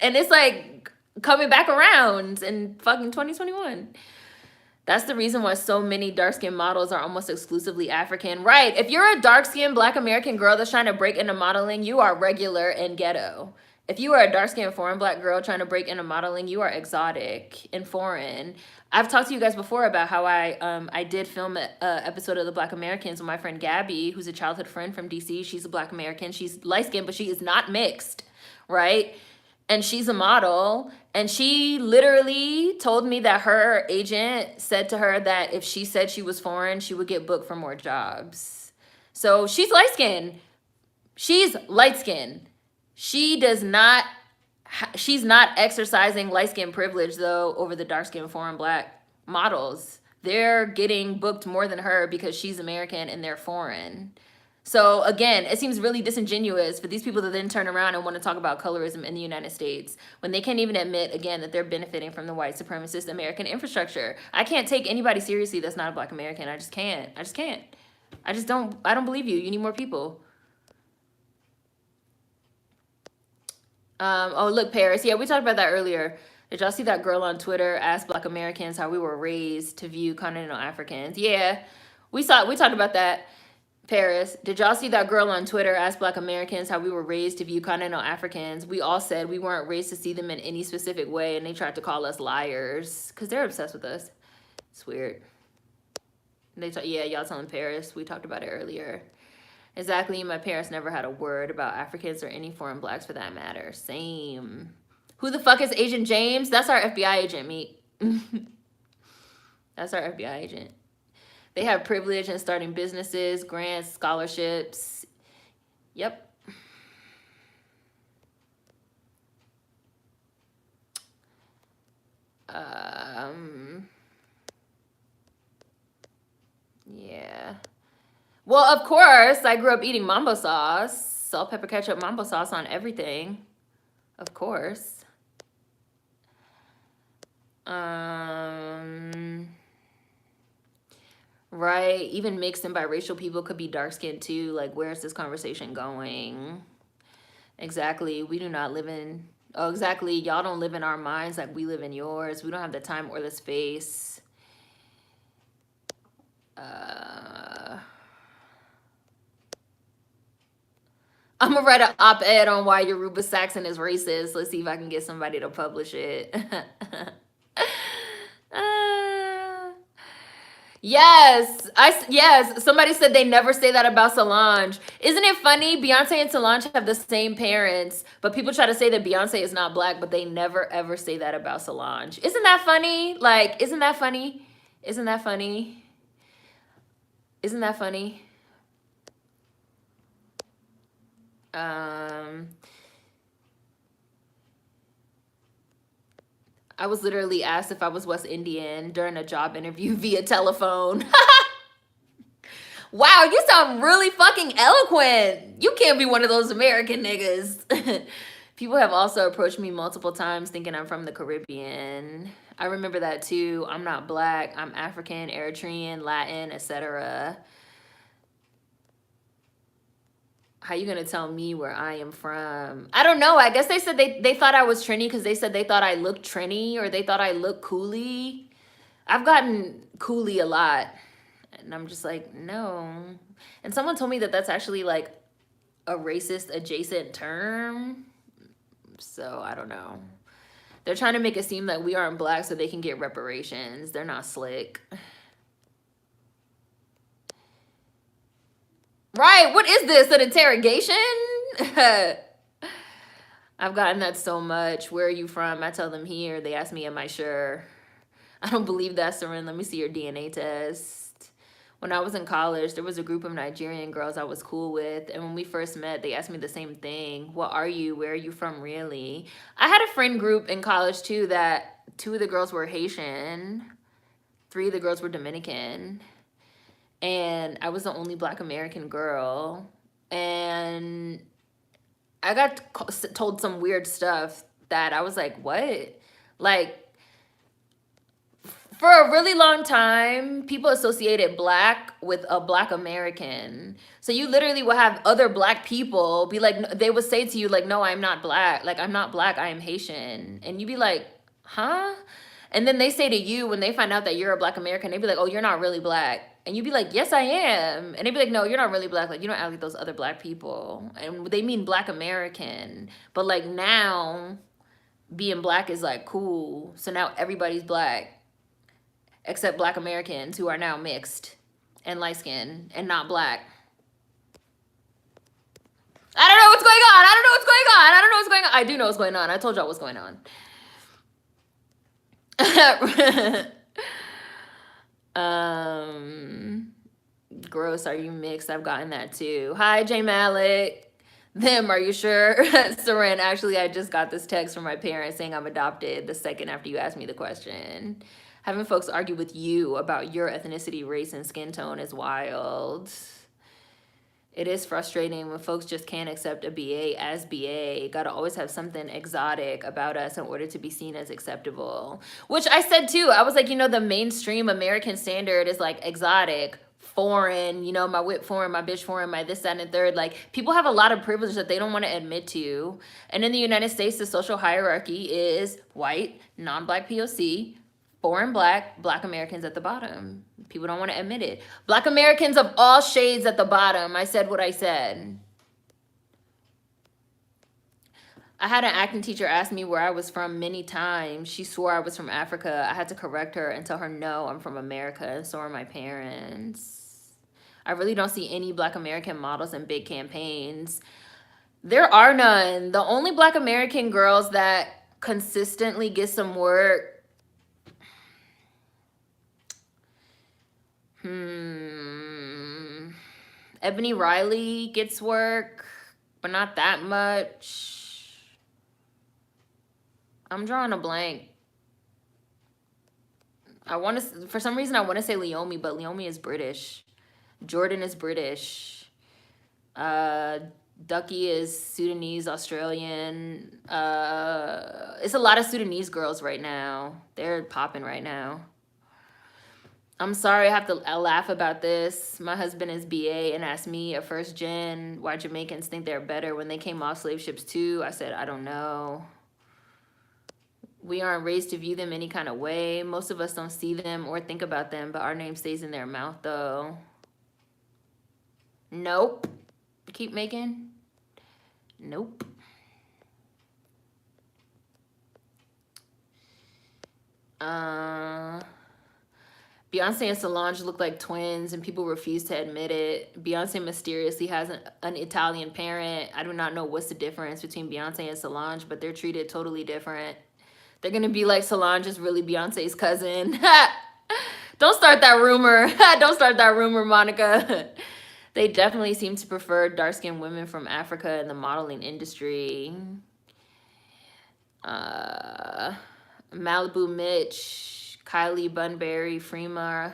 And it's like coming back around in fucking 2021. That's the reason why so many dark-skinned models are almost exclusively African. Right. If you're a dark-skinned Black American girl that's trying to break into modeling, you are regular and ghetto. If you are a dark-skinned foreign Black girl trying to break into modeling, you are exotic and foreign. I've talked to you guys before about how I did film an episode of The Black Americans with my friend Gabby, who's a childhood friend from DC. She's a Black American. She's light-skinned, but she is not mixed, right? And she's a model, and she literally told me that her agent said to her that if she said she was foreign, she would get booked for more jobs. So she's light-skinned. She's light-skinned. She's not exercising light-skinned privilege, though, over the dark-skinned foreign Black models. They're getting booked more than her because she's American and they're foreign. So again, it seems really disingenuous for these people to then turn around and want to talk about colorism in the United States when they can't even admit, again, that they're benefiting from the white supremacist American infrastructure. I can't take anybody seriously that's not a Black American. I just can't. I don't believe you. You need more people. Oh, look, Paris. Yeah, we talked about that earlier. Did y'all see that girl on Twitter ask Black Americans how we were raised to view continental Africans? Yeah, we talked about that. Paris, did y'all see that girl on Twitter ask Black Americans how we were raised to view continental Africans? We all said we weren't raised to see them in any specific way, and they tried to call us liars because they're obsessed with us. It's weird. Yeah, y'all telling Paris. We talked about it earlier. Exactly. My parents never had a word about Africans or any foreign Blacks for that matter. Same. Who the fuck is Agent James? That's our FBI agent, meet. That's our FBI agent. They have privilege in starting businesses, grants, scholarships. Yep. Yeah. Well, of course, I grew up eating mambo sauce, salt, pepper, ketchup, mambo sauce on everything. Of course. Right. Even mixed and biracial people could be dark-skinned too. Like, where's this conversation going? Exactly. We do not live in... Oh, exactly. Y'all don't live in our minds like we live in yours. We don't have the time or the space. I'm going to write an op-ed on why Yoruba Saxon is racist. Let's see if I can get somebody to publish it. Yes. Somebody said they never say that about Solange. Isn't it funny? Beyonce and Solange have the same parents, but people try to say that Beyonce is not Black, but they never ever say that about Solange. Isn't that funny? Like, isn't that funny? Isn't that funny? Isn't that funny? I was literally asked if I was West Indian during a job interview via telephone. Wow, you sound really fucking eloquent. You can't be one of those American niggas. People have also approached me multiple times thinking I'm from the Caribbean. I remember that too. I'm not Black. I'm African, Eritrean, Latin, etc. How you gonna tell me where I am from? I don't know. I guess they said they thought I was Trini because they said they thought I looked Trini or they thought I looked coolie. I've gotten coolie a lot. And I'm just like, no. And someone told me that that's actually like a racist adjacent term. So I don't know. They're trying to make it seem like we aren't Black so they can get reparations. They're not slick. Right, what is this, an interrogation? I've gotten that so much. Where are you from? I tell them here. They ask me, am I sure? I don't believe that, Seren. Let me see your DNA test. When I was in college, there was a group of Nigerian girls I was cool with. And when we first met, they asked me the same thing. What are you? Where are you from, really? I had a friend group in college, too, that 2 of the girls were Haitian. 3 of the girls were Dominican. And I was the only Black American girl. And I got told some weird stuff that I was like, what? Like, for a really long time, people associated Black with a Black American. So you literally will have other Black people be like, they would say to you, like, no, I'm not Black. Like, I'm not Black, I am Haitian. And you'd be like, huh? And then they say to you, when they find out that you're a Black American, they'd be like, oh, you're not really Black. And you'd be like, yes, I am. And they'd be like, no, you're not really Black. Like, you don't act like those other Black people. And they mean Black American. But like now, being Black is like cool. So now everybody's Black. Except Black Americans who are now mixed and light-skinned and not Black. I don't know what's going on. I don't know what's going on. I don't know what's going on. I do know what's going on. I told y'all what's going on. Gross, are you mixed? I've gotten that too. Hi, J Malik. Them, are you sure? Seren, actually, I just got this text from my parents saying I'm adopted the second after you asked me the question. Having folks argue with you about your ethnicity, race, and skin tone is wild. It is frustrating when folks just can't accept a BA as BA. Gotta always have something exotic about us in order to be seen as acceptable. Which I said too. I was like, you know, the mainstream American standard is like exotic, foreign, you know, my whip foreign, my bitch foreign, my this, that, and the third. Like, people have a lot of privilege that they don't want to admit to. And in the United States, the social hierarchy is white, non-Black POC, foreign Black, Black Americans at the bottom. People don't want to admit it. Black Americans of all shades at the bottom. I said what I said. I had an acting teacher ask me where I was from many times. She swore I was from Africa. I had to correct her and tell her, no, I'm from America, and so are my parents. I really don't see any Black American models in big campaigns. There are none. The only Black American girls that consistently get some work, Ebony Riley gets work, but not that much. I'm drawing a blank. I want to, for some reason, I want to say Leomi, but Leomi is British. Jordan is British. Ducky is Sudanese, Australian. It's a lot of Sudanese girls right now. They're popping right now. I'm sorry I have to laugh about this. My husband is BA and asked me, a first gen, why Jamaicans think they're better when they came off slave ships too. I said, I don't know. We aren't raised to view them any kind of way. Most of us don't see them or think about them, but our name stays in their mouth though. Nope. Keep making. Nope. Beyonce and Solange look like twins and people refuse to admit it. Beyonce mysteriously has an Italian parent. I do not know what's the difference between Beyonce and Solange, but they're treated totally different. They're going to be like Solange is really Beyonce's cousin. Don't start that rumor. Don't start that rumor, Monica. They definitely seem to prefer dark-skinned women from Africa in the modeling industry. Malibu Mitch, Kylie Bunbury, Freema,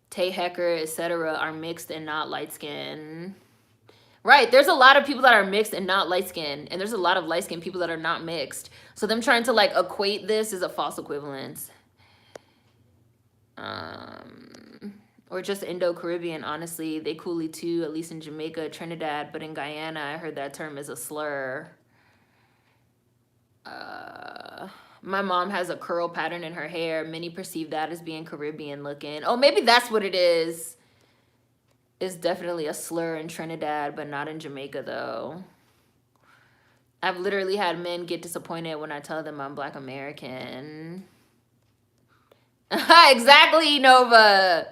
Tay Hecker, etc. are mixed and not light-skinned. Right, there's a lot of people that are mixed and not light-skinned, and there's a lot of light-skinned people that are not mixed. So them trying to like equate this is a false equivalence. Or just Indo-Caribbean, honestly. They coolie too, at least in Jamaica, Trinidad, but in Guyana, I heard that term is a slur. My mom has a curl pattern in her hair. Many perceive that as being Caribbean looking. Oh, maybe that's what it is. It's definitely a slur in Trinidad, but not in Jamaica, though. I've literally had men get disappointed when I tell them I'm Black American. Exactly, Nova.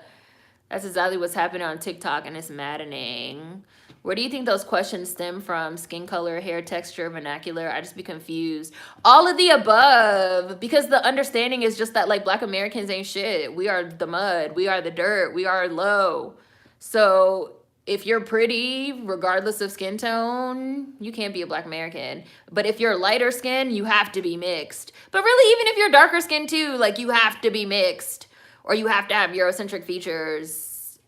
That's exactly what's happening on TikTok, and it's maddening. Where do you think those questions stem from? Skin color, hair texture, vernacular? I just be confused. All of the above, because the understanding is just that like Black Americans ain't shit. We are the mud. We are the dirt. We are low. So if you're pretty, regardless of skin tone, you can't be a Black American. But if you're lighter skin, you have to be mixed. But really, even if you're darker skin too, like you have to be mixed, or you have to have Eurocentric features.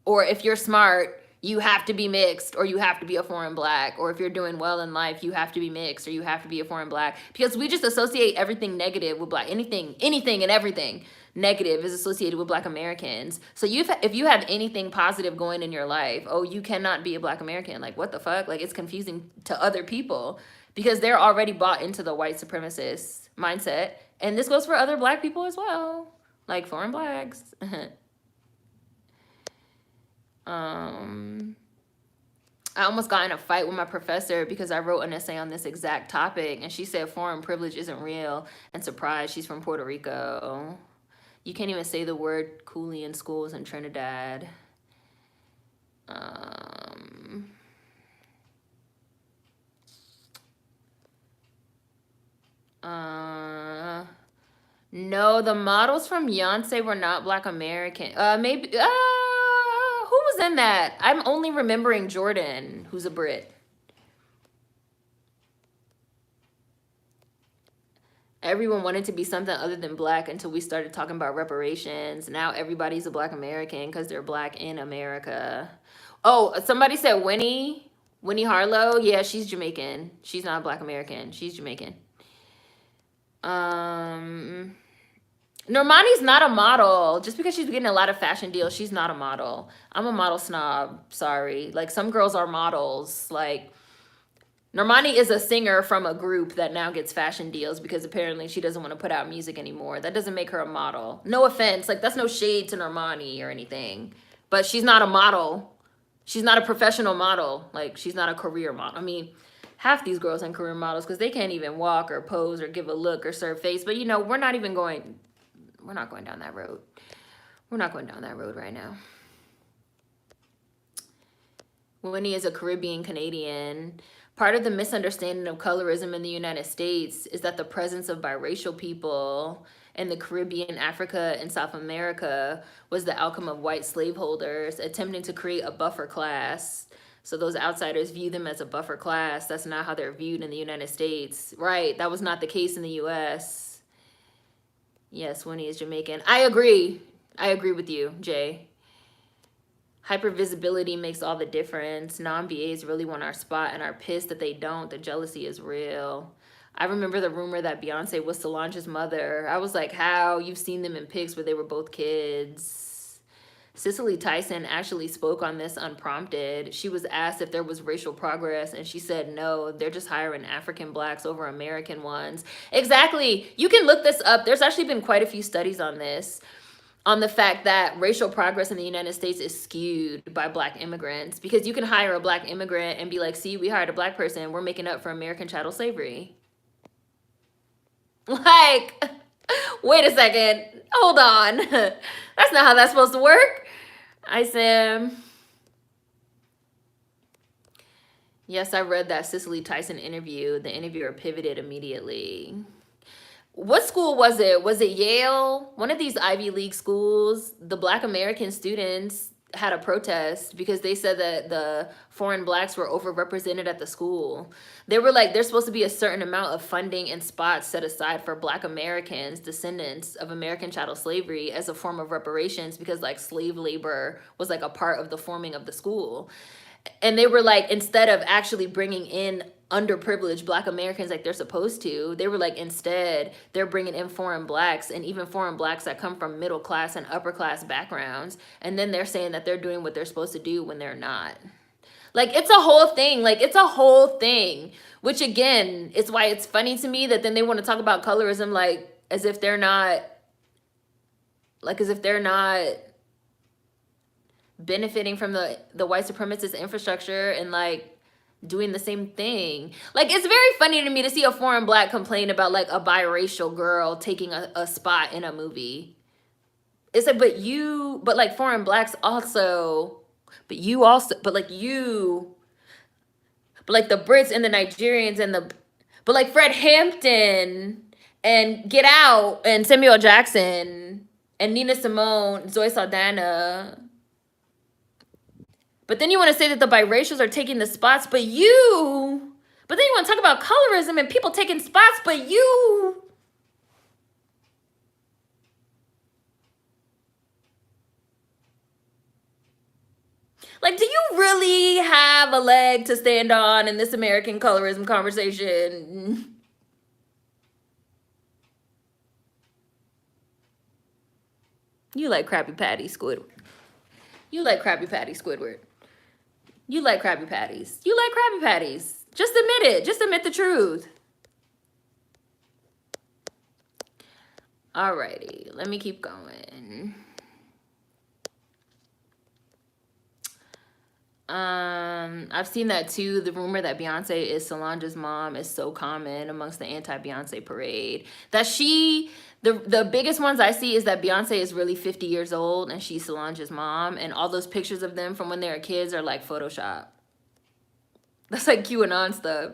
Or if you're smart, you have to be mixed, or you have to be a foreign Black. Or if you're doing well in life, you have to be mixed, or you have to be a foreign Black. Because we just associate everything negative with Black. Anything and everything negative is associated with Black Americans. So if you have anything positive going in your life, oh, you cannot be a Black American. Like, what the fuck? Like, it's confusing to other people because they're already bought into the white supremacist mindset. And this goes for other Black people as well, like foreign Blacks. I almost got in a fight with my professor because I wrote an essay on this exact topic, and she said foreign privilege isn't real, and surprised, she's from Puerto Rico. You can't even say the word coolie in schools in Trinidad. No, the models from Beyonce were not Black American. Maybe, who was in that? I'm only remembering Jordan, who's a Brit. Everyone wanted to be something other than Black until we started talking about reparations. Now everybody's a Black American because they're Black in America. Oh, somebody said Winnie Harlow. Yeah, she's Jamaican. She's not Black American. She's Jamaican. Normani's not a model. Just because she's getting a lot of fashion deals, she's not a model. I'm a model snob. Sorry. Like, some girls are models. Like, Normani is a singer from a group that now gets fashion deals because apparently she doesn't want to put out music anymore. That doesn't make her a model. No offense. Like, that's no shade to Normani or anything. But she's not a model. She's not a professional model. Like, she's not a career model. I mean, half these girls are career models because they can't even walk or pose or give a look or serve face. But, you know, we're not going down that road. We're not going down that road right now. Winnie is a Caribbean Canadian. Part of the misunderstanding of colorism in the United States is that the presence of biracial people in the Caribbean, Africa, and South America was the outcome of white slaveholders attempting to create a buffer class. So those outsiders view them as a buffer class. That's not how they're viewed in the United States. Right, that was not the case in the US. Yes, Winnie is Jamaican. I agree. I agree with you, Jay. Hypervisibility makes all the difference. Non-BAs really want our spot and are pissed that they don't. The jealousy is real. I remember the rumor that Beyonce was Solange's mother. I was like, how? You've seen them in pics where they were both kids. Cicely Tyson actually spoke on this unprompted. She was asked if there was racial progress, and she said no, they're just hiring African Blacks over American ones. Exactly. You can look this up. There's actually been quite a few studies on this, on the fact that racial progress in the United States is skewed by Black immigrants, because you can hire a Black immigrant and be like, see, we hired a Black person. We're making up for American chattel slavery. Like, wait a second. Hold on. That's not how that's supposed to work. I said, yes, I read that Cicely Tyson interview. The interviewer pivoted immediately. What school was it? Was it Yale? One of these Ivy League schools. The Black American students had a protest because they said that the foreign Blacks were overrepresented at the school. They were like, there's supposed to be a certain amount of funding and spots set aside for Black Americans, descendants of American chattel slavery, as a form of reparations, because like slave labor was like a part of the forming of the school. And they were like, instead of actually bringing in underprivileged Black Americans like they're supposed to, they were like, instead they're bringing in foreign Blacks, and even foreign Blacks that come from middle class and upper class backgrounds, and then they're saying that they're doing what they're supposed to do when they're not. Like, it's a whole thing. Like, it's a whole thing, which again, it's why it's funny to me that then they want to talk about colorism like as if they're not benefiting from the white supremacist infrastructure and like doing the same thing. Like, it's very funny to me to see a foreign Black complain about like a biracial girl taking a spot in a movie. It's like, but like foreign Blacks also, but like you But like the Brits and the Nigerians and but like Fred Hampton and Get Out and Samuel Jackson and Nina Simone, Zoe Saldana. But then you want to say that the biracials are taking the spots, but then you want to talk about colorism and people taking spots, but you. Like, do you really have a leg to stand on in this American colorism conversation? You like Krabby Patty, Squidward. You like Krabby Patty, Squidward. You like Krabby Patties. You like Krabby Patties. Just admit it. Just admit the truth. Alrighty, let me keep going. I've seen that too. The rumor that Beyonce is Solange's mom is so common amongst the anti-Beyonce parade. That the biggest ones I see is that Beyonce is really 50 years old and she's Solange's mom, and all those pictures of them from when they were kids are like Photoshop. That's like QAnon stuff.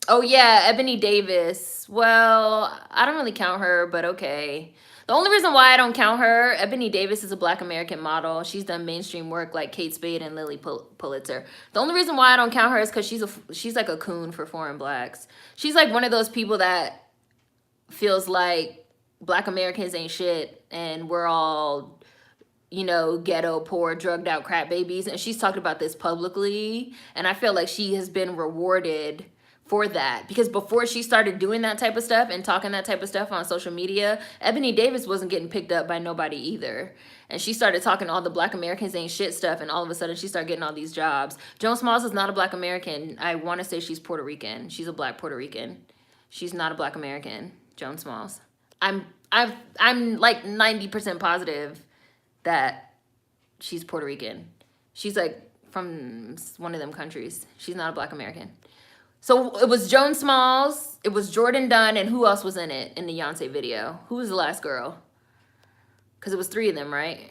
Oh yeah, Ebony Davis. Well, I don't really count her, but okay. The only reason why I don't count her, Ebony Davis is a Black American model. She's done mainstream work like Kate Spade and Lily Pulitzer. The only reason why I don't count her is because she's like a coon for foreign Blacks. She's like one of those people that feels like Black Americans ain't shit and we're all, you know, ghetto, poor, drugged out crap babies. And she's talked about this publicly. And I feel like she has been rewarded for that, because before she started doing that type of stuff and talking that type of stuff on social media, Ebony Davis wasn't getting picked up by nobody either. And she started talking all the Black Americans ain't shit stuff, and all of a sudden she started getting all these jobs. Joan Smalls is not a Black American. I want to say she's Puerto Rican. She's a Black Puerto Rican. She's not a Black American, Joan Smalls. I'm like 90% positive that she's Puerto Rican. She's like from one of them countries. She's not a Black American. So it was Joan Smalls, it was Jordan Dunn, and who else was in it in the Beyonce video? Who was the last girl? Because it was 3 of them, right?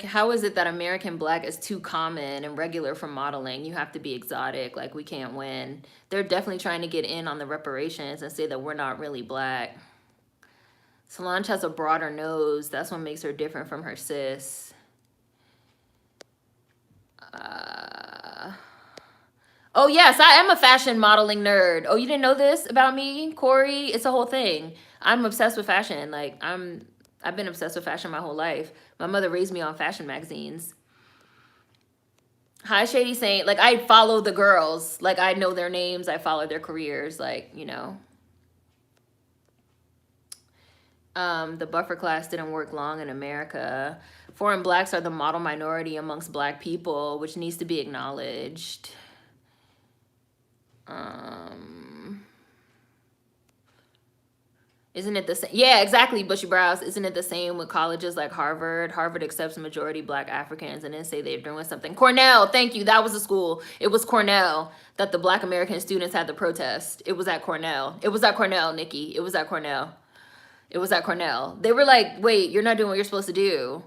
How is it that American Black is too common and regular for modeling? You have to be exotic, like we can't win. They're definitely trying to get in on the reparations and say that we're not really Black. Solange has a broader nose. That's what makes her different from her sis. Oh yes, I am a fashion modeling nerd. Oh, you didn't know this about me, Corey? It's a whole thing. I'm obsessed with fashion. Like I've been obsessed with fashion my whole life. My mother raised me on fashion magazines. Hi, Shady Saint. Like I follow the girls. Like I know their names. I follow their careers. Like, you know. The buffer class didn't work long in America. Foreign Blacks are the model minority amongst Black people, which needs to be acknowledged. Isn't it the same? Yeah, exactly, Bushy Brows. Isn't it the same with colleges like Harvard? Harvard accepts majority Black Africans and then say they're doing something. Cornell, thank you. That was the school. It was Cornell that the Black American students had to protest. It was at Cornell. It was at Cornell, Nikki. It was at Cornell. It was at Cornell. They were like, wait, you're not doing what you're supposed to do.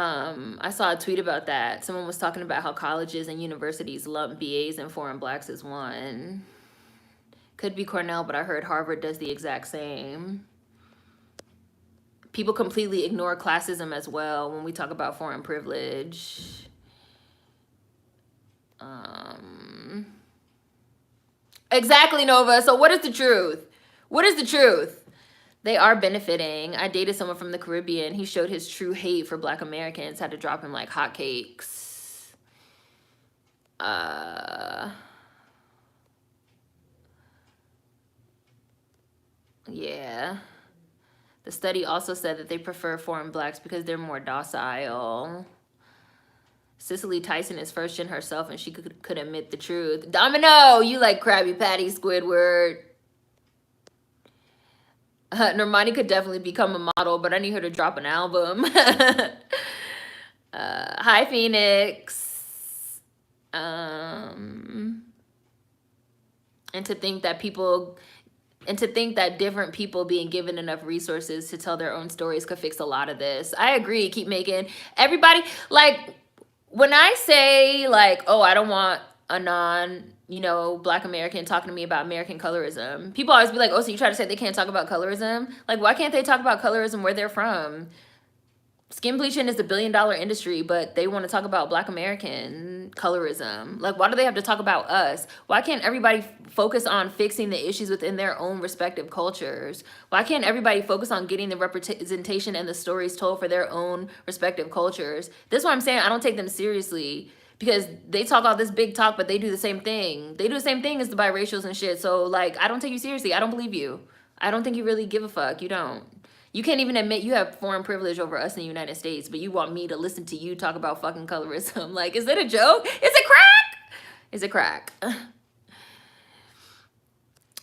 I saw a tweet about that. Someone was talking about how colleges and universities lump BAs and foreign Blacks as one. Could be Cornell, but I heard Harvard does the exact same. People completely ignore classism as well when we talk about foreign privilege. Exactly, Nova. So what is the truth? What is the truth? They are benefiting. I dated someone from the Caribbean. He showed his true hate for Black Americans. Had to drop him like hotcakes. Yeah. The study also said that they prefer foreign Blacks because they're more docile. Cicely Tyson is first gen herself and she could admit the truth. Domino, you like Krabby Patty, Squidward. Normani could definitely become a model, but I need her to drop an album. Hi, Phoenix. And to think that people And to think that different people being given enough resources to tell their own stories could fix a lot of this. I agree. Keep making everybody, like, when I say, like, oh, I don't want a Black American talking to me about American colorism, people always be like, oh, so you try to say they can't talk about colorism? Like, why can't they talk about colorism where they're from? Skin bleaching is a billion-dollar industry, but they want to talk about Black American colorism. Like, why do they have to talk about us? Why can't everybody focus on fixing the issues within their own respective cultures? Why can't everybody focus on getting the representation and the stories told for their own respective cultures? This is why I'm saying I don't take them seriously, because they talk all this big talk, but they do the same thing. They do the same thing as the biracials and shit. So, like, I don't take you seriously. I don't believe you. I don't think you really give a fuck. You don't. You can't even admit you have foreign privilege over us in the United States, but you want me to listen to you talk about fucking colorism. Like, is it a joke? Is it crack? Is it crack?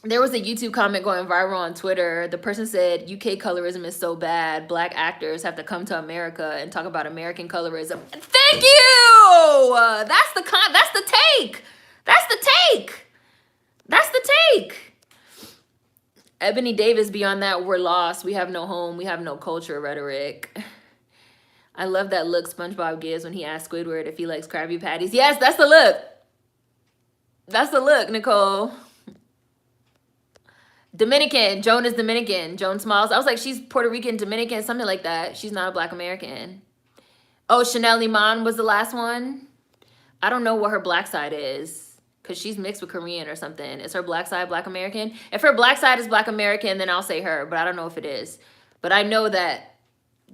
There was a YouTube comment going viral on Twitter. The person said, UK colorism is so bad, Black actors have to come to America and talk about American colorism. Thank you! That's the take. That's the take. That's the take. Ebony Davis, beyond that, we're lost. We have no home. We have no culture rhetoric. I love that look SpongeBob gives when he asks Squidward if he likes Krabby Patties. Yes, that's the look. That's the look, Nicole. Dominican. Joan is Dominican. Joan Smalls. I was like, she's Puerto Rican, Dominican, something like that. She's not a Black American. Oh, Chanel Iman was the last one. I don't know what her Black side is, because she's mixed with Korean or something. Is her Black side Black American? If her Black side is Black American, then I'll say her, but I don't know if it is. But I know that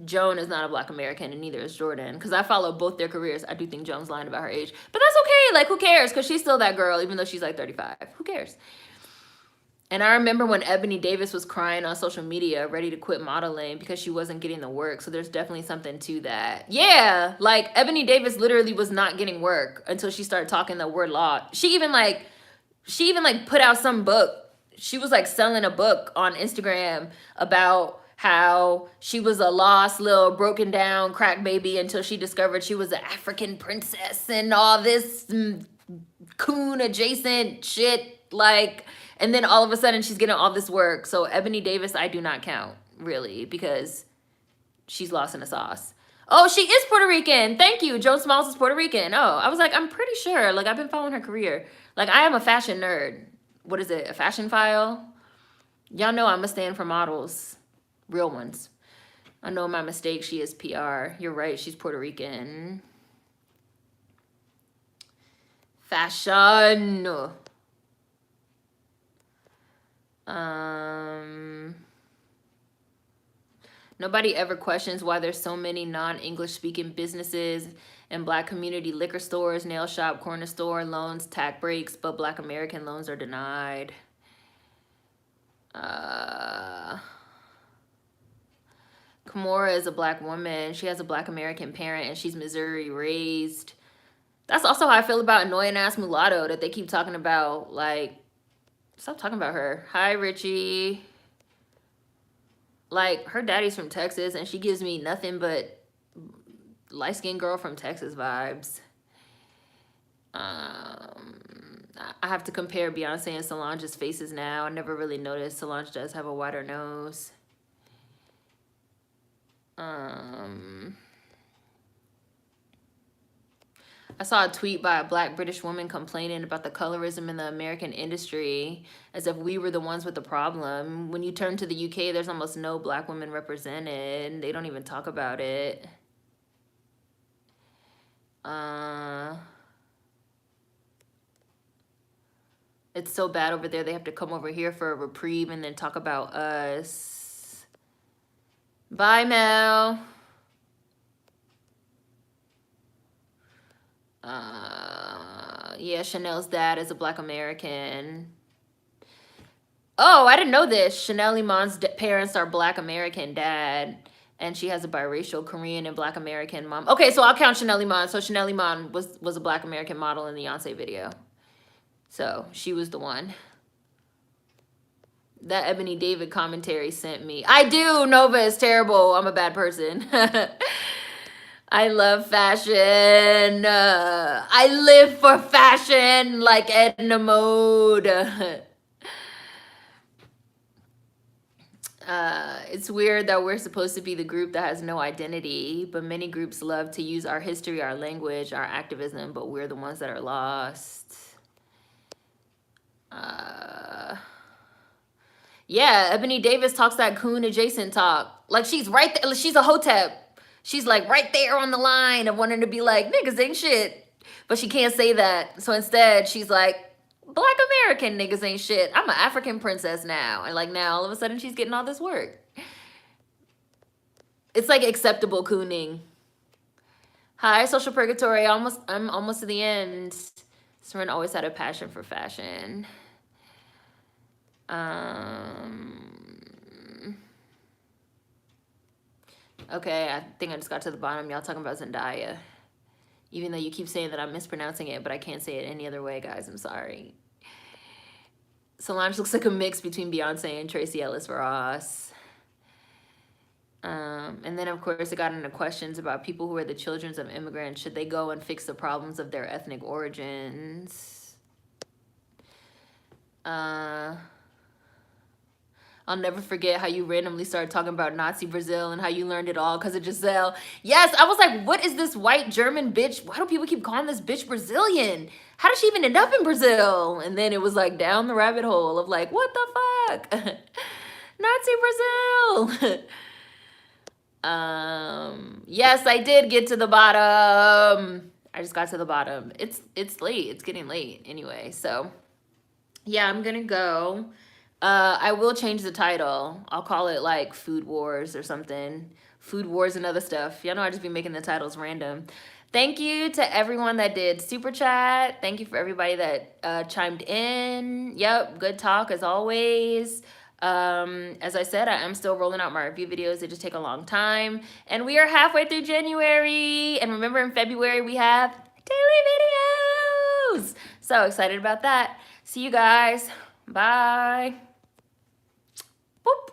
Joan is not a Black American, and neither is Jordan, because I follow both their careers. I do think Joan's lying about her age. But that's okay. Like, who cares? Because she's still that girl, even though she's like 35. Who cares? And I remember when Ebony Davis was crying on social media, ready to quit modeling because she wasn't getting the work. So there's definitely something to that. Yeah, like Ebony Davis literally was not getting work until she started talking the word law. She even put out some book. She was like selling a book on Instagram about how she was a lost little broken down crack baby until she discovered she was an African princess and all this coon adjacent shit, like. And then all of a sudden she's getting all this work. So Ebony Davis, I do not count, really, because she's lost in the sauce. Oh, she is Puerto Rican. Thank you. Joan Smalls is Puerto Rican. Oh, I was like, I'm pretty sure. Like, I've been following her career. Like, I am a fashion nerd. What is it? A fashion file? Y'all know I'm a stand for models. Real ones. I know my mistake. She is PR. You're right. She's Puerto Rican. Fashion. Nobody ever questions why there's so many non-English speaking businesses and Black community liquor stores, nail shop, corner store, loans, tax breaks, but Black American loans are denied. Kimora is a Black woman. She has a Black American parent and she's Missouri raised. That's also how I feel about annoying ass mulatto that they keep talking about. Like, stop talking about her. Hi, Richie. Like, her daddy's from Texas and she gives me nothing but light-skinned girl from Texas vibes. I have to compare Beyonce and Solange's faces now. I never really noticed Solange does have a wider nose. I saw a tweet by a Black British woman complaining about the colorism in the American industry as if we were the ones with the problem. When you turn to the UK, there's almost no Black women represented. They don't even talk about it. It's so bad over there. They have to come over here for a reprieve and then talk about us. Bye, Mel. Yeah, Chanel's dad is a Black American. Oh, I didn't know this. Chanel Iman's parents are Black American dad, and she has a biracial Korean and Black American mom. Okay, so I'll count Chanel Iman. So Chanel Iman was a Black American model in the Beyonce video. So she was the one. That Ebony David commentary sent me. I do. Nova is terrible. I'm a bad person. I love fashion. I live for fashion like Edna Mode. It's weird that we're supposed to be the group that has no identity, but many groups love to use our history, our language, our activism, but we're the ones that are lost. Yeah, Ebony Davis talks that coon adjacent talk. Like she's right there. She's a hotep. She's like right there on the line of wanting to be like, niggas ain't shit. But she can't say that. So instead, she's like, Black American niggas ain't shit. I'm an African princess now. And like now, all of a sudden, she's getting all this work. It's like acceptable cooning. Hi, Social Purgatory. I'm almost to the end. Seren always had a passion for fashion. Okay, I think I just got to the bottom. Y'all talking about Zendaya. Even though you keep saying that I'm mispronouncing it, but I can't say it any other way, guys. I'm sorry. Solange looks like a mix between Beyonce and Tracy Ellis Ross. And then, of course, it got into questions about people who are the children of immigrants. Should they go and fix the problems of their ethnic origins? I'll never forget how you randomly started talking about Nazi Brazil and how you learned it all because of Giselle. Yes, I was like, what is this white German bitch? Why do people keep calling this bitch Brazilian? How did she even end up in Brazil? And then it was like down the rabbit hole of like, what the fuck? Nazi Brazil. Yes, I did get to the bottom. I just got to the bottom. It's late. It's getting late anyway. So yeah, I'm gonna go. I will change the title. I'll call it like Food Wars or something. Food Wars and other stuff. Y'all know I just be making the titles random. Thank you to everyone that did Super Chat. Thank you for everybody that chimed in. Yep, good talk as always. As I said, I am still rolling out my review videos. They just take a long time. And we are halfway through January. And remember in February we have daily videos. So excited about that. See you guys. Bye. Boop.